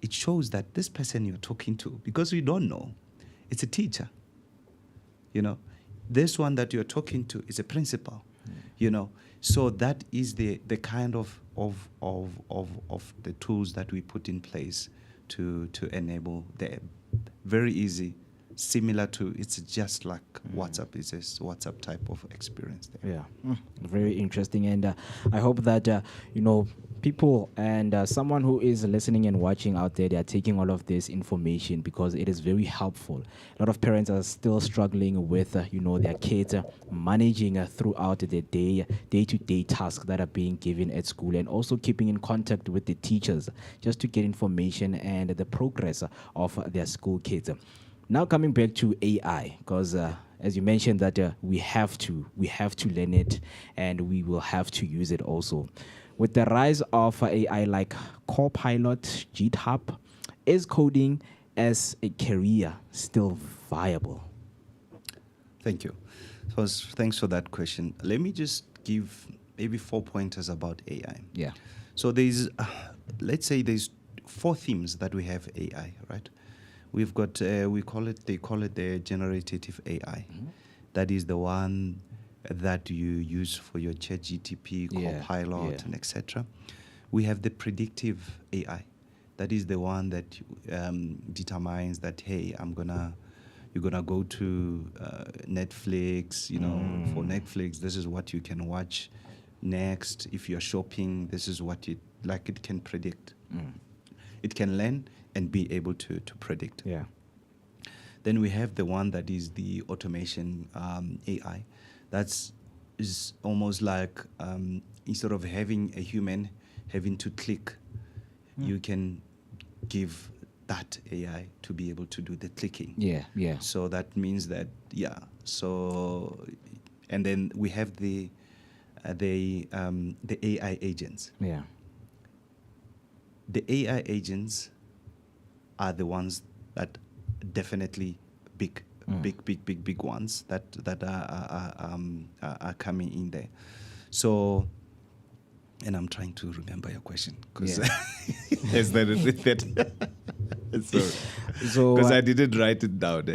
It shows that this person you're talking to, because we don't know, it's a teacher. This one that you're talking to is a principal. So that is the kind of the tools that we put in place to enable the very easy, similar to, it's just like WhatsApp. It's a WhatsApp type of experience there. Yeah, very interesting. And I hope that, people and someone who is listening and watching out there, they are taking all of this information because it is very helpful. A lot of parents are still struggling with, their kids managing throughout the day-to-day tasks that are being given at school, and also keeping in contact with the teachers just to get information and the progress of their school kids. Now coming back to AI, because as you mentioned that we have to learn it, and we will have to use it also. With the rise of AI like Copilot, GitHub, is coding as a career still viable? Thank you. So thanks for that question. Let me just give maybe 4 pointers about AI. Yeah. So there's, let's say there's 4 themes that we have AI, right? We've got, they call it the generative AI. That is the one that you use for your ChatGPT, Copilot, and etc. We have the predictive AI. That is the one that determines that, hey, you're gonna go to Netflix. For Netflix, this is what you can watch next. If you're shopping, this is what it can predict. It can learn and be able to predict. Yeah. Then we have the one that is the automation AI. Is almost like instead of having a human having to click, you can give that AI to be able to do the clicking. Yeah. So that means that, So, and then we have the AI agents. Yeah. The AI agents are the ones that definitely big ones that are coming in there. So, and I'm trying to remember your question because as that so because I didn't write it down.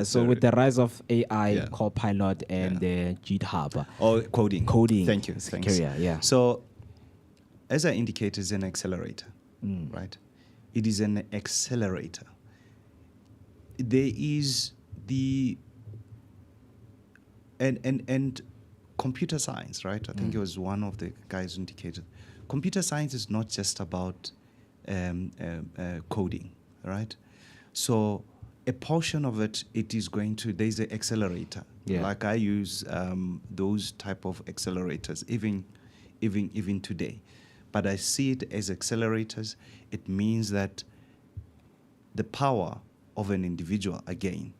So with the rise of AI, Copilot, and the GitHub, coding. Thank you. Career, So, as I indicated, it's an accelerator, right? It is an accelerator. There is and computer science, right? I think it was one of the guys who indicated. Computer science is not just about coding, right? So a portion of it is going to, there's an accelerator. Like I use those type of accelerators even today. But I see it as accelerators. It means that the power of an individual, again,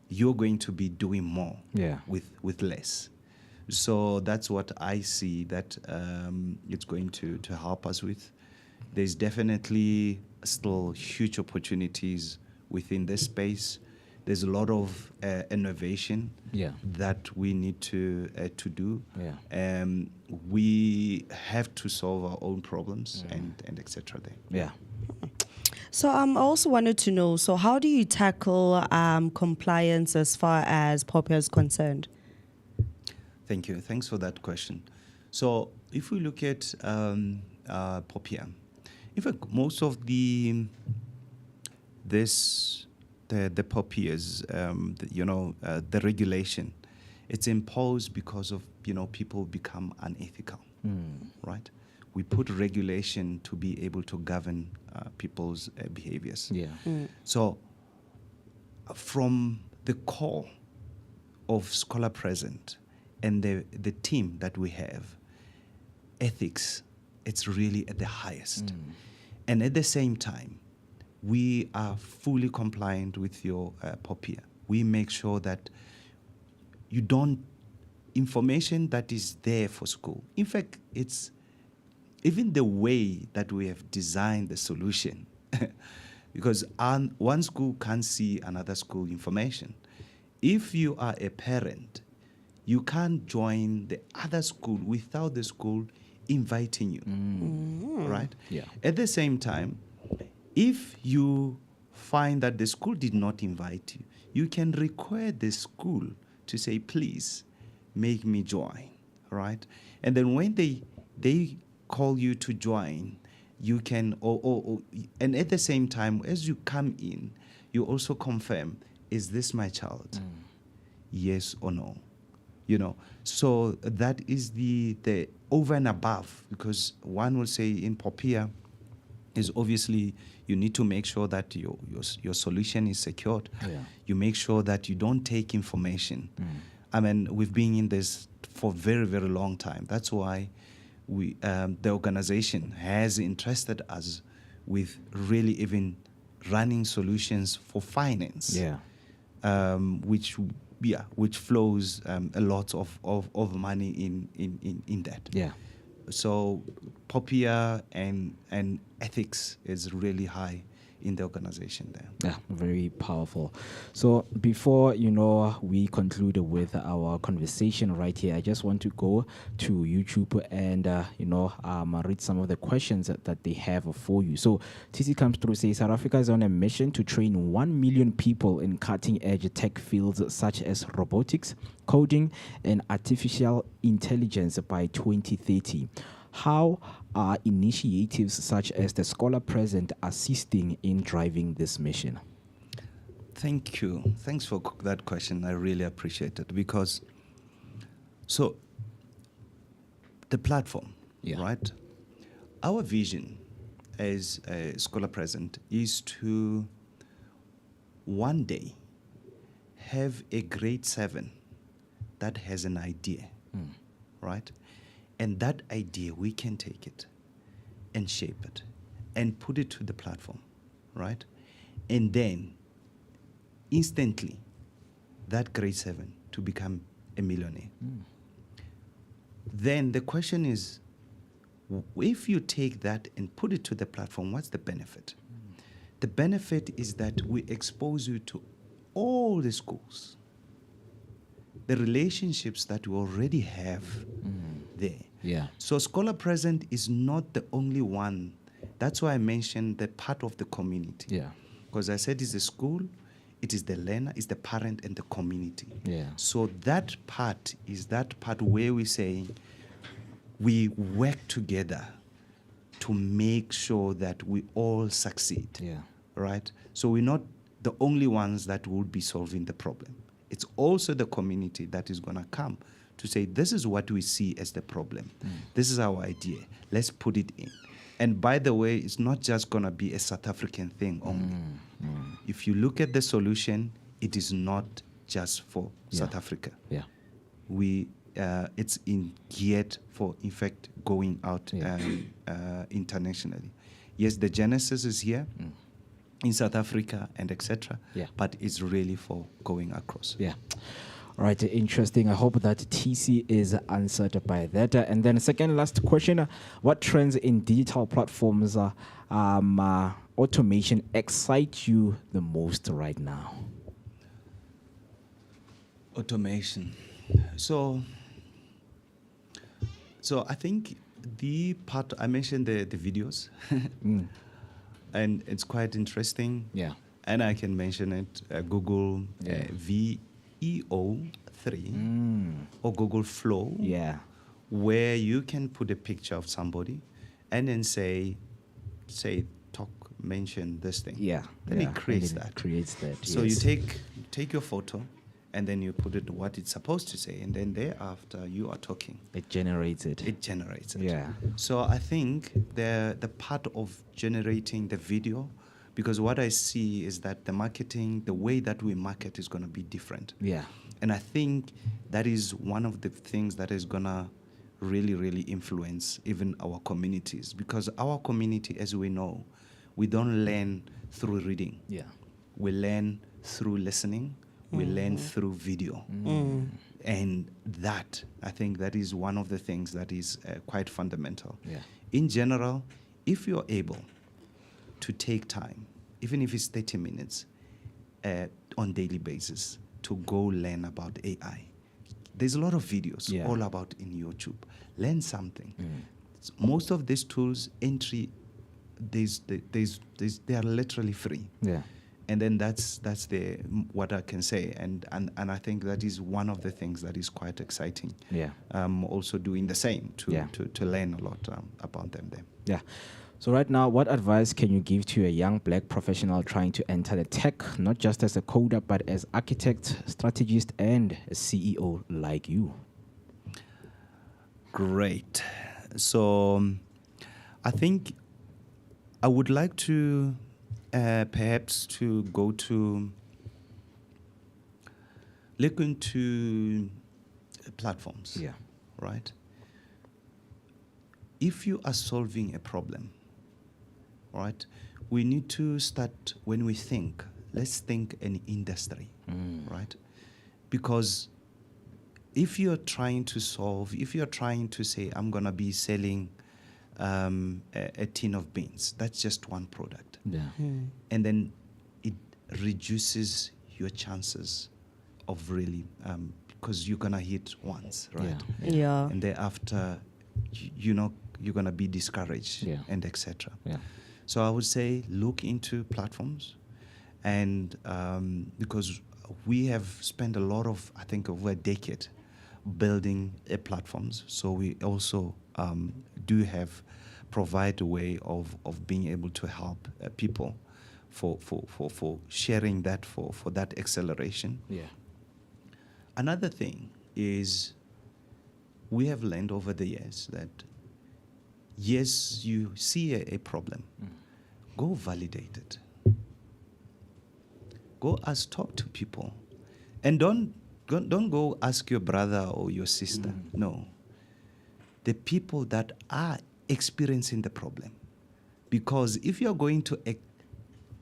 you're going to be doing more with less. So that's what I see that it's going to help us with. There's definitely still huge opportunities within this space. There's a lot of innovation that we need to do. We have to solve our own problems and etc. there. Yeah. So I also wanted to know, so how do you tackle compliance as far as Popia is concerned? Thank you. Thanks for that question. So if we look at Popia, in fact, most of the Popias, the regulation, it's imposed because of people become unethical, right? We put regulation to be able to govern people's behaviors. Yeah. So from the core of Scholar Present and the team that we have, ethics, it's really at the highest. And at the same time, we are fully compliant with your Popia. We make sure that you don't, information that is there for school. In fact, it's even the way that we have designed the solution, because one school can't see another school information. If you are a parent, you can't join the other school without the school inviting you, right? Yeah. At the same time, if you find that the school did not invite you, you can request the school to say, please, make me join, right? And then when they call you to join, you can, and at the same time, as you come in, you also confirm, is this my child? Yes or no? So that is the over and above, because one will say in Popia is obviously you need to make sure that your solution is secured. Yeah. You make sure that you don't take information. I mean, we've been in this for a very, very long time. That's why the organization has interested us with really even running solutions for finance. Which flows a lot of money in that. Yeah. So Popia and ethics is really high in the organization there. Yeah, very powerful. So before we conclude with our conversation right here, I just want to go to YouTube and read some of the questions that they have for you. So TC comes through, says South Africa is on a mission to train 1 million people in cutting-edge tech fields such as robotics, coding, and artificial intelligence by 2030. How are initiatives such as the Scholar Present assisting in driving this mission? Thank you. Thanks for that question. I really appreciate it, because so the platform, right? Our vision as a Scholar Present is to one day have a grade 7 that has an idea, right? And that idea, we can take it and shape it and put it to the platform, right? And then instantly, that grade 7 to become a millionaire. Then the question is, if you take that and put it to the platform, what's the benefit? The benefit is that we expose you to all the schools, the relationships that we already have there. Yeah. So Scholar Present is not the only one. That's why I mentioned the part of the community. Yeah. Because I said it's the school, it is the learner, it's the parent and the community. Yeah. So that part is that part where we say we work together to make sure that we all succeed. Yeah. Right? So we're not the only ones that will be solving the problem. It's also the community that is going to come to say, this is what we see as the problem. This is our idea. Let's put it in. And by the way, it's not just going to be a South African thing only. If you look at the solution, it is not just for South Africa. Yeah. It's geared for, in fact, going out internationally. Yes, the genesis is here in South Africa and etc. Yeah. But it's really for going across. Yeah. Right, interesting. I hope that TC is answered by that. And then second last question, what trends in digital platforms automation excite you the most right now? Automation. So I think the part I mentioned the videos, and it's quite interesting. Yeah. And I can mention it Google VEO3 or Google Flow. Yeah. Where you can put a picture of somebody and then mention this thing. Yeah. Then yeah. it creates And then that. It creates that. So yes. you take your photo and then you put it what it's supposed to say, and then thereafter you are talking. It generates it. It generates it. Yeah. So I think the part of generating the video, because what I see is that the marketing, the way that we market is going to be different. Yeah. And I think that is one of the things that is going to really, really influence even our communities, because our community, as we know, we don't learn through reading. Yeah. We learn through listening. We learn through video. And that, I think that is one of the things that is quite fundamental. Yeah. In general, if you're able to take time, even if it's 30 minutes on daily basis, to go learn about AI. There's a lot of videos all about in YouTube. Learn something. Most of these tools, they are literally free. Yeah. And then that's what I can say, and I think that is one of the things that is quite exciting. Yeah. Also doing the same to learn a lot about them there. Yeah. So right now, what advice can you give to a young black professional trying to enter the tech, not just as a coder, but as architect, strategist, and a CEO like you? Great. So I think I would like to perhaps to go to look into platforms. Yeah. Right? If you are solving a problem, right, we need to start when we think, let's think an industry, right? Because if you're trying to say, I'm going to be selling a tin of beans, that's just one product. Yeah. And then it reduces your chances of really, because you're going to hit once, right? Yeah. And thereafter, you're going to be discouraged and etc. Yeah. So I would say look into platforms, and because we have spent a lot of, I think, over a decade building platforms. So we also provide a way of being able to help people for sharing that for that acceleration. Yeah. Another thing is we have learned over the years that yes, you see a problem, go validate it. Go talk to people, and don't go ask your brother or your sister. No, the people that are experiencing the problem, because if you're going to,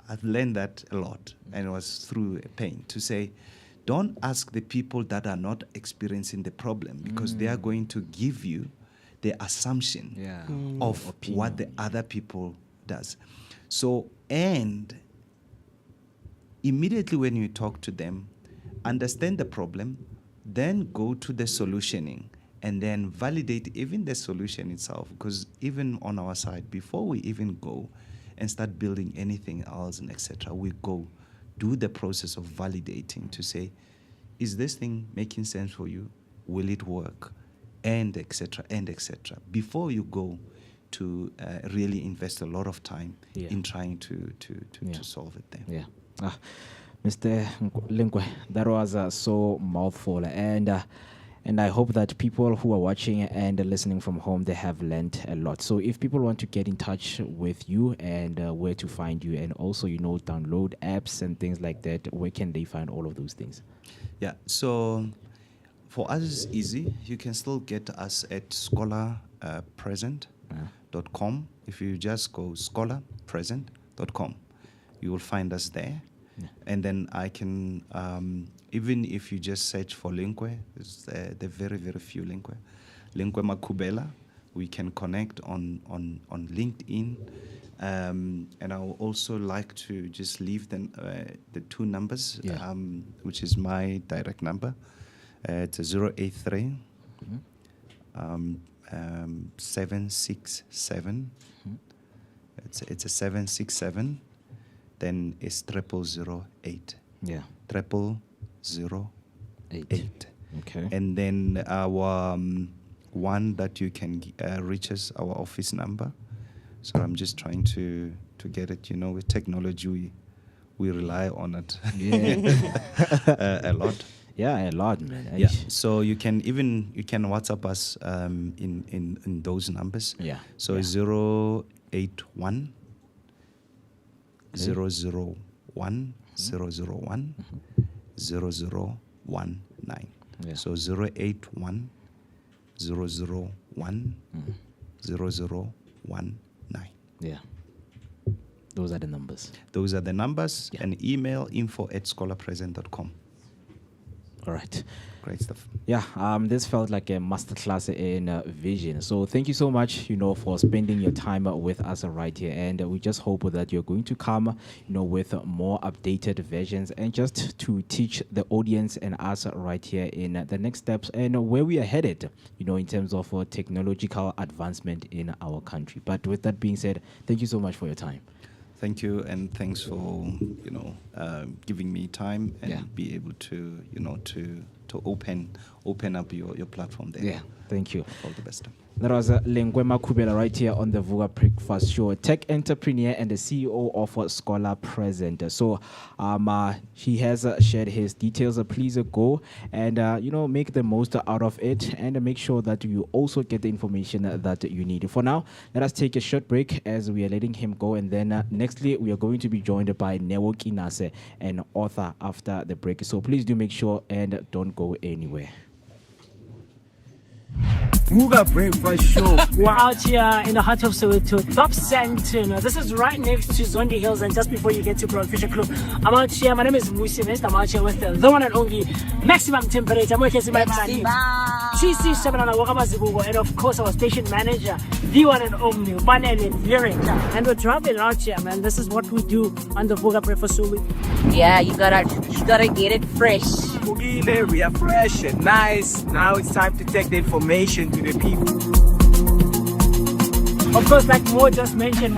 I've learned that a lot, and it was through pain to say, don't ask the people that are not experiencing the problem, because they are going to give you the assumption of what the other people does. So, and immediately when you talk to them, understand the problem, then go to the solutioning, and then validate even the solution itself. Because even on our side, before we even go and start building anything else and etc., we go do the process of validating to say, is this thing making sense for you? Will it work? And etc. Before you go to really invest a lot of time in trying to solve it there. Yeah. Mr. Linkwe, that was so mouthful, and I hope that people who are watching and listening from home, they have learned a lot. So if people want to get in touch with you and where to find you, and also, download apps and things like that, where can they find all of those things? Yeah, so for us it's easy. You can still get us at scholarpresent.com. If you just go scholarpresent.com, you will find us there. And then I can even if you just search for Linkwe, there are very, very few Linkwe. Linkwe Makubela, we can connect on LinkedIn. And I would also like to just leave the two numbers, which is my direct number. It's a 083 767. It's a 767. Then it's 0008. Yeah. 0008. Okay. And then our one that you can reach us, our office number. So I'm just trying to get it. You know, with technology, we rely on it a lot. Yeah, a lot, man. Yeah. So you can WhatsApp us in those numbers. Yeah. So 081 001 001 0019. Yeah. So 081 001 0019. Yeah. Those are the numbers. Those are the numbers. And email info@scholarpresent.com. All right. Great stuff. Yeah, this felt like a masterclass in vision. So thank you so much, for spending your time with us right here. And we just hope that you're going to come, with more updated versions and just to teach the audience and us right here in the next steps and where we are headed, in terms of technological advancement in our country. But with that being said, thank you so much for your time. Thank you, and thanks for giving me time and be able to to open up your platform there. Yeah, thank you. All the best. That was Lengwe Makubela right here on the Vooka Breakfast Show, tech entrepreneur and the CEO of Scholar Present. So he has shared his details. Please go and make the most out of it and make sure that you also get the information that you need. For now, let us take a short break as we are letting him go, and then nextly we are going to be joined by Newo Kinase, an author, after the break. So please do make sure and don't go anywhere. Vooka Breakfast Show. We're out here in the heart of Soweto, Dobsonville. This is right next to Zondi Hills, and just before you get to Provincial Club. I'm out here. My name is Musi West. I'm out here with the one and only maximum temperature. I'm working with my man, TC Shabalala Wakamazibugo, and of course our station manager, the one and only Banele Lyric. And we're traveling out here, man. This is what we do on the Vooka Breakfast Show. Yeah, you gotta get it fresh. We are fresh and nice. Now it's time to take the information to the people. Of course, like Mo just mentioned,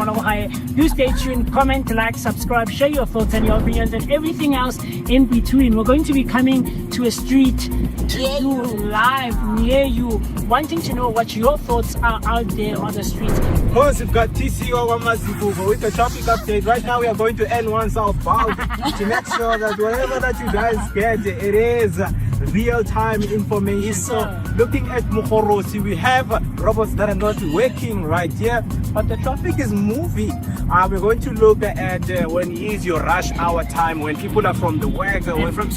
do stay tuned, comment, like, subscribe, share your thoughts and your opinions and everything else in between. We're going to be coming to a street to do live near you, wanting to know what your thoughts are out there on the street. Of course, we've got TCO Wamazibugo with the traffic update. Right now, we are going to N1 southbound to make sure that whatever that you guys get, it is real-time information. So, looking at Mukhorosi, we have robots that are not working right here, but the traffic is moving. We're going to look at when is your rush hour time, when people are from the work, or from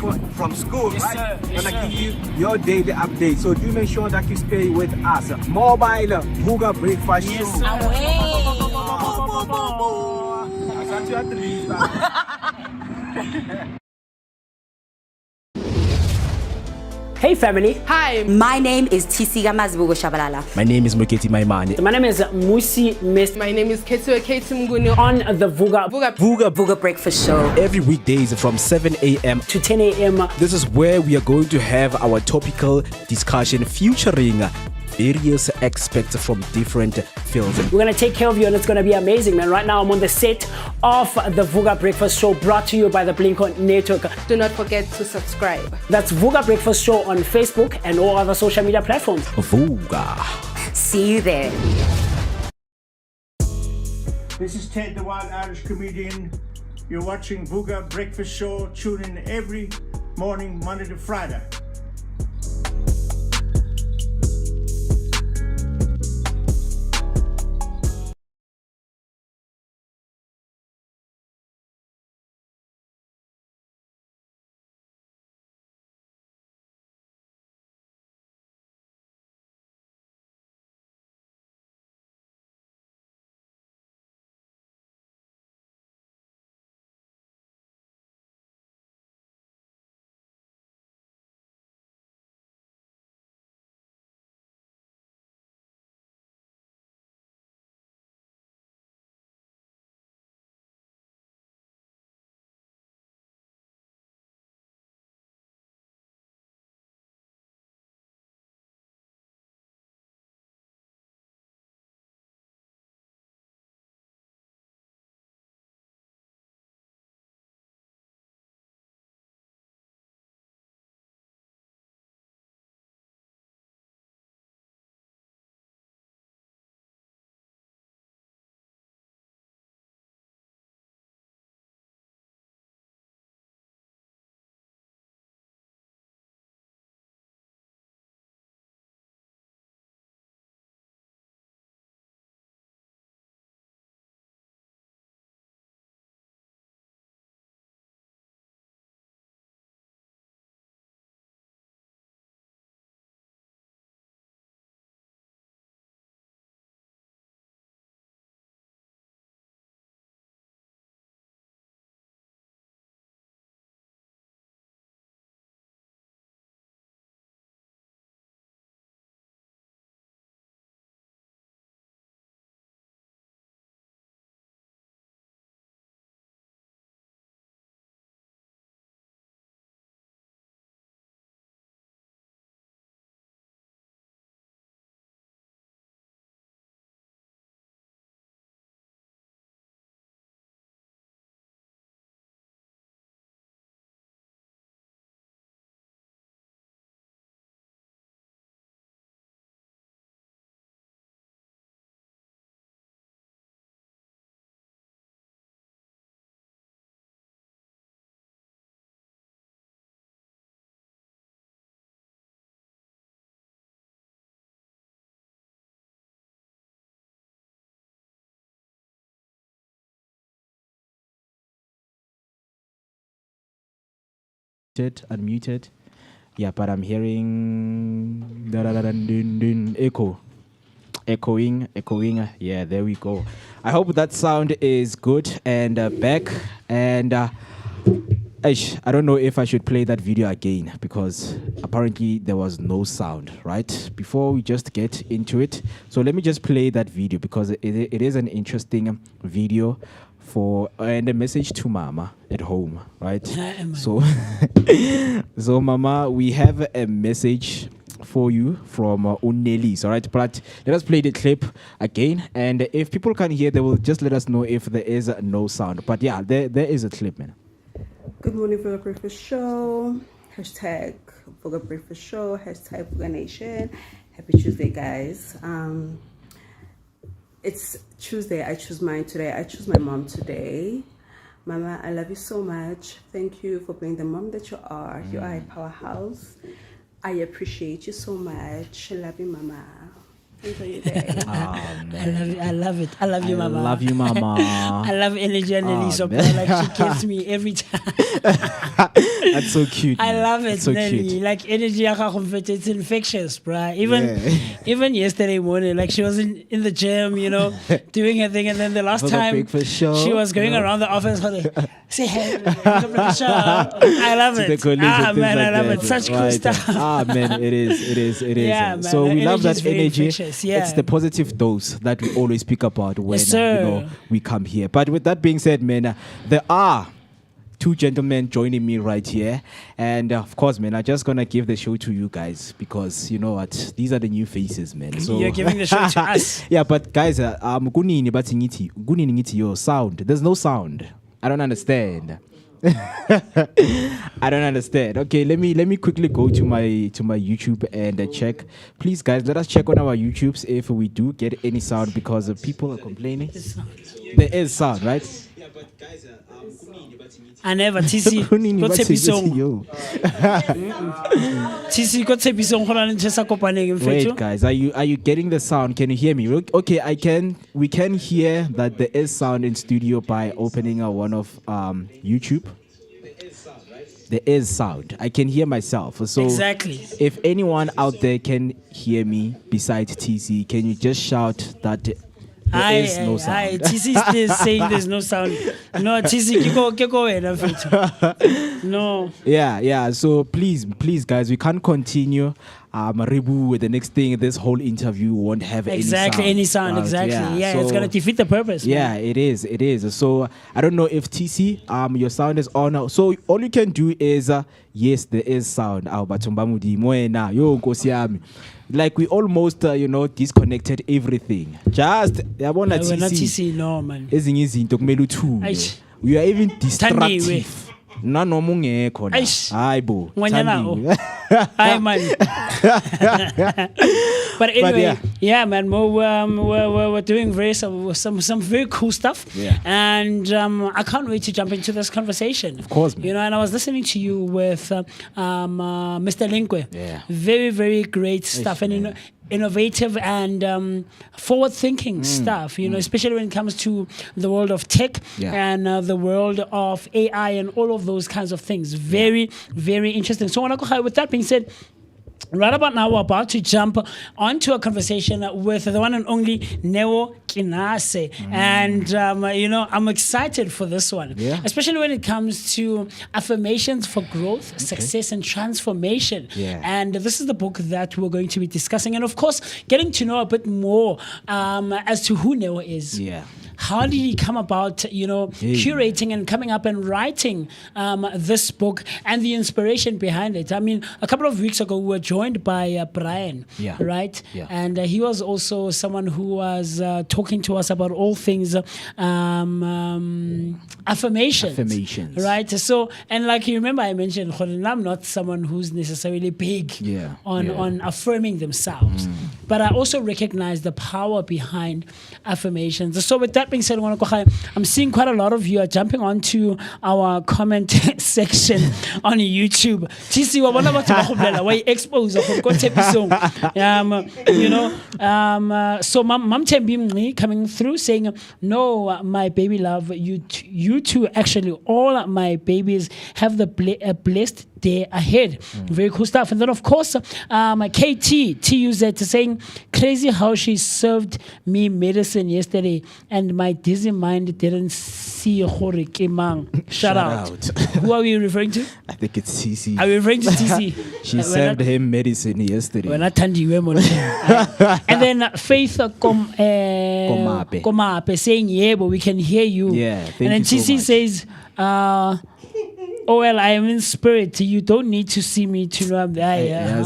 school, yes, right? Yes, gonna give you your daily update. So do make sure that you stay with us. Mobile Vooka Breakfast Show. Yes, Hey family. Hi. My name is TC Mazibugo Shabalala. My name is Moketi Maimane. My name is Musi Mist. My name is Ketumguni On the Vooka Vooka Breakfast Show. Every weekdays from 7 a.m. to 10 a.m. This is where we are going to have our topical discussion featuring various experts from different fields. We're going to take care of you and it's going to be amazing, man. Right now I'm on the set of the Vooka Breakfast Show, brought to you by the Blink-On Network. Do not forget to subscribe. That's Vooka Breakfast Show on Facebook and all other social media platforms. Vooka. See you there. This is Ted, the Wild Irish Comedian. You're watching Vooka Breakfast Show. Tune in every morning, Monday to Friday. unmuted. Yeah, but I'm hearing echo. Echoing. Yeah, there we go. I hope that sound is good and back. And I don't know if I should play that video again because apparently there was no sound, right? Before we just get into it. So let me just play that video because it is an interesting video and a message to Mama at home, right? So, so Mama, we have a message for you from Unelis, all right? But let us play the clip again, and if people can hear, they will just let us know if there is no sound. But yeah, there is a clip, man. Good morning, Vooka Breakfast Show. Hashtag Vooka Breakfast Show. Hashtag Vooka Nation. Happy Tuesday, guys. It's Tuesday. I choose mine today. I choose my mom today. Mama, I love you so much. Thank you for being the mom that you are. You are a powerhouse. I appreciate you so much. I love you, Mama. Enjoy your day. I love it. I love you, Mama. I love you, Mama. I love energy and Elisa. Like she gives me every time. That's so cute. I love it, That's so Nelly. cute. Like energy, it's infectious, bruh. Even yesterday morning, like she was in the gym, doing her thing, and then the last Vooka time Breakfast Show. she was going around the office, say hey, Vooka Breakfast Show. I love it. Man, I love it. Such cool stuff. Man, it is. Yeah, man, so we love that very energy. infectious, yeah. It's the positive dose that we always speak about when Yes, sir. we come here. But with that being said, man, there are two gentlemen joining me right here, and of course, man, I'm just gonna give the show to you guys because you know what, these are the new faces, man. So you're giving the show to us. Yeah, but guys, kunini ngithi your sound. There's no sound. I don't understand. I don't understand. Okay, let me quickly go to my YouTube and check. Please, guys, let us check on our YouTubes if we do get any sound because people are complaining. There is sound, right? Yeah, but guys, I never TC go tshepisong. TC go tshepisong go na ntse sa kopaneng mfethu. Wait, guys, are you getting the sound? Can you hear me? Okay, we can hear that there is sound in studio by opening one of YouTube. There is sound. I can hear myself. So exactly. If anyone out there can hear me besides TC, can you just shout that there is no sound? TC is still saying there's no sound. No, TC, no. Yeah. So please, guys, we can't continue. Ribu with the next thing. This whole interview won't have any sound. Right? Exactly. Yeah, so, it's gonna defeat the purpose. Yeah, man. it is. So I don't know if TC, your sound is on. So all you can do is yes, there is sound. Like we almost disconnected everything. Just TC, no man. We are even destructive. Aibo. Hi man. But anyway, yeah, man, we're doing some very cool stuff. Yeah. And I can't wait to jump into this conversation. Of course, man. And I was listening to you with Mr. Linkwe. Yeah. Very, very great stuff. And innovative and forward-thinking stuff, especially when it comes to the world of tech and the world of AI and all of those kinds of things. Very, very interesting. So with that being said, right about now, we're about to jump onto a conversation with the one and only Neo Kinase. And, I'm excited for this one, especially when it comes to affirmations for growth, success, and transformation. Yeah. And this is the book that we're going to be discussing. And, of course, getting to know a bit more as to who Neo is. Yeah. How did he come about, curating and coming up and writing this book and the inspiration behind it? I mean, a couple of weeks ago, we were joined by Brian, right? Yeah. And he was also someone who was talking to us about all things affirmations. Right? So, and like you remember, I mentioned, I'm not someone who's necessarily big on affirming themselves. But I also recognize the power behind affirmations. So with that being said, I'm seeing quite a lot of you are jumping onto our comment section on YouTube. So Mam Tembi coming through saying, no, my baby love, you two actually, all my babies have the blessed day ahead. Very cool stuff. And then, of course, KT TUZ saying, crazy how she served me medicine yesterday and my dizzy mind didn't see Hore Kimang. Shout out. Who are we referring to? I think it's CC. Are we referring to TC? She served him medicine yesterday. When I turned you, and then Faith Komape saying, yeah, but we can hear you. Yeah, and then TC says, oh well, I am in spirit. You don't need to see me to know I'm there.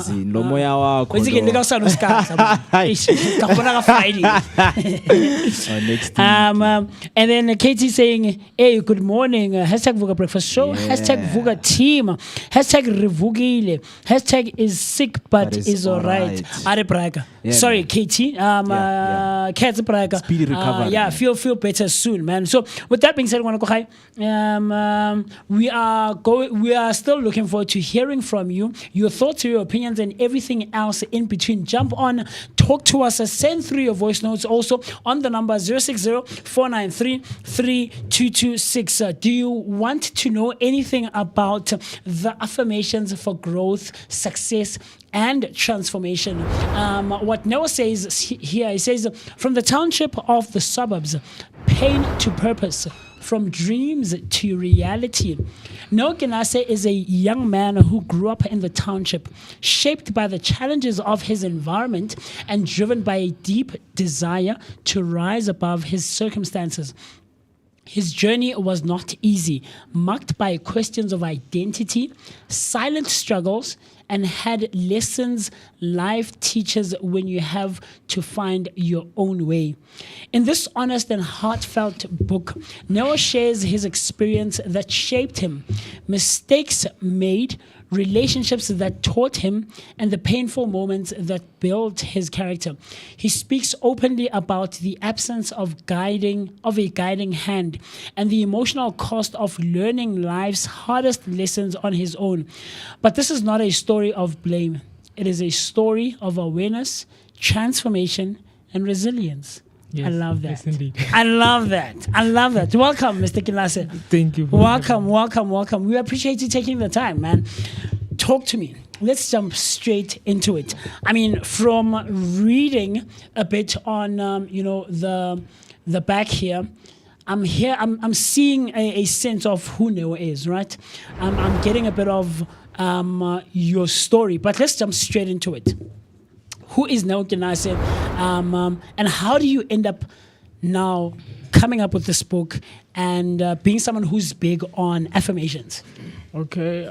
And then Katie saying, hey, good morning. Hashtag Vooka Breakfast Show. Hashtag Vooka Team. Hashtag Revugile. Hashtag is sick but is alright. Are Braga. Sorry, Katie. Kat's Braga. Speedy recovery. Yeah, feel better soon, man. So with that being said, we are still looking forward to hearing from you, your thoughts, your opinions, and everything else in between. Jump on, talk to us, send through your voice notes also on the number 060-493-3226. Do you want to know anything about the affirmations for growth, success, and transformation? What Noah says here, he says, from the township of the suburbs, pain to purpose, from dreams to reality. Noah Ganase is a young man who grew up in the township, shaped by the challenges of his environment and driven by a deep desire to rise above his circumstances. His journey was not easy, marked by questions of identity, silent struggles, and had lessons life teaches when you have to find your own way. In this honest and heartfelt book, Noah shares his experience that shaped him, mistakes made, relationships that taught him, and the painful moments that built his character. He speaks openly about the absence of a guiding hand and the emotional cost of learning life's hardest lessons on his own. But this is not a story of blame. It is a story of awareness, transformation, and resilience. Yes, I love that. yes, indeed. I love that. I love that. Welcome, Mr. Kilase. Thank you. Welcome. We appreciate you taking the time, man. Talk to me. Let's jump straight into it. I mean, from reading a bit on, the back here, I'm seeing a sense of who Noah is, right? I'm getting a bit of your story, but let's jump straight into it. Who is Noah Ganase, and how do you end up now coming up with this book and being someone who's big on affirmations? Okay,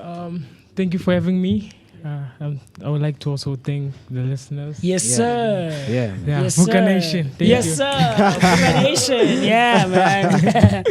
thank you for having me. I would like to also thank the listeners. Yes, sir. Yeah. Yes, Vooka sir. Nation. Thank Yes, you. sir. Vooka Nation. Yeah, man.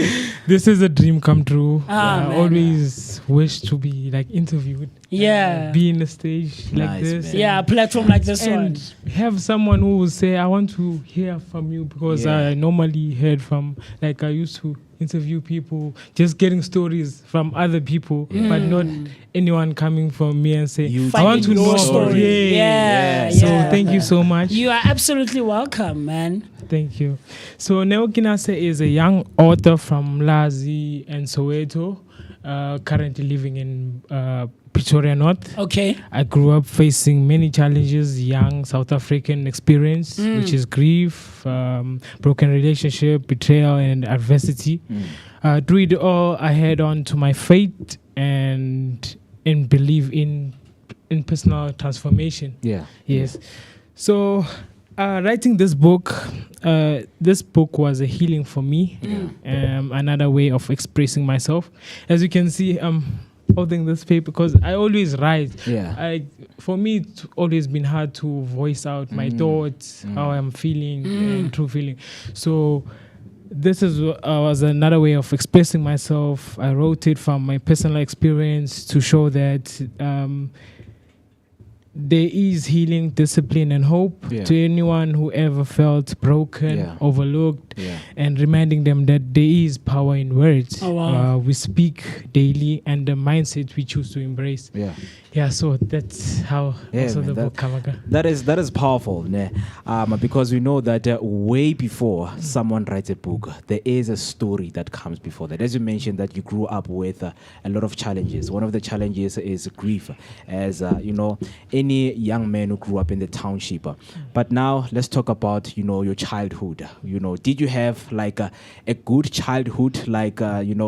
This is a dream come true. Ah, I man. always wish to be like interviewed. Yeah. Be in a stage like Nice, this. man. Yeah, a platform like this and one. have someone who will say, I want to hear from you, because Yeah. I normally heard from, like I used to interview people, just getting stories from other people, but not anyone coming from me and say, I want to Finding know your story. Yeah. So thank you so much. You are absolutely welcome, man. Thank you. So Noah Ganase is a young author from Lazi and Soweto, currently living in Pretoria North. Okay. I grew up facing many challenges, young South African experience, which is grief, broken relationship, betrayal, and adversity. Through it all, I held on to my faith and believe in personal transformation. Yeah. Yes. So, writing this book was a healing for me. Another way of expressing myself. As you can see, holding this paper because I always write. Yeah. For me, it's always been hard to voice out my thoughts, how I'm feeling, and true feeling. So this was another way of expressing myself. I wrote it from my personal experience to show that there is healing, discipline, and hope to anyone who ever felt broken, overlooked, and reminding them that there is power in words. Oh, wow. We speak daily, and the mindset we choose to embrace. So that's how also the book Kamaga. That is powerful, ne? Because we know that way before someone writes a book, there is a story that comes before that. As you mentioned, that you grew up with a lot of challenges. One of the challenges is grief, as any young man who grew up in the township. But now let's talk about your childhood. Did you have like a good childhood, like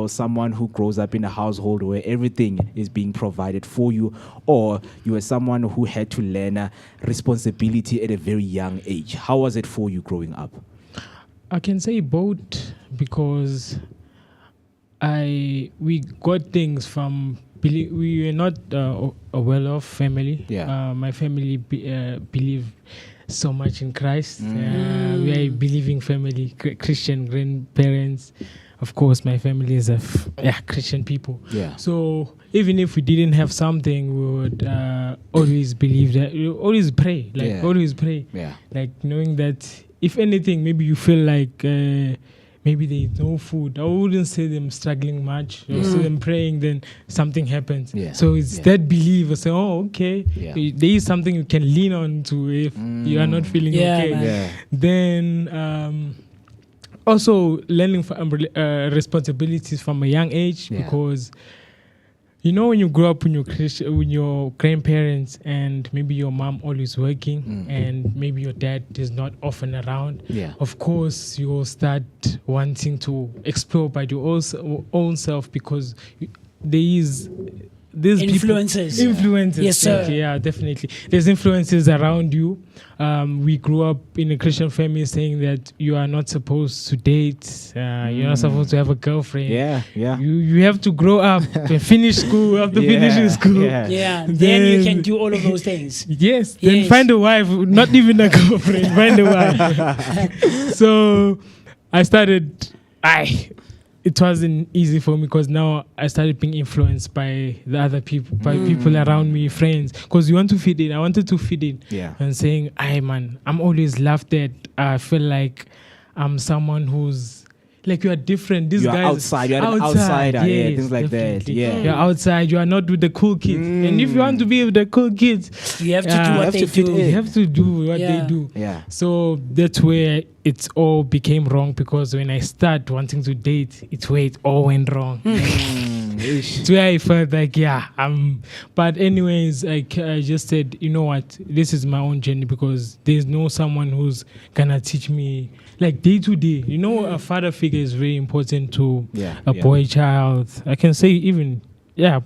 someone who grows up in a household where everything is being provided for you? Or you were someone who had to learn responsibility at a very young age? How was it for you growing up? I can say both, because we got things from. We were not a well-off family. My family believe so much in Christ. We are a believing family, Christian grandparents. Of course, my family is Christian people. So even if we didn't have something, we would always believe that. We always pray, always pray. Like knowing that if anything, maybe you feel like maybe there is no food. I wouldn't say them struggling much. I would say them praying, then something happens. So it's that belief of saying, oh, okay, there is something you can lean on to if you are not feeling okay. Then also learning responsibilities from a young age, because when you grow up with your grandparents, and maybe your mom always working, and maybe your dad is not often around, of course you will start wanting to explore by your own self, because there is these influences. Influences. Yes, sir. Yeah, definitely. There's influences around you. We grew up in a Christian family saying that you are not supposed to date. You're not supposed to have a girlfriend. You have to grow up and finish school. After finishing school, then you can do all of those things. Then find a wife. Not even a girlfriend. Find a wife. So I started. It wasn't easy for me, because now I started being influenced by the other people, by people around me, friends, because you want to fit in. I wanted to fit in, and saying, man, I'm always laughed at. I feel like I'm someone who's like, you are different. These guys outside. You're an outsider. Things like definitely. that. You're outside. You are not with the cool kids. And if you want to be with the cool kids, you have to do what they do. You have to do what they do. So that's where it all became wrong, because when I start wanting to date, it's where it all went wrong. It's where I felt like, but anyways, I just said, you know what, this is my own journey, because there's no someone who's gonna teach me like day to day. A father figure is very important to a boy child. I can say even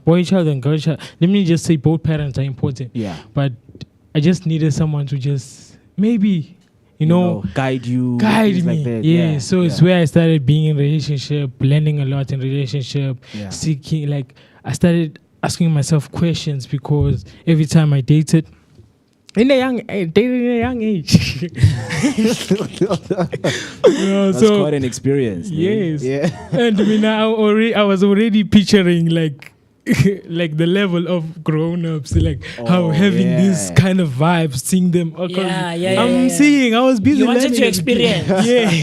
boy child and girl child. Let me just say both parents are important. But I just needed someone to just maybe guide you, guide me. Like that. So it's where I started being in relationship, learning a lot in relationship, seeking. Like I started asking myself questions, because every time I dated in a young age, that's quite an experience. Yes, and I was already picturing like like the level of grown-ups, like how having these kind of vibes, seeing them. Seeing, I was busy. You wanted to experience. I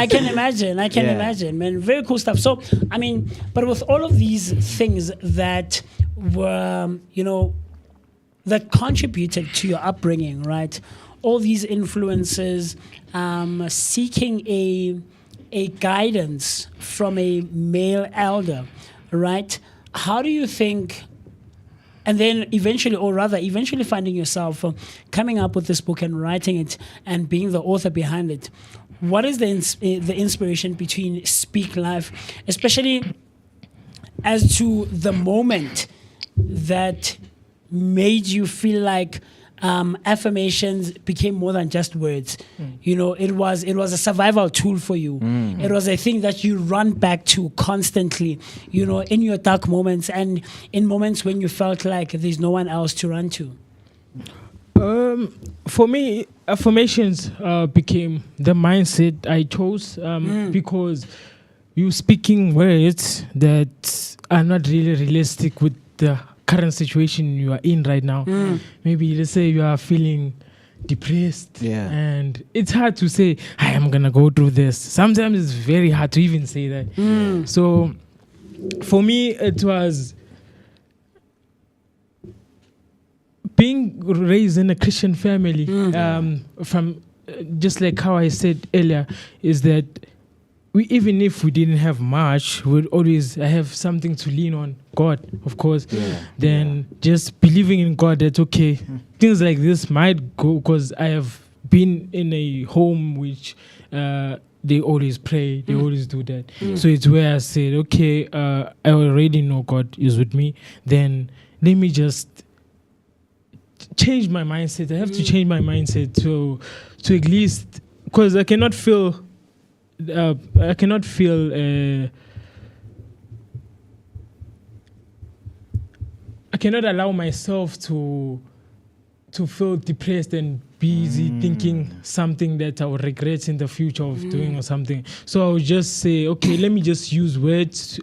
can imagine, man. Very cool stuff. So, I mean, but with all of these things that were, that contributed to your upbringing, right? All these influences, seeking a guidance from a male elder, right? How do you think, and then eventually finding yourself coming up with this book and writing it and being the author behind it, what is the inspiration between Speak Life, especially as to the moment that made you feel like affirmations became more than just words? It was a survival tool for you. It was a thing that you run back to constantly, in your dark moments and in moments when you felt like there's no one else to run to. For me, affirmations became the mindset I chose, because you speaking words that are not really realistic with the current situation you are in right now. Maybe let's say you are feeling depressed. Yeah. And it's hard to say, I am going to go through this. Sometimes it's very hard to even say that. So for me, it was being raised in a Christian family. From just like how I said earlier, is that we, even if we didn't have much, we'd always have something to lean on. God, of course. Then just believing in God that, okay, things like this might go, because I have been in a home which they always pray, they always do that. So it's where I said, okay, I already know God is with me. Then let me just change my mindset. I have to change my mindset to at least, because I cannot feel I cannot allow myself to feel depressed and busy thinking something that I will regret in the future of doing or something. So I would just say, okay, let me just use words.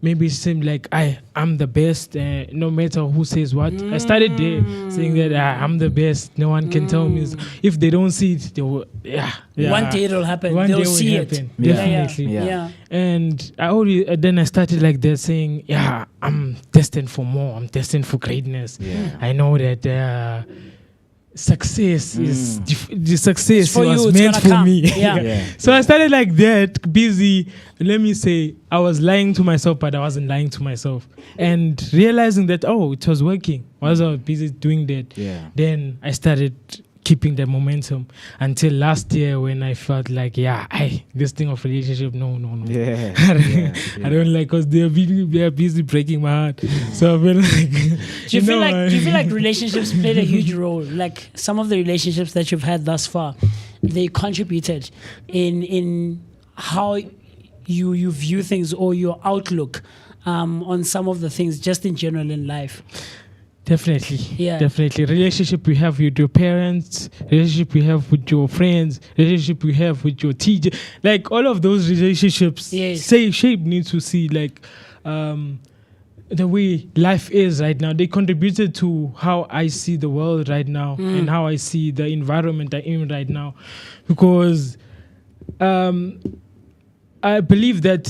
Maybe it seemed like I'm the best, no matter who says what. I started there saying that I'm the best. No one can tell me. If they don't see it, they will. One day it'll happen. They'll see it. Definitely. Yeah. And then I started like that, saying, I'm destined for more. I'm destined for greatness. I know that success is the success was meant for me. So I started like that, busy. Let me say, I was lying to myself, but I wasn't lying to myself. And realizing that, it was working. I was busy doing that. Then I started keeping the momentum until last year when I felt like, this thing of relationship, no. I don't like, because they are busy breaking my heart. So I feel like, do you feel like relationships played a huge role? Like some of the relationships that you've had thus far, they contributed in how you view things or your outlook on some of the things just in general in life. Definitely. Relationship we have with your parents, relationship we have with your friends, relationship we have with your teacher, like all of those relationships shape me to see like the way life is right now. They contributed to how I see the world right now and how I see the environment I'm in right now, because I believe that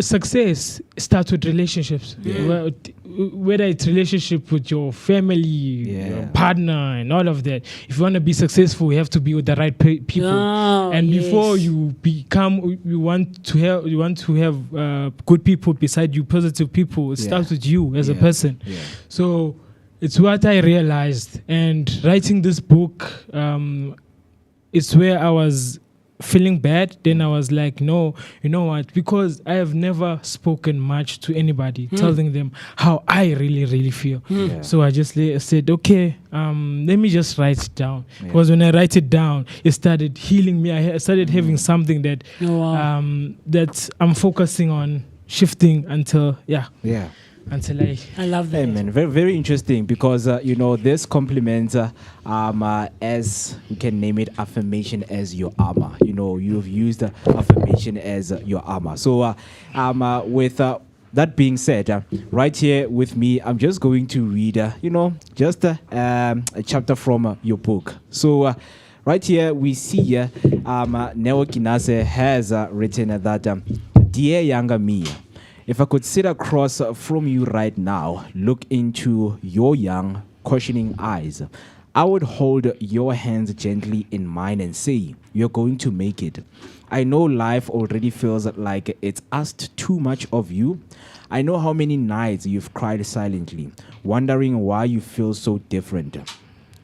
success starts with relationships. Whether it's relationship with your family, your partner, and all of that. If you want to be successful, you have to be with the right people. Before you become, you want to have good people beside you, positive people. It starts with you as a person. So it's what I realized. And writing this book, it's where I was feeling bad. Then I was like, no, you know what, because I have never spoken much to anybody, telling them how I really feel. So I just said, okay, let me just write it down. Because when I write it down, it started healing me. I started having something that that I'm focusing on, shifting until until I love that. Hey man, very, very interesting, because this complements as we can name it, affirmation as your armor. You've used affirmation as your armor. So with that being said, right here with me, I'm just going to read just a chapter from your book. So right here we see Neo Kinase has written that, dear younger me, if I could sit across from you right now, look into your young, questioning eyes, I would hold your hands gently in mine and say, you're going to make it. I know life already feels like it's asked too much of you. I know how many nights you've cried silently, wondering why you feel so different.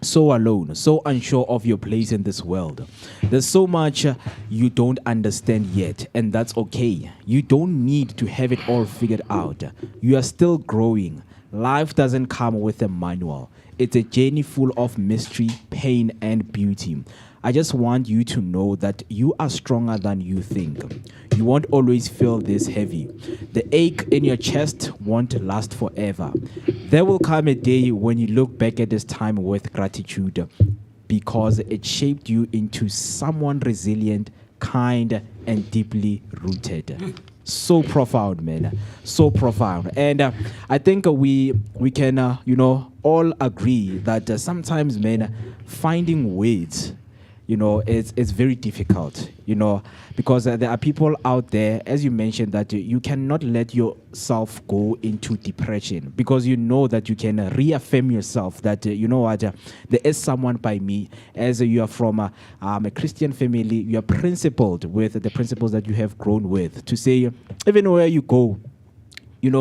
So alone, so unsure of your place in this world. There's so much you don't understand yet, and that's okay. You don't need to have it all figured out. You are still growing. Life doesn't come with a manual. It's a journey full of mystery, pain, and beauty. I just want you to know that you are stronger than you think. You won't always feel this heavy. The ache in your chest won't last forever. There will come a day when you look back at this time with gratitude, because it shaped you into someone resilient, kind, and deeply rooted. so profound, man, so profound. And I think we can all agree that sometimes, man, finding words, it's very difficult, because there are people out there, as you mentioned, that you cannot let yourself go into depression, because you know that you can reaffirm yourself that, there is someone by me. As you are from a Christian family, you are principled with the principles that you have grown with, to say, even where you go,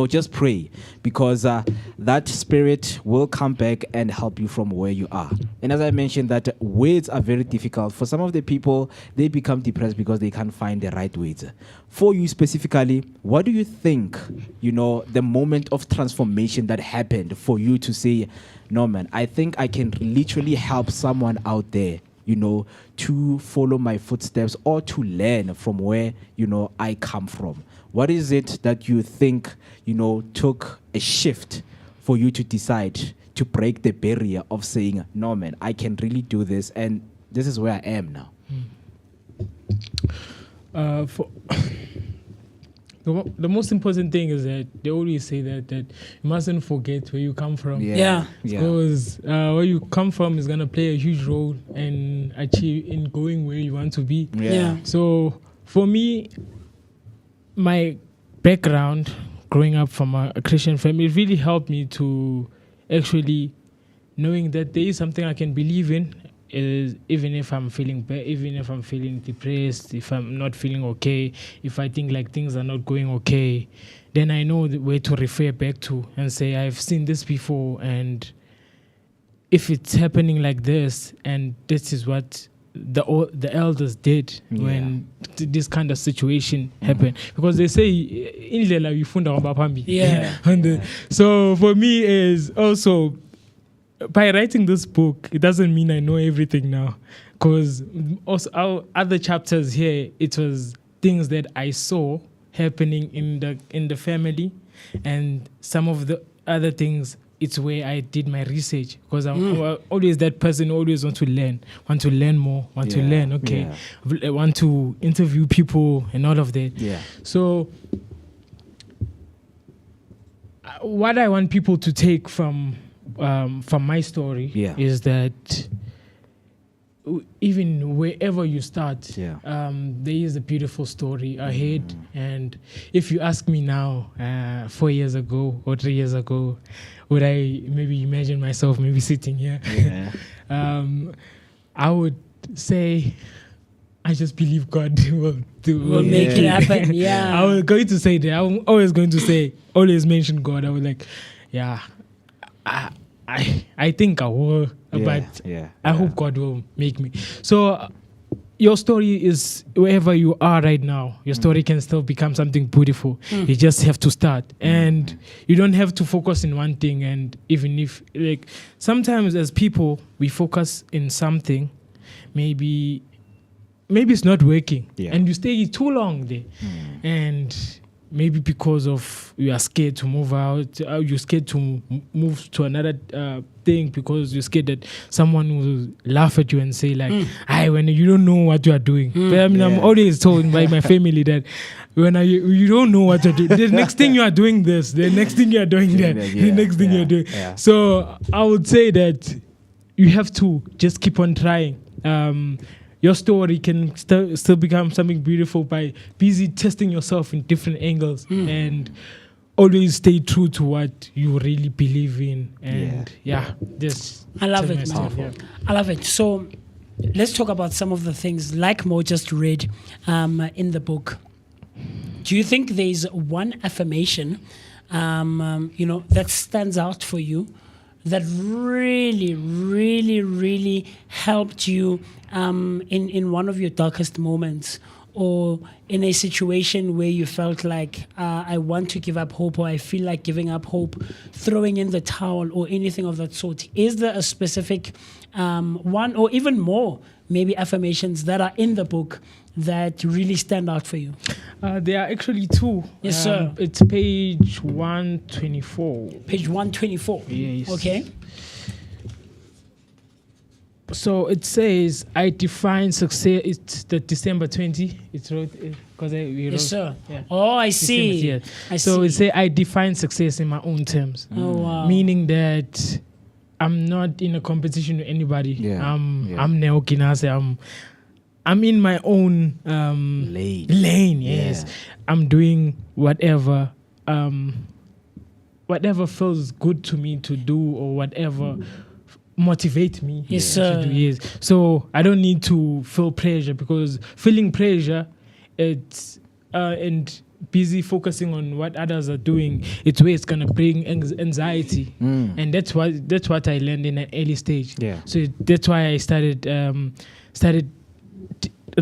just pray, because that spirit will come back and help you from where you are. And as I mentioned, that words are very difficult. For some of the people, they become depressed because they can't find the right words. For you specifically, what do you think, the moment of transformation that happened for you to say, no, man, I think I can literally help someone out there, to follow my footsteps or to learn from where, I come from? What is it that you think, took a shift for you to decide to break the barrier of saying, no, man, I can really do this, and this is where I am now? The most important thing is that they always say that you mustn't forget where you come from. Because where you come from is going to play a huge role in going where you want to be. So for me, my background, growing up from a Christian family, it really helped me to actually knowing that there is something I can believe in, even if I'm feeling bad, even if I'm feeling depressed, if I'm not feeling okay, if I think like things are not going okay, then I know where to refer back to and say, I've seen this before, and if it's happening like this, and this is what the elders did when this kind of situation happened, because they say indlela yifunda ngabaphambi. So for me is also, by writing this book, it doesn't mean I know everything now, because also our other chapters here, it was things that I saw happening in the family, and some of the other things, it's where I did my research, because I'm always that person who always want to learn more, to learn, I want to interview people and all of that. So what I want people to take from my story is that even wherever you start, there is a beautiful story ahead. And if you ask me now, 4 years ago or 3 years ago, would I maybe imagine myself maybe sitting here? I would say, I just believe God will make it happen. I was going to say that. I'm always going to say, always mention God. I was like, I think I will, but I hope God will make me. So your story is, wherever you are right now, your story can still become something beautiful. You just have to start, and you don't have to focus in one thing. And even if, like, sometimes as people, we focus in something, maybe it's not working, and you stay too long there, and maybe because of you are scared to move out, you're scared to move to another thing, because you're scared that someone will laugh at you and say like, when you don't know what you are doing. But I mean, I'm always told by my family that when you don't know what you're doing, the next thing you are doing this, the next thing you are doing that, the next thing you're doing. So I would say that you have to just keep on trying. Your story can still become something beautiful by busy testing yourself in different angles, and always stay true to what you really believe in. And I love it, man. I love it. So let's talk about some of the things like Mo just read in the book. Do you think there's one affirmation, that stands out for you, that really, really, really helped you in one of your darkest moments, or in a situation where you felt like, I want to give up hope, or I feel like giving up hope, throwing in the towel, or anything of that sort? Is there a specific one, or even more, maybe affirmations that are in the book that really stand out for you? There are actually two. Yes, sir. It's page 124. Page 124. Yes. Okay. So it says, I define success. It's the December 20. It's wrote because we wrote. Yes, sir. Yeah. Oh, I see. Yeah. I so see. it say I define success in my own terms. Oh, wow. Meaning that I'm not in a competition with anybody. Yeah. I'm Neo Kinase. I'm in my own lane. Yes. Yeah. I'm doing whatever feels good to me to do, or whatever motivate me. Yes, to sir. do. Yes. So I don't need to feel pressure, because feeling pressure, it's and busy focusing on what others are doing, it's where it's gonna bring anxiety, and that's what I learned in an early stage. Yeah. So that's why I started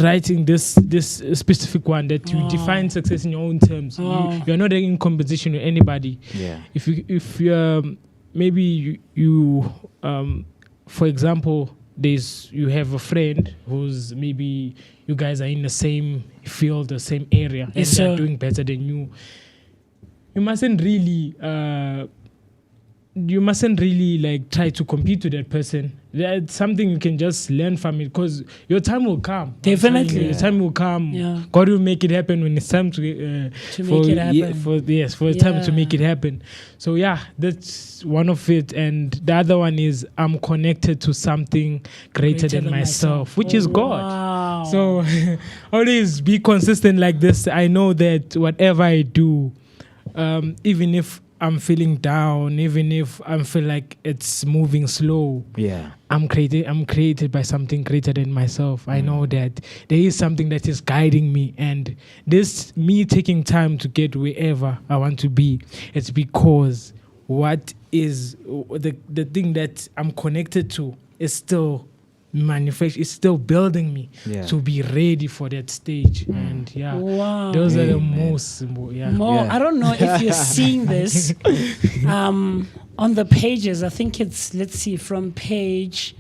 writing this specific one, that you define success in your own terms. You're not in competition with anybody. Yeah. If you maybe you for example, you have a friend who's maybe you guys are in the same field, the same area, and Yes, they're sir. doing better than you. You mustn't really like try to compete with that person. That's something you can just learn from it, because your time will come. I'm Definitely. telling you, your time will come. Yeah. God will make it happen when it's time to make it happen. It's time to make it happen. So yeah, that's one of it, and the other one is I'm connected to something greater than myself, which is God. Wow. So always be consistent like this. I know that whatever I do, even if I'm feeling down, even if I feel like it's moving slow, Yeah. I'm created by something greater than myself. I know that there is something that is guiding me, and this me taking time to get wherever I want to be, it's because what is the thing that I'm connected to is still manufactured, it's still building me to be ready for that stage. And Wow. those are the most I don't know if you're seeing this on the pages. I think it's, let's see, from page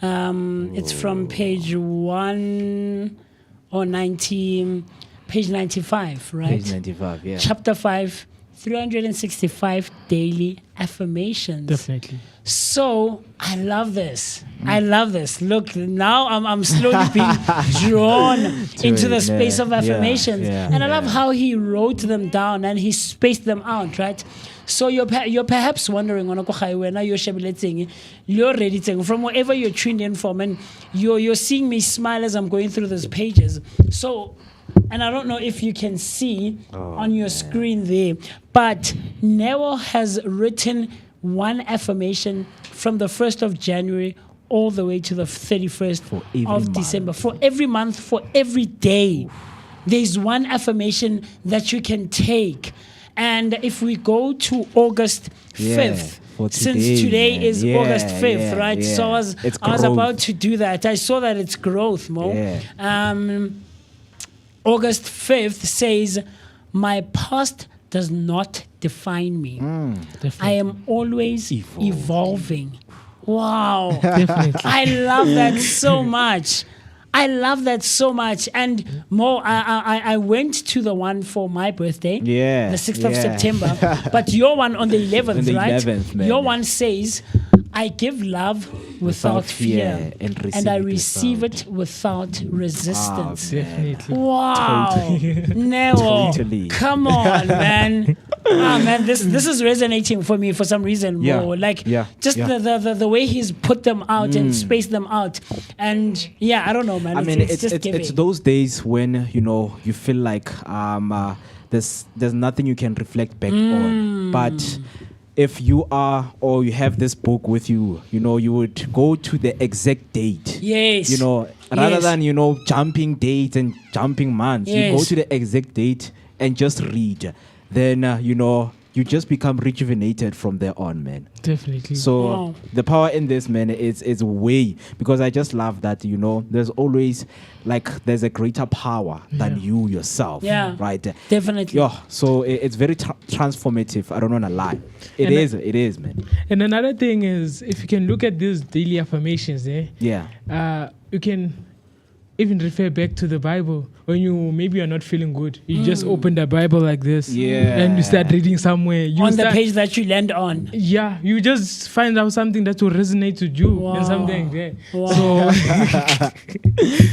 it's from page 1 or 19, page 95, right? Page 95, yeah. Chapter 5, 365 daily affirmations. Definitely. So I love this. I love this. Look, now I'm slowly being drawn into the space of affirmations, and I love how he wrote them down and he spaced them out. Right. So you're perhaps wondering, you're ready from wherever you're tuned in from, and you're seeing me smile as I'm going through those pages. So. And I don't know if you can see on your screen there, but Neo has written one affirmation from the 1st of January all the way to the 31st of December. For every month, for every day, there's one affirmation that you can take. And if we go to August 5th, since today is August 5th, right? So I was about to do that. I saw that it's growth, Mo. August 5th says, my past does not define me. I am always evolving. Wow. Definitely. I love that so much. I love that so much. And Mo, I went to the one for my birthday, the 6th of September. But your one on the 11th, On the right? 11th, man. Your one says, I give love without fear, and I receive it without resistance. Definitely. Wow. Neo. Totally. Come on, man. Man, this is resonating for me for some reason more. Just the way he's put them out and spaced them out. And I don't know, man. I mean, it's just giving. it's those days when you feel like there's nothing you can reflect back on. But if you are, or you have this book with you, you would go to the exact date. Yes. Rather than jumping dates and jumping months, you go to the exact date and just read. Then you just become rejuvenated from there on, man. Definitely. So the power in this, man, is way, because I just love that, there's always there's a greater power than you yourself. Yeah. Right. Definitely. Yeah. So it's very transformative. I don't want to lie. It is, man. And another thing is, if you can look at these daily affirmations, you can. even refer back to the Bible when you're not feeling good. You just open the Bible like this, and you start reading somewhere. On the page that you land on. Yeah, you just find out something that will resonate with you and something there. Wow. So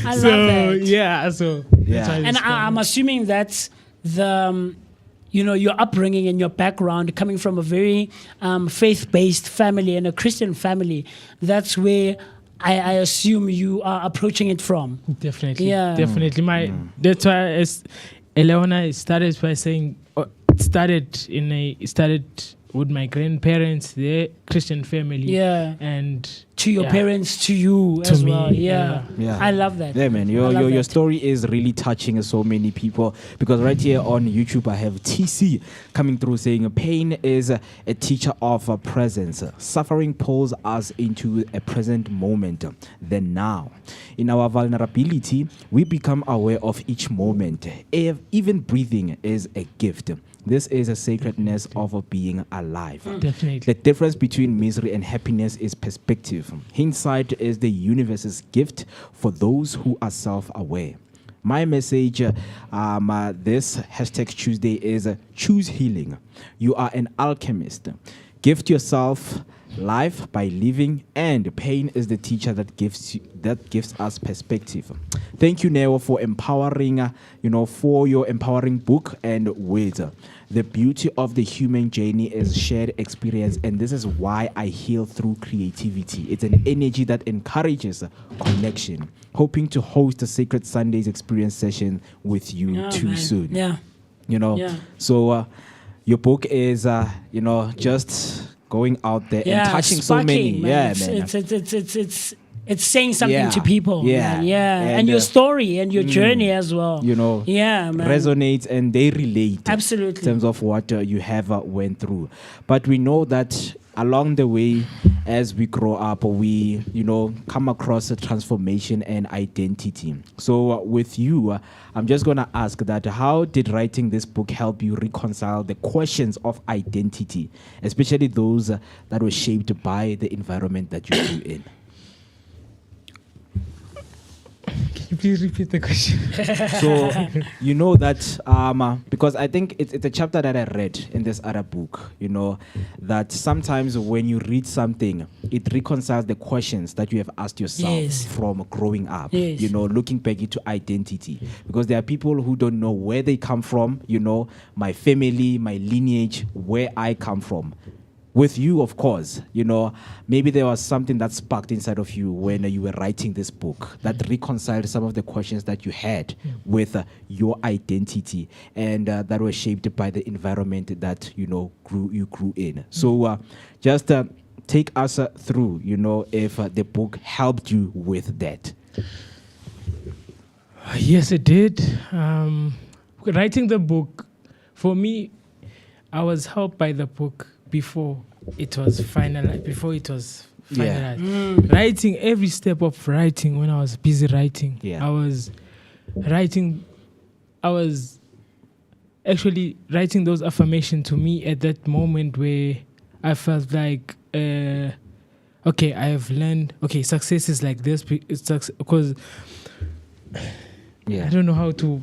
I love that. Yeah, so that's why And it's I'm assuming that's the your upbringing and your background coming from a very faith-based family and a Christian family. That's where I assume you are approaching it from. Definitely. Yeah. Definitely. That's why Eleona started by saying it started with my grandparents, their Christian family. Yeah. And to your parents, to you to as me, well. Yeah. I love that. Yeah, man. Your story is really touching so many people, because right here on YouTube I have TC coming through saying pain is a teacher of presence. Suffering pulls us into a present moment, then now. In our vulnerability, we become aware of each moment. Even breathing is a gift. This is a sacredness of being alive. Definitely. The difference between misery and happiness is perspective. Hindsight is the universe's gift for those who are self-aware. My message this hashtag Tuesday is choose healing. You are an alchemist. Gift yourself life by living, and pain is the teacher that gives us perspective. Thank you, Neo, for empowering, for your empowering book and words. The beauty of the human journey is shared experience, and this is why I heal through creativity. It's an energy that encourages connection. Hoping to host a Sacred Sundays experience session with you soon. Yeah. So your book is, just going out there and touching so many. Man. Man. It's saying something to people. Yeah. Man. And your story and your journey as well. Yeah, man. Resonates and they relate. Absolutely. In terms of what you have went through. But we know that along the way, as we grow up, we, come across a transformation and identity. So with you, I'm just going to ask that, how did writing this book help you reconcile the questions of identity, especially those that were shaped by the environment that you grew in? Can you please repeat the question? So, that, because I think it's a chapter that I read in this other book, that sometimes when you read something, it reconciles the questions that you have asked yourself from growing up, looking back into identity. Because there are people who don't know where they come from, my family, my lineage, where I come from. With you, of course, maybe there was something that sparked inside of you when you were writing this book that reconciled some of the questions that you had with your identity and that were shaped by the environment that, you grew in. So just take us through, if the book helped you with that. Yes, it did. Writing the book, for me, I was helped by the book before it was finalized. Writing, every step of writing, when I was busy writing, I was actually writing those affirmations to me at that moment where I felt like, I have learned, success is like this, because I don't know how to.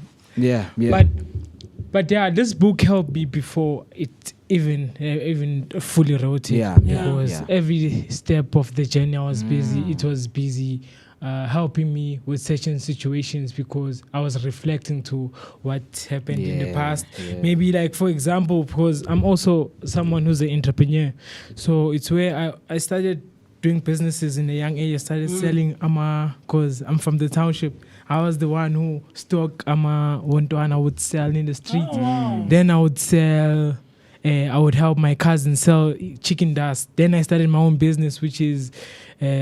But this book helped me before it even fully wrote it. Because every step of the journey I was busy. It was busy helping me with certain situations because I was reflecting to what happened in the past. Maybe like, for example, because I'm also someone who's an entrepreneur. So it's where I started doing businesses in a young age. I started selling because I'm from the township. I was the one who stock one I would sell in the street. Then I would sell, I would help my cousin sell chicken dust. Then I started my own business, which is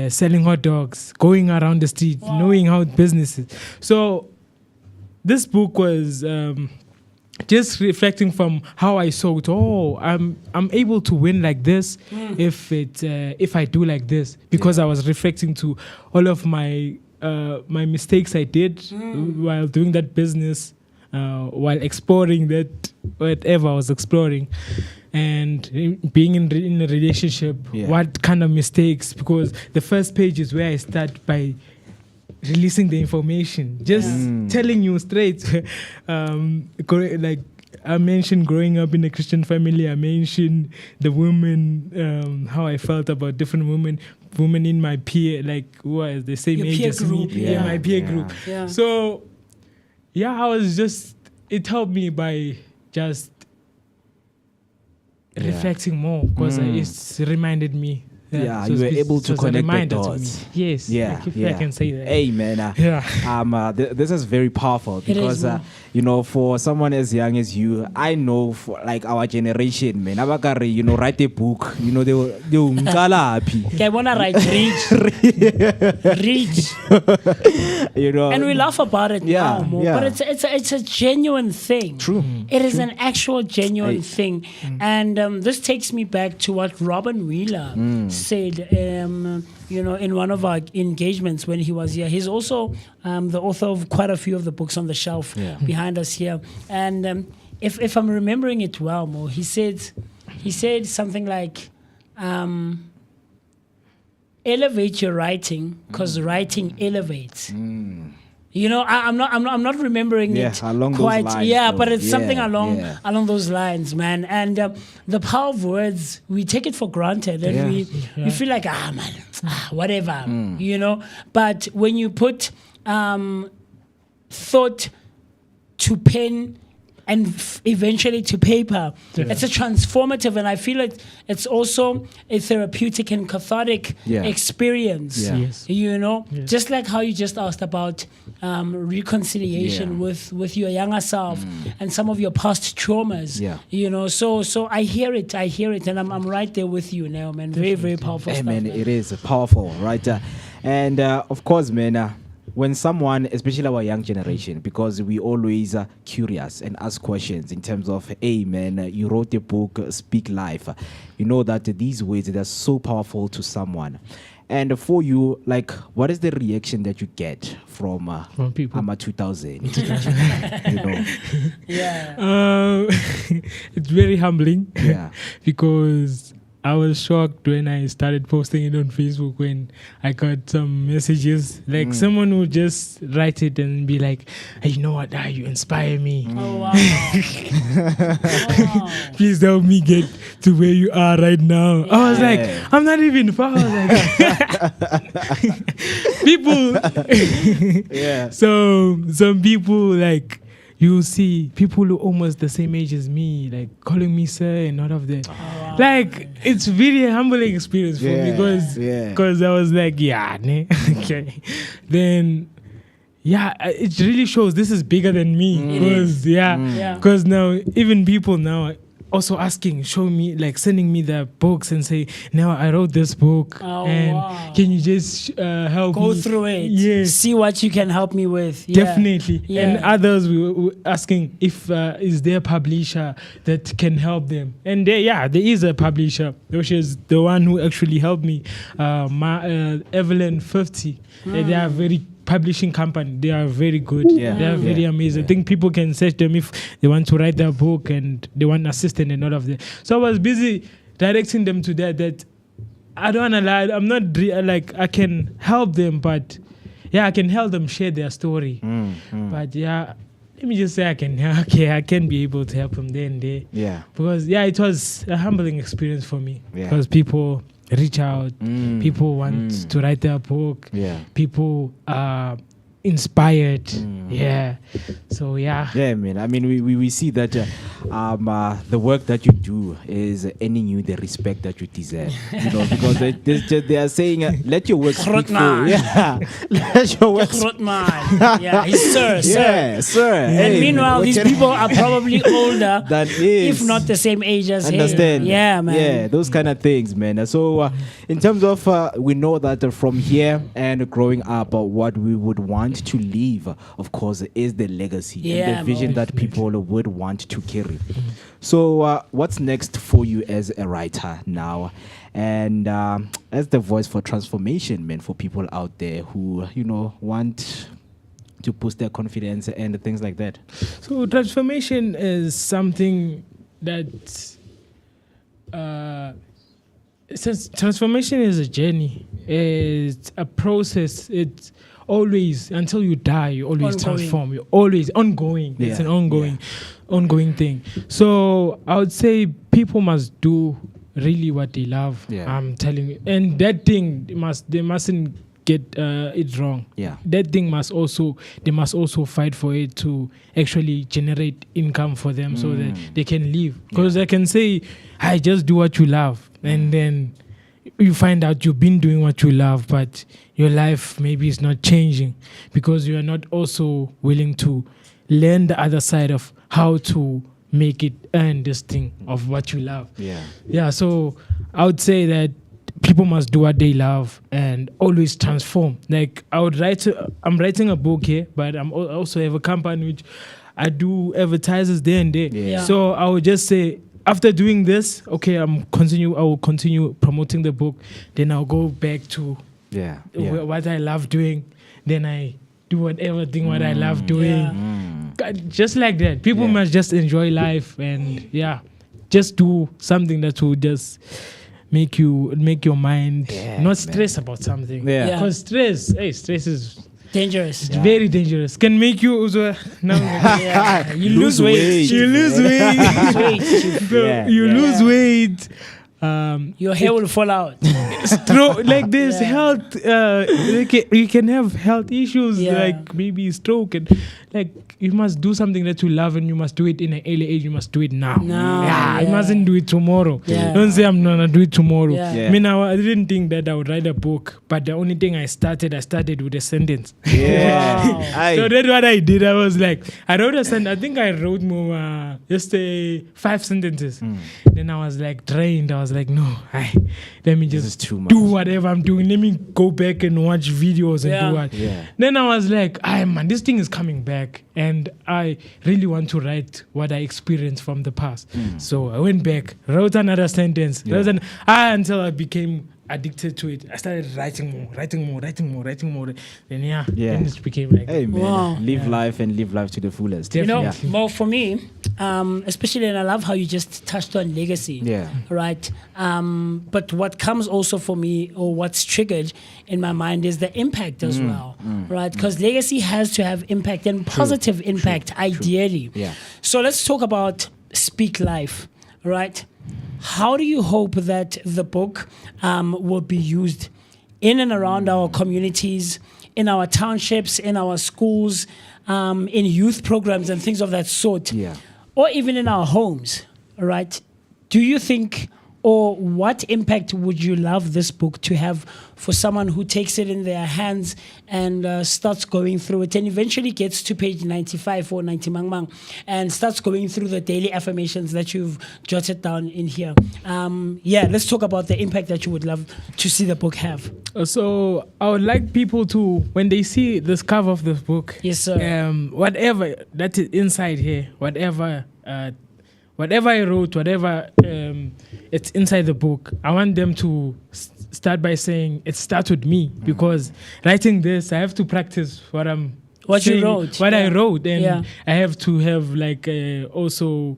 selling hot dogs, going around the street, knowing how business is. So this book was just reflecting from how I saw it. I'm able to win like this if I do like this, because I was reflecting to all of my mistakes I did while doing that business, while exploring that whatever I was exploring, and being in a relationship. What kind of mistakes? Because the first page is where I start by releasing the information, just telling you straight. Like I mentioned growing up in a Christian family. I mentioned the women, how I felt about different women in my peer, like who are the same Your age peer as group, me. yeah. My peer group. Yeah. So, I was just, it helped me by just reflecting more, because it's reminded me. Yeah, so you were it's- able so to it's a connect the reminder to dots. me. Yes, Yeah, if yeah. I can say that. Hey, man. This is very powerful It is, because, man. for someone as young as you, I know for like our generation, man, abakari, write a book, they will happy. Okay, I wanna write reach. And we laugh about it now more, but it's a genuine thing. True. It is an actual genuine thing, and this takes me back to what Robin Wheeler said. In one of our engagements when he was here. He's also the author of quite a few of the books on the shelf behind us here. And if I'm remembering it well, Mo, he said something like, elevate your writing because writing elevates. I'm not remembering it along those quite. lines, But it's though. something Yeah, along those lines, man. And the power of words, we take it for granted, and we feel like whatever, But when you put thought to pen and eventually to paper, it's a transformative, and I feel it's also a therapeutic and cathartic experience. Yes. Just like how you just asked about reconciliation with your younger self and some of your past traumas. So I hear it, and I'm right there with you now, man. Very, very powerful Hey, stuff, man, man. it is powerful, right? And of course, man, when someone, especially our young generation, because we always are curious and ask questions in terms of, hey, man, you wrote a book, Speak Life. You know that these words, they're so powerful to someone. And for you, like, what is the reaction that you get from people? AMA 2000? It's very humbling. Yeah. Because I was shocked when I started posting it on Facebook, when I got some messages. Like someone would just write it and be like, hey, you know what? You inspire me. Oh, wow. Please help me get to where you are right now. I was like, I'm not even far. I was like, people. So some people, like, you see people who are almost the same age as me, like calling me sir and all of that. Like, it's really a humbling experience for me, because I was like, okay. Then, it really shows this is bigger than me. Because now, even people now also asking, show me, like sending me the books and say, now I wrote this book, can you just help Go me? through it. Yes. See what you can help me with. Definitely. Yeah. And others were asking if is there a publisher that can help them. And there is a publisher, which is the one who actually helped me, Evelyn 50. They are very publishing company. They are very good. They are very amazing. I think people can search them if they want to write their book and they want assistant and all of that. So I was busy directing them to that I don't want to lie, I'm not I can help them, but I can help them share their story. But let me just say I can be able to help them there and there. Because it was a humbling experience for me. Because people reach out, people want to write their book, people are inspired. So man, I mean, we see that the work that you do is earning you the respect that you deserve, because they are saying let your work speak for you. Let your work He's sir. And Hey, meanwhile, man, these people are probably older that if not the same age as understand him. Man. Those kind of things, man. So in terms of we know that from here and growing up, what we would want to leave, of course, is the legacy and the vision that people would want to carry. So what's next for you as a writer now, and as the voice for transformation, man, for people out there who want to boost their confidence and things like that? So transformation is something that Since transformation is a journey, it's a process. It's always until you die. You always Ongoing. transform. You're always ongoing. It's Yeah, an ongoing thing. So I would say people must do really what they love. Yeah. I'm telling you, and that thing they mustn't get it wrong. Yeah. That thing they must also fight for it to actually generate income for them so that they can live. Because they can say, I just do what you love, and then you find out you've been doing what you love, but your life maybe is not changing because you are not also willing to learn the other side of how to make it earn this thing of what you love. Yeah, so I would say that people must do what they love and always transform. Like I'm writing a book here, but I also have a company which I do advertises there and there. Yeah. So I would just say, after doing this, okay, I will continue promoting the book. Then I'll go back to what I love doing. Then I do what I love doing. Just like that. People must just enjoy life and just do something that will just make your mind not stress about something. Because stress is dangerous. It's very dangerous. Can make you also you lose weight. You lose weight. You lose weight. Your hair will fall out. Stroke, like this health. You can have health issues like maybe stroke, and like you must do something that you love, and you must do it in an early age. You must do it now. You mustn't do it tomorrow. Don't say I'm gonna do it tomorrow. I mean, I didn't think that I would write a book, but the only thing I started with a sentence. So that's what I did. I was like, I wrote a sentence. I think I wrote more, just 5 sentences. Then I was like drained. I was like, no, let me just do whatever I'm doing. Let me go back and watch videos and do what. Then I was like, man, this thing is coming back, and I really want to write what I experienced from the past. So I went back, wrote another sentence, until I became addicted to it. I started writing more. Then then it became like, hey man, live life to the fullest. Well, for me, especially, and I love how you just touched on legacy. Right. But what comes also for me, or what's triggered in my mind, is the impact as well. Right. Because legacy has to have impact, and positive impact, ideally. So let's talk about Speak Life. Right. How do you hope that the book will be used in and around our communities, in our townships, in our schools, in youth programs and things of that sort, or even in our homes, right? Do you think, or what impact would you love this book to have for someone who takes it in their hands and starts going through it and eventually gets to page 95 or 90 mang and starts going through the daily affirmations that you've jotted down in here? Let's talk about the impact that you would love to see the book have. So I would like people to, when they see this cover of this book, yes, sir. Whatever that is inside here, whatever I wrote, whatever it's inside the book, I want them to start by saying it starts with me, because writing this, I have to practice what I wrote, and I have to have also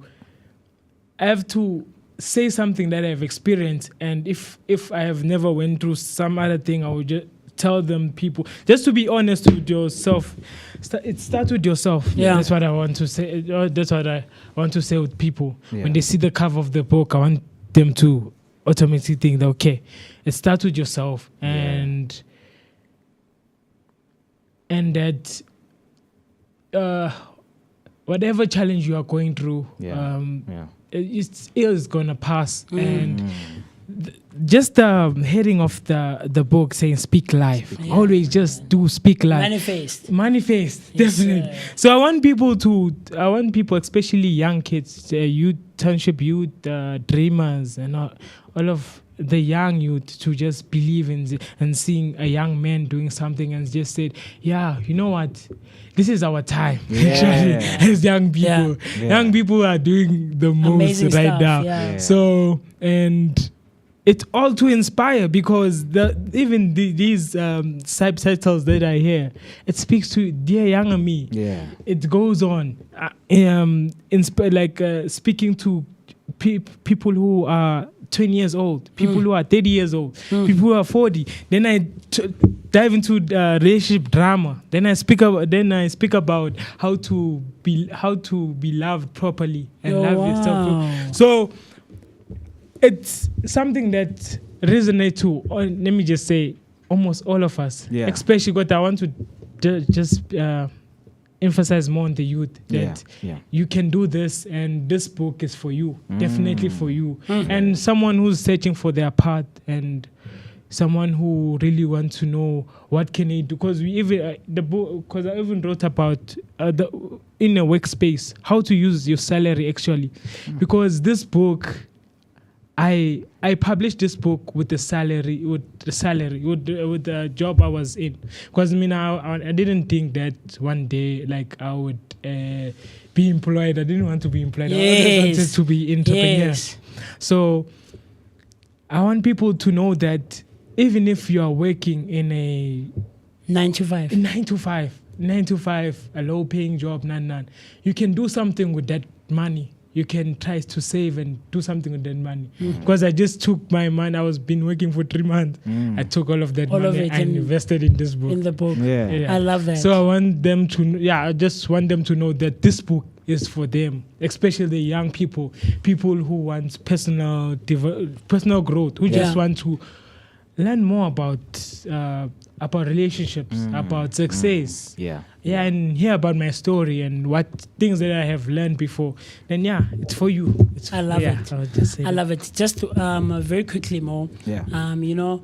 I have to say something that I've experienced, and if I have never went through some other thing, I would just tell them, people, just to be honest with yourself. It starts with yourself. That's what I want to say. That's what I want to say with people. When they see the cover of the book, I want them to automatically think that, okay, it starts with yourself, and that whatever challenge you are going through, it is gonna pass. And just the heading of the book saying "Speak Life." Always just do speak life. Manifest. Yes, definitely. So I want people, especially young kids, youth, township youth, dreamers, and all of the young youth, to just believe in and seeing a young man doing something and just said, you know what, this is our time. Actually, as young people, young people are doing the most amazing right stuff now. So, and it's all to inspire, because these subtitles that I hear, it speaks to dear younger me. It goes on, speaking to people who are 20 years old, people who are 30 years old, people who are 40. Then I dive into relationship drama. Then I speak about how to be loved properly and love yourself. So it's something that resonates to, let me just say, almost all of us. Yeah. Especially because I want to just emphasize more on the youth that you can do this, and this book is for you, definitely for you. And someone who's searching for their path, and someone who really wants to know what can they do, because we even the book, because I even wrote about in a workspace how to use your salary actually, because this book, I published this book with the job I was in, because I didn't think that one day like I would be employed. I didn't want to be employed. I wanted to be entrepreneur. So I want people to know that even if you are working in a 9 to 5, a low paying job, you can do something with that money. You can try to save and do something with that money. Because I just took my money. I was been working for 3 months. I took all of that money and invested in this book. In the book. Yeah. I love that. So I want them to, I just want them to know that this book is for them, especially the young people who want personal growth, who just want to learn more about relationships, about success. And hear about my story and what things that I have learned before. Then it's for you. I love it. I love it. Just to, very quickly more. Uneo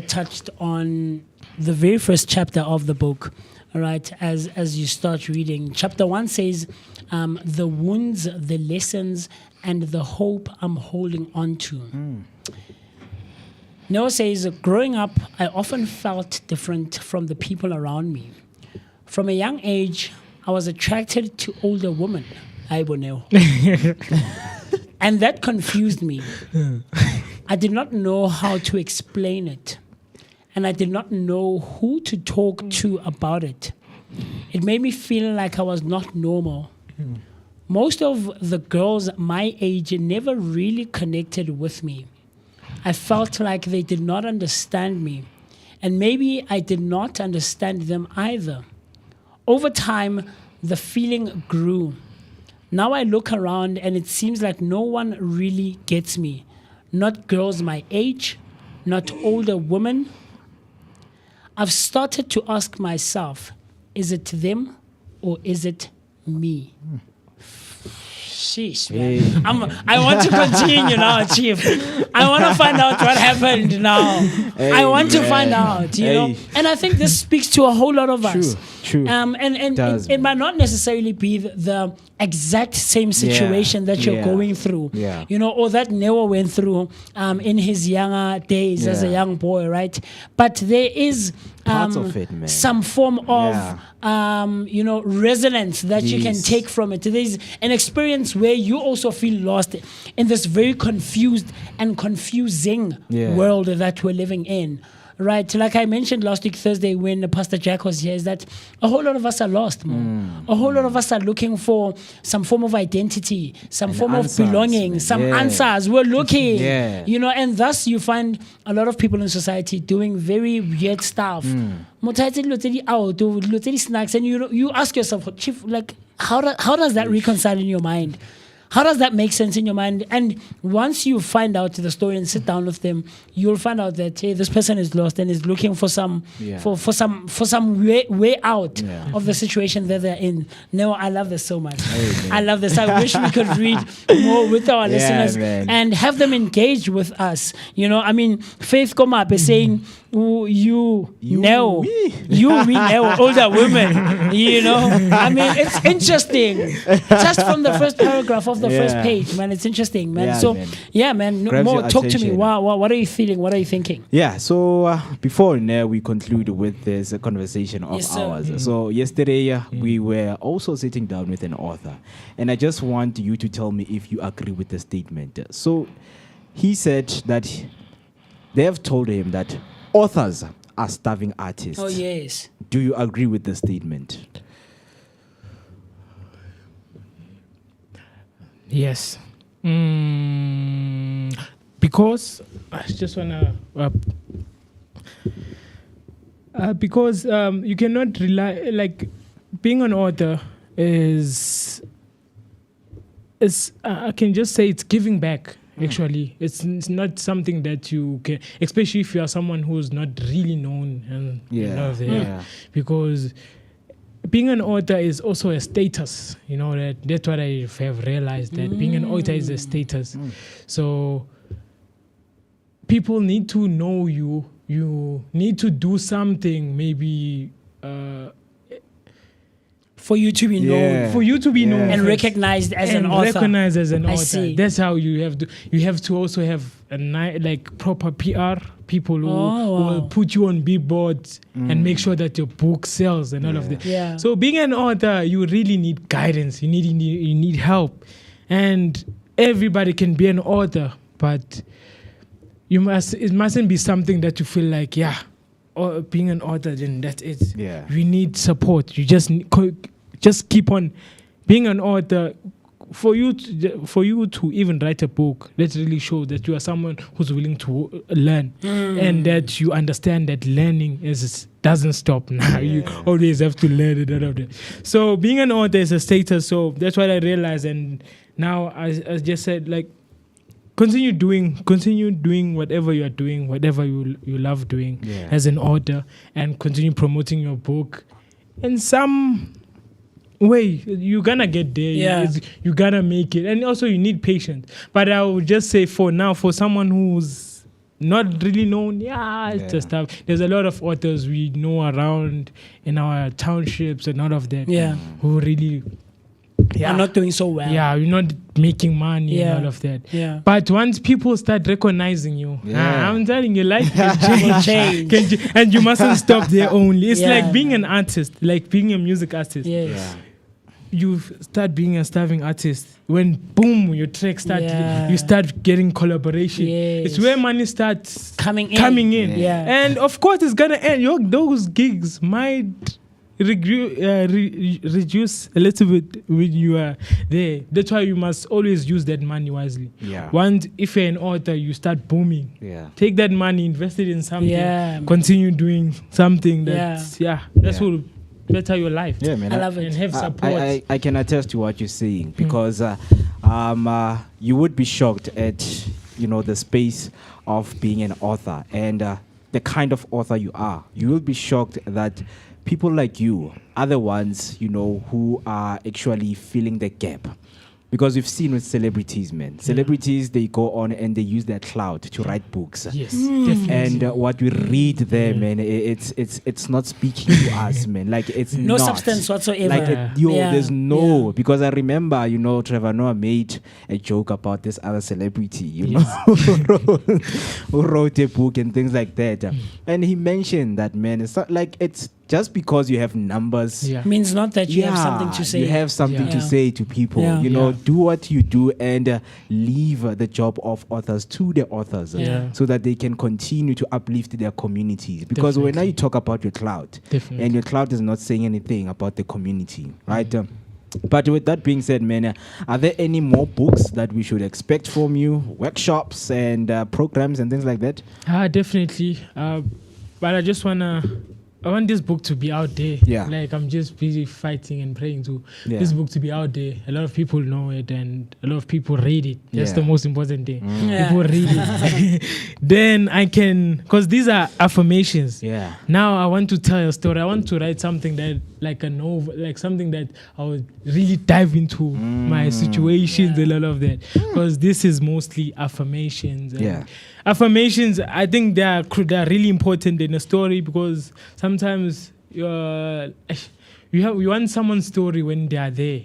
touched on the very first chapter of the book. All right, as you start reading, chapter 1 says, the wounds, the lessons, and the hope I'm holding on to. Noah says, growing up, I often felt different from the people around me. From a young age, I was attracted to older women. And that confused me. I did not know how to explain it. And I did not know who to talk to about it. It made me feel like I was not normal. Most of the girls my age never really connected with me. I felt like they did not understand me, and maybe I did not understand them either. Over time, the feeling grew. Now I look around and it seems like no one really gets me. Not girls my age, not older women. I've started to ask myself, is it them or is it me? Sheesh, man. I want to continue now, Chief. I want to find out what happened now. I want to find out, you know. And I think this speaks to a whole lot of us. True. It might not necessarily be the exact same situation that you're going through, you know, or that Noah went through in his younger days as a young boy, right? But there is parts of it, man. Some form of you know, resonance that you can take from it. There's an experience where you also feel lost in this very confused and confusing world that we're living in. Right, like I mentioned last week Thursday when Pastor Jack was here, is that a whole lot of us are lost, man. A whole lot of us are looking for some form of identity, some form of belonging, some answers. We're looking, you know, and thus you find a lot of people in society doing very weird stuff. Snacks, and you ask yourself, Chief, like how does that reconcile in your mind? How does that make sense in your mind? And once you find out the story and sit down with them, you'll find out that hey, this person is lost and is looking for some for some way out of the situation that they're in. No, I love this so much. I love this. I wish we could read more with our listeners and have them engage with us. You know, I mean, Faith Komap is saying, you know older women. You know, I mean, it's interesting. Just from the first paragraph of the first page, man, it's interesting, man. More talk to me. What are you feeling? What are you thinking? So before we conclude with this conversation of ours. So yesterday we were also sitting down with an author, and I just want you to tell me if you agree with the statement. So he said that they have told him that authors are starving artists. Oh yes. Do you agree with the statement? Yes. Because I just wanna because you cannot rely, like, being an author is I can just say it's giving back. Actually, it's not something that you can, especially if you are someone who's not really known and because being an author is also a status. You know that's what I have realized, that being an author is a status. So people need to know you. You need to do something, maybe. For you to be known, and recognized as an author. I see. That's how you have to. You have to also have proper PR people who will put you on billboards and make sure that your book sells and all of that. Yeah. So being an author, you really need guidance. You need help, and everybody can be an author, but it mustn't be something that you feel like, or being an author, then that's it. Yeah. You need support. You just keep on being an author. For you to even write a book, that really shows that you are someone who's willing to learn, and that you understand that learning doesn't stop. Now you always have to learn it. So being an author is a status. So that's what I realized, and now I just said, like, continue doing whatever you are doing, whatever you love doing as an author, and continue promoting your book. In some way, you're gonna get there. You're gonna make it, and also you need patience. But I would just say, for now, for someone who's not really known, it's just tough. There's a lot of authors we know around in our townships and all of that, who really are not doing so well. Yeah, you're not making money and all of that. Yeah. But once people start recognizing you, I'm telling you, life can change. And you mustn't stop there only. It's like being an artist, like being a music artist. You start being a starving artist when boom, your track you start getting collaboration. It's where money starts coming in. And of course it's gonna end. Those gigs might reduce a little bit when you are there. That's why you must always use that money wisely. Once, if you're an author, you start booming. Take that money, invest it in something. Continue doing something that's will better your life. Yeah, man. I love it. And have support. I can attest to what you're saying, because you would be shocked at the space of being an author and the kind of author you are. You will be shocked that people like you are the ones who are actually filling the gap. Because we've seen with celebrities, man. Celebrities, they go on and they use their clout to write books. Yes, definitely. And what we read there, man, it's not speaking to us, man. Like, it's no not substance whatsoever. Like, there's no. Because I remember, Trevor Noah made a joke about this other celebrity, who wrote a book and things like that. And he mentioned that, man, it's not like it's just because you have numbers means not that you have something to say. You have something to say to people. Do what you do and leave the job of authors to the authors so that they can continue to uplift their communities. Because when you talk about your cloud, and your cloud is not saying anything about the community, right? But with that being said, man, are there any more books that we should expect from you? Workshops and programs and things like that? Definitely. But I want this book to be out there. Like, I'm just busy fighting and praying to this book to be out there. A lot of people know it and a lot of people read it. That's the most important thing. People read it. Then I can, because these are affirmations. Now I want to tell a story. I want to write something that, like a novel, like something that I would really dive into my situations and all of that. Because this is mostly affirmations. And affirmations, I think they are really important in a story, because sometimes you want someone's story when they are there.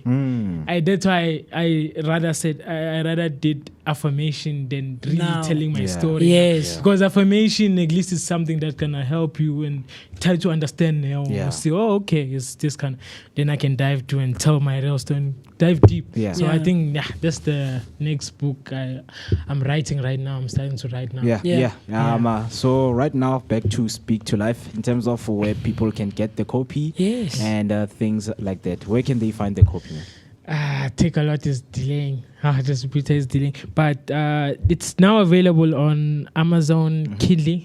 That's why I rather did affirmation than really telling my story. Because affirmation at least is something that can help you and try to understand. Say, okay, it's this kind. Then I can dive to and tell my real story and dive deep. So I think that's the next book I'm writing right now. I'm starting to write now. So right now, back to Speak to Life in terms of where people can get the copy and things like that. Where can they find the copy? Takealot is delaying. Distributor is delaying, but it's now available on Amazon Kindle.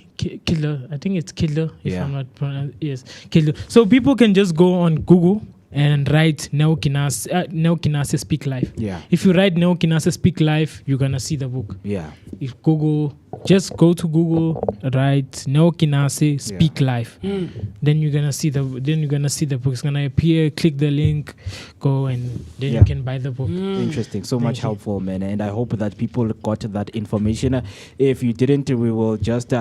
I think it's Kindle. If I'm not pronouncing, yes, Kindle. So people can just go on Google and write Neo Kinase Speak Life. Yeah. If you write Neo Kinase Speak Life, you're gonna see the book. Yeah. If just go to Google, write Neo Kinase Speak Life. Then you're gonna see the book. It's gonna appear. Click the link, go, and then you can buy the book. Interesting. So much helpful, man. And I hope that people got that information. If you didn't, we will just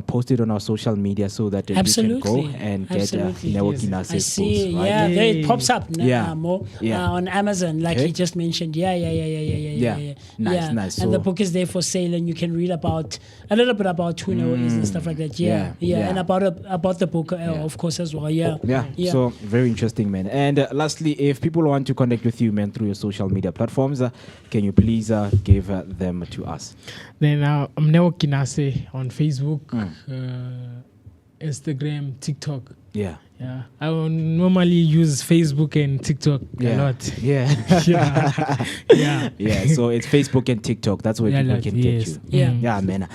post it on our social media so that you can go and get Neo Kinase I see. books. Right? Yeah, there it pops up more Yeah. on Amazon, like he just mentioned. Yeah. Nice. And the book is there for sale, and you can read about a little bit about who Neo is and stuff like that. Yeah. And about the book, of course, as well. Yeah. So very interesting, man. And lastly, if people want to connect with you, man, through your social media platforms, can you please give them to us? Then I'm Neo Kinase on Facebook, Instagram, TikTok. Yeah. I will normally use Facebook and TikTok a lot. Yeah. So it's Facebook and TikTok. That's where people can get you. Yeah, man.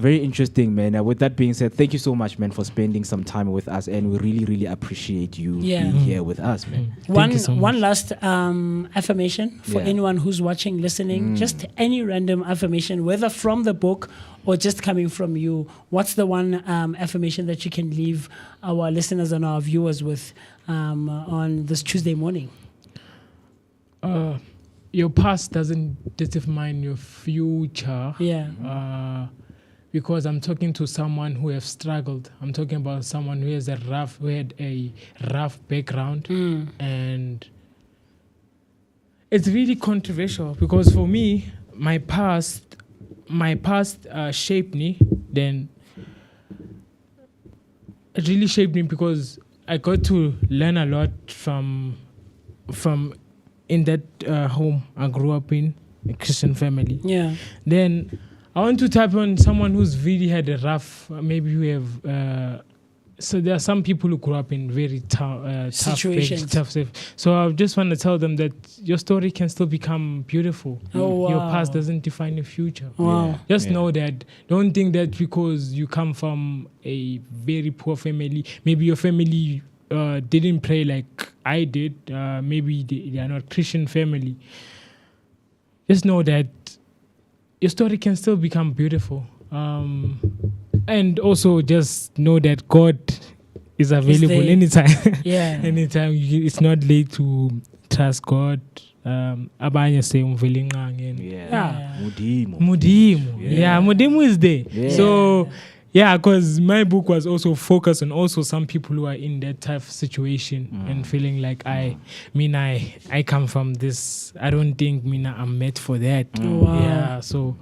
Very interesting, man. With that being said, thank you so much, man, for spending some time with us, and we really, really appreciate you being here with us, man. One last affirmation for anyone who's watching, listening. Just any random affirmation, whether from the book or just coming from you. What's the one affirmation that you can leave our listeners and our viewers with on this Tuesday morning? Your past doesn't determine your future. Because I'm talking to someone who have struggled. I'm talking about someone who had a rough background, and it's really controversial because for me, my past shaped me. Then it really shaped me because I got to learn a lot from in that home I grew up in, a Christian family. Then I want to tap on someone who's really had a rough, maybe we have. So there are some people who grew up in very tough situations. So I just want to tell them that your story can still become beautiful. Your past doesn't define your future. Just know that. Don't think that because you come from a very poor family, maybe your family didn't pray like I did. Maybe they are not Christian family. Just know that your story can still become beautiful. And also just know that God is available anytime. Anytime. It's not late to trust God. Abanye say Mudimu is there. So because my book was also focused on also some people who are in that type of situation and feeling like I come from this. I don't think I'm meant for that. So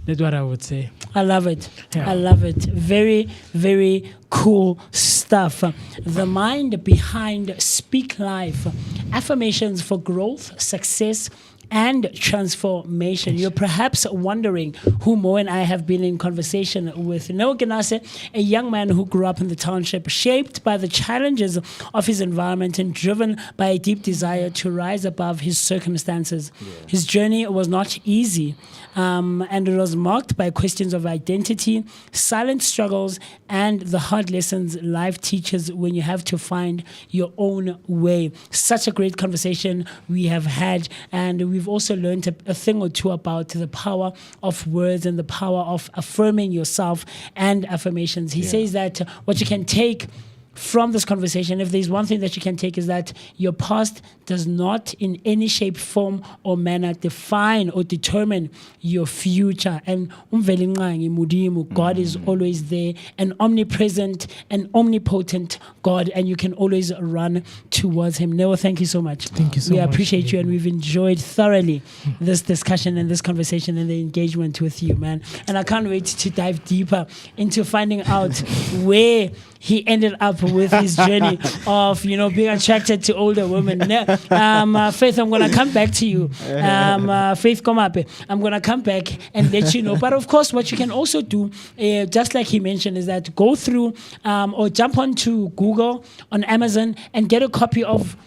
that's what I would say. I love it. I love it. Very, very cool stuff. The mind behind Speak Life. Affirmations for growth, success, and transformation. You're perhaps wondering who Mo and I have been in conversation with. Neo Kinase, a young man who grew up in the township, shaped by the challenges of his environment and driven by a deep desire to rise above his circumstances. His journey was not easy, and it was marked by questions of identity, silent struggles, and the hard lessons life teaches when you have to find your own way. Such a great conversation we have had, and we've also learned a thing or two about the power of words and the power of affirming yourself and affirmations. He says that what you can take from this conversation, if there's one thing that you can take, is that your past does not in any shape, form, or manner define or determine your future. And God is always there, an omnipresent and omnipotent God, and you can always run towards him. Neo, thank you so much. Thank you so much. We appreciate you, and we've enjoyed thoroughly this discussion and this conversation and the engagement with you, man. And I can't wait to dive deeper into finding out where he ended up with his journey of, being attracted to older women. Faith, I'm going to come back to you. Faith, come up. I'm going to come back and let you know. But of course, what you can also do, just like he mentioned, is that go through or jump onto Google, on Amazon, and get a copy of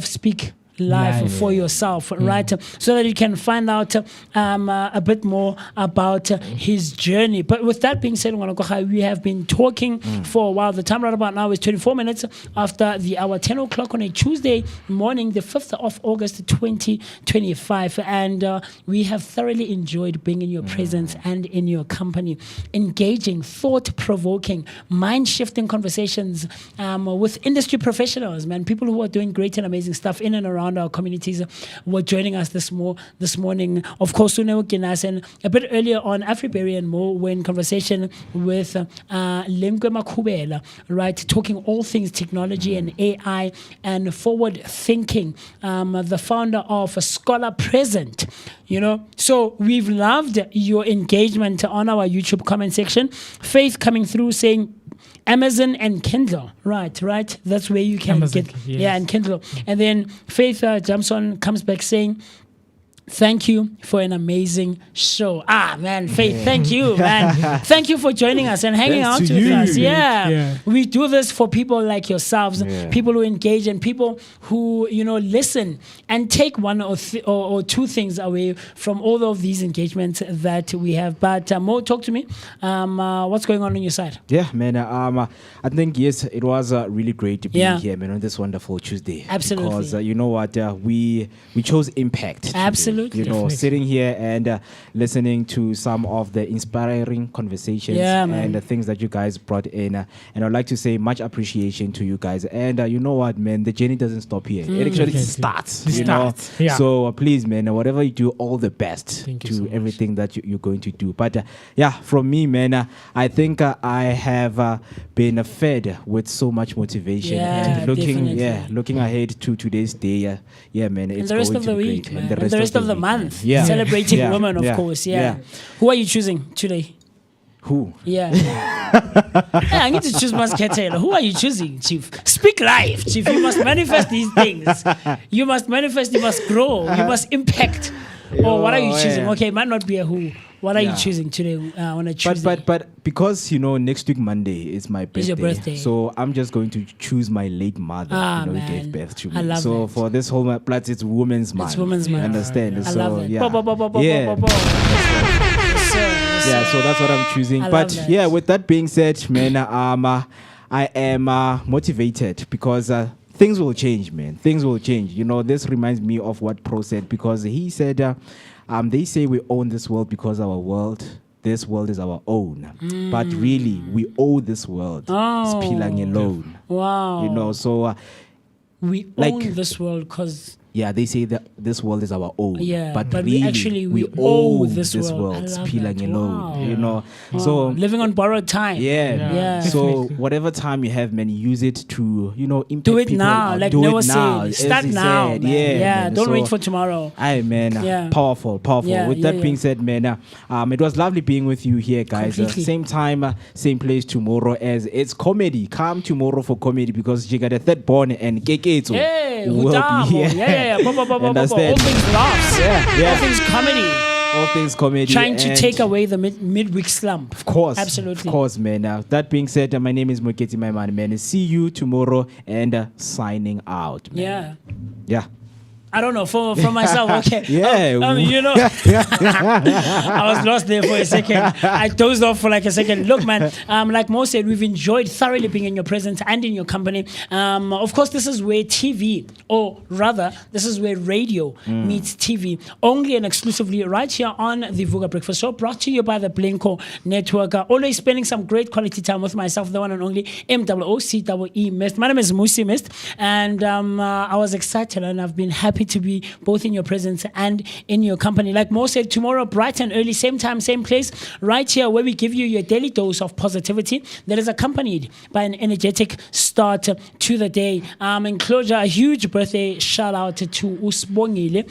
Speak life for yourself, right? So that you can find out a bit more about his journey. But with that being said, we have been talking for a while. The time right about now is 24 minutes after the hour, 10 o'clock on a Tuesday morning, the 5th of August 2025. And we have thoroughly enjoyed being in your presence and in your company, engaging, thought-provoking, mind-shifting conversations with industry professionals, man, people who are doing great and amazing stuff in and around our communities were joining us this morning. Of course, and a bit earlier on, Afriberry and Mo were in conversation with Lemkwe Makhubela, right, talking all things technology and AI and forward thinking, the founder of Scholar Present, So we've loved your engagement on our YouTube comment section. Faith coming through saying, Amazon and Kindle, right. That's where you can get, and Kindle. And then Faith jumps on, comes back saying, thank you for an amazing show. Man, Faith, thank you, man. Thank you for joining us and hanging out with us. Yeah. We do this for people like yourselves, people who engage and people who, listen and take one or two things away from all of these engagements that we have. But Mo, talk to me. What's going on your side? Yeah, man. I think, yes, it was really great to be here, man, on this wonderful Tuesday. Absolutely. Because you know what? We chose impact. Absolutely. Sitting here and listening to some of the inspiring conversations and the things that you guys brought in. And I'd like to say much appreciation to you guys. And you know what, man? The journey doesn't stop here. It actually starts. So please, man, whatever you do, all the best to everything that you're going to do. But from me, man, I think I have been fed with so much motivation and looking ahead to today's day. Man, it's and the rest going of the to be week, great. man. And the rest of the month, celebrating women, of course. Who are you choosing today? Who? I need to choose Masketela. Who are you choosing, Chief? Speak live, Chief. You must manifest these things. You must manifest, you must grow, you must impact. What are you choosing? Okay, it might not be a who. What are you choosing today on a Tuesday? But because next week Monday is my birthday, it's your birthday, so I'm just going to choose my late mother who gave birth to me. I love so that. For this whole plot, it's Women's Month. It's Women's Month. Understand? I So love it. So that's what I'm choosing. But with that being said, man, I am motivated because. Things will change, man. Things will change. This reminds me of what Pro said, because he said, they say we own this world because this world is our own. But really, we owe this world. Spilang alone. Wow. So we own this world because... Yeah, they say that this world is our own. Yeah, but really, we owe this world. Spilang alone. So living on borrowed time. Yeah. So whatever time you have, man, use it to impact do it people. Now, like Noah said. Start now. Man. Yeah. Don't wait for tomorrow. Aye, man. Powerful. With that being said, man, it was lovely being with you here, guys. Same time, same place tomorrow as it's comedy. Come tomorrow for comedy because you got a third born and Keketo will be here. All things laughs. All things comedy. All things comedy. Trying to take away the midweek slump. Of course. Absolutely. Of course, man. That being said, my name is Moketi, my man. See you tomorrow and signing out, man. Yeah. I don't know, for myself, okay. Yeah. I was lost there for a second. I dozed off for like a second. Look, man, like Mo said, we've enjoyed thoroughly being in your presence and in your company. Of course, this is where TV, or rather, this is where radio meets TV, only and exclusively right here on the Vooka Breakfast Show, brought to you by the Blinko Network. Always spending some great quality time with myself, the one and only MOOCEE Mist. My name is Musi Mist, and I was excited, and I've been happy to be both in your presence and in your company. Like Mo said, tomorrow bright and early, same time, same place, right here where we give you your daily dose of positivity that is accompanied by an energetic start to the day. In closure, a huge birthday shout out to Usbongile,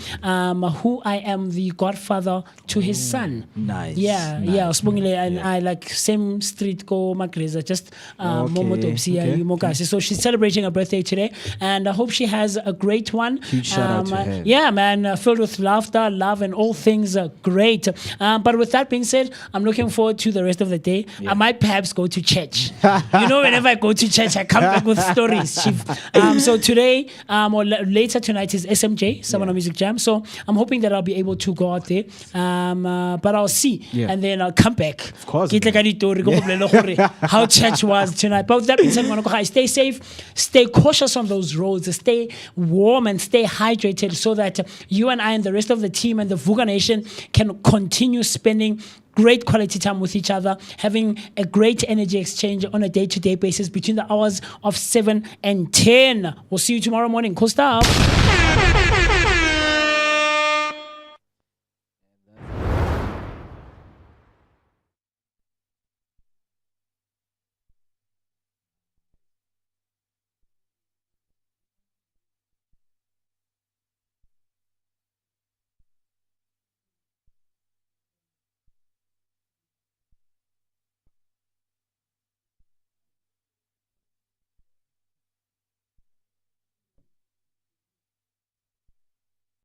who I am the godfather to his son. Nice. Usbongile and I like same street go Magreza, just Momo Dobsonville. So she's celebrating her birthday today, and I hope she has a great one. Huge shout out to her. Yeah, man, filled with laughter, love, and all things great. But with that being said, I'm looking forward to the rest of the day. I might perhaps go to church. Whenever I go to church, I come back with stories, Chief. So today, or later tonight is SMJ, Savannah Music Jam. So I'm hoping that I'll be able to go out there. But I'll see. And then I'll come back. Of course. How church was tonight. But with that being said, guys, stay safe, stay cautious on those roads, stay warm and stay hydrated so that you and I and the rest of the team and the Vooka Nation can continue spending great quality time with each other, having a great energy exchange on a day-to-day basis between the hours of 7 and 10. We'll see you tomorrow morning. Cool stuff.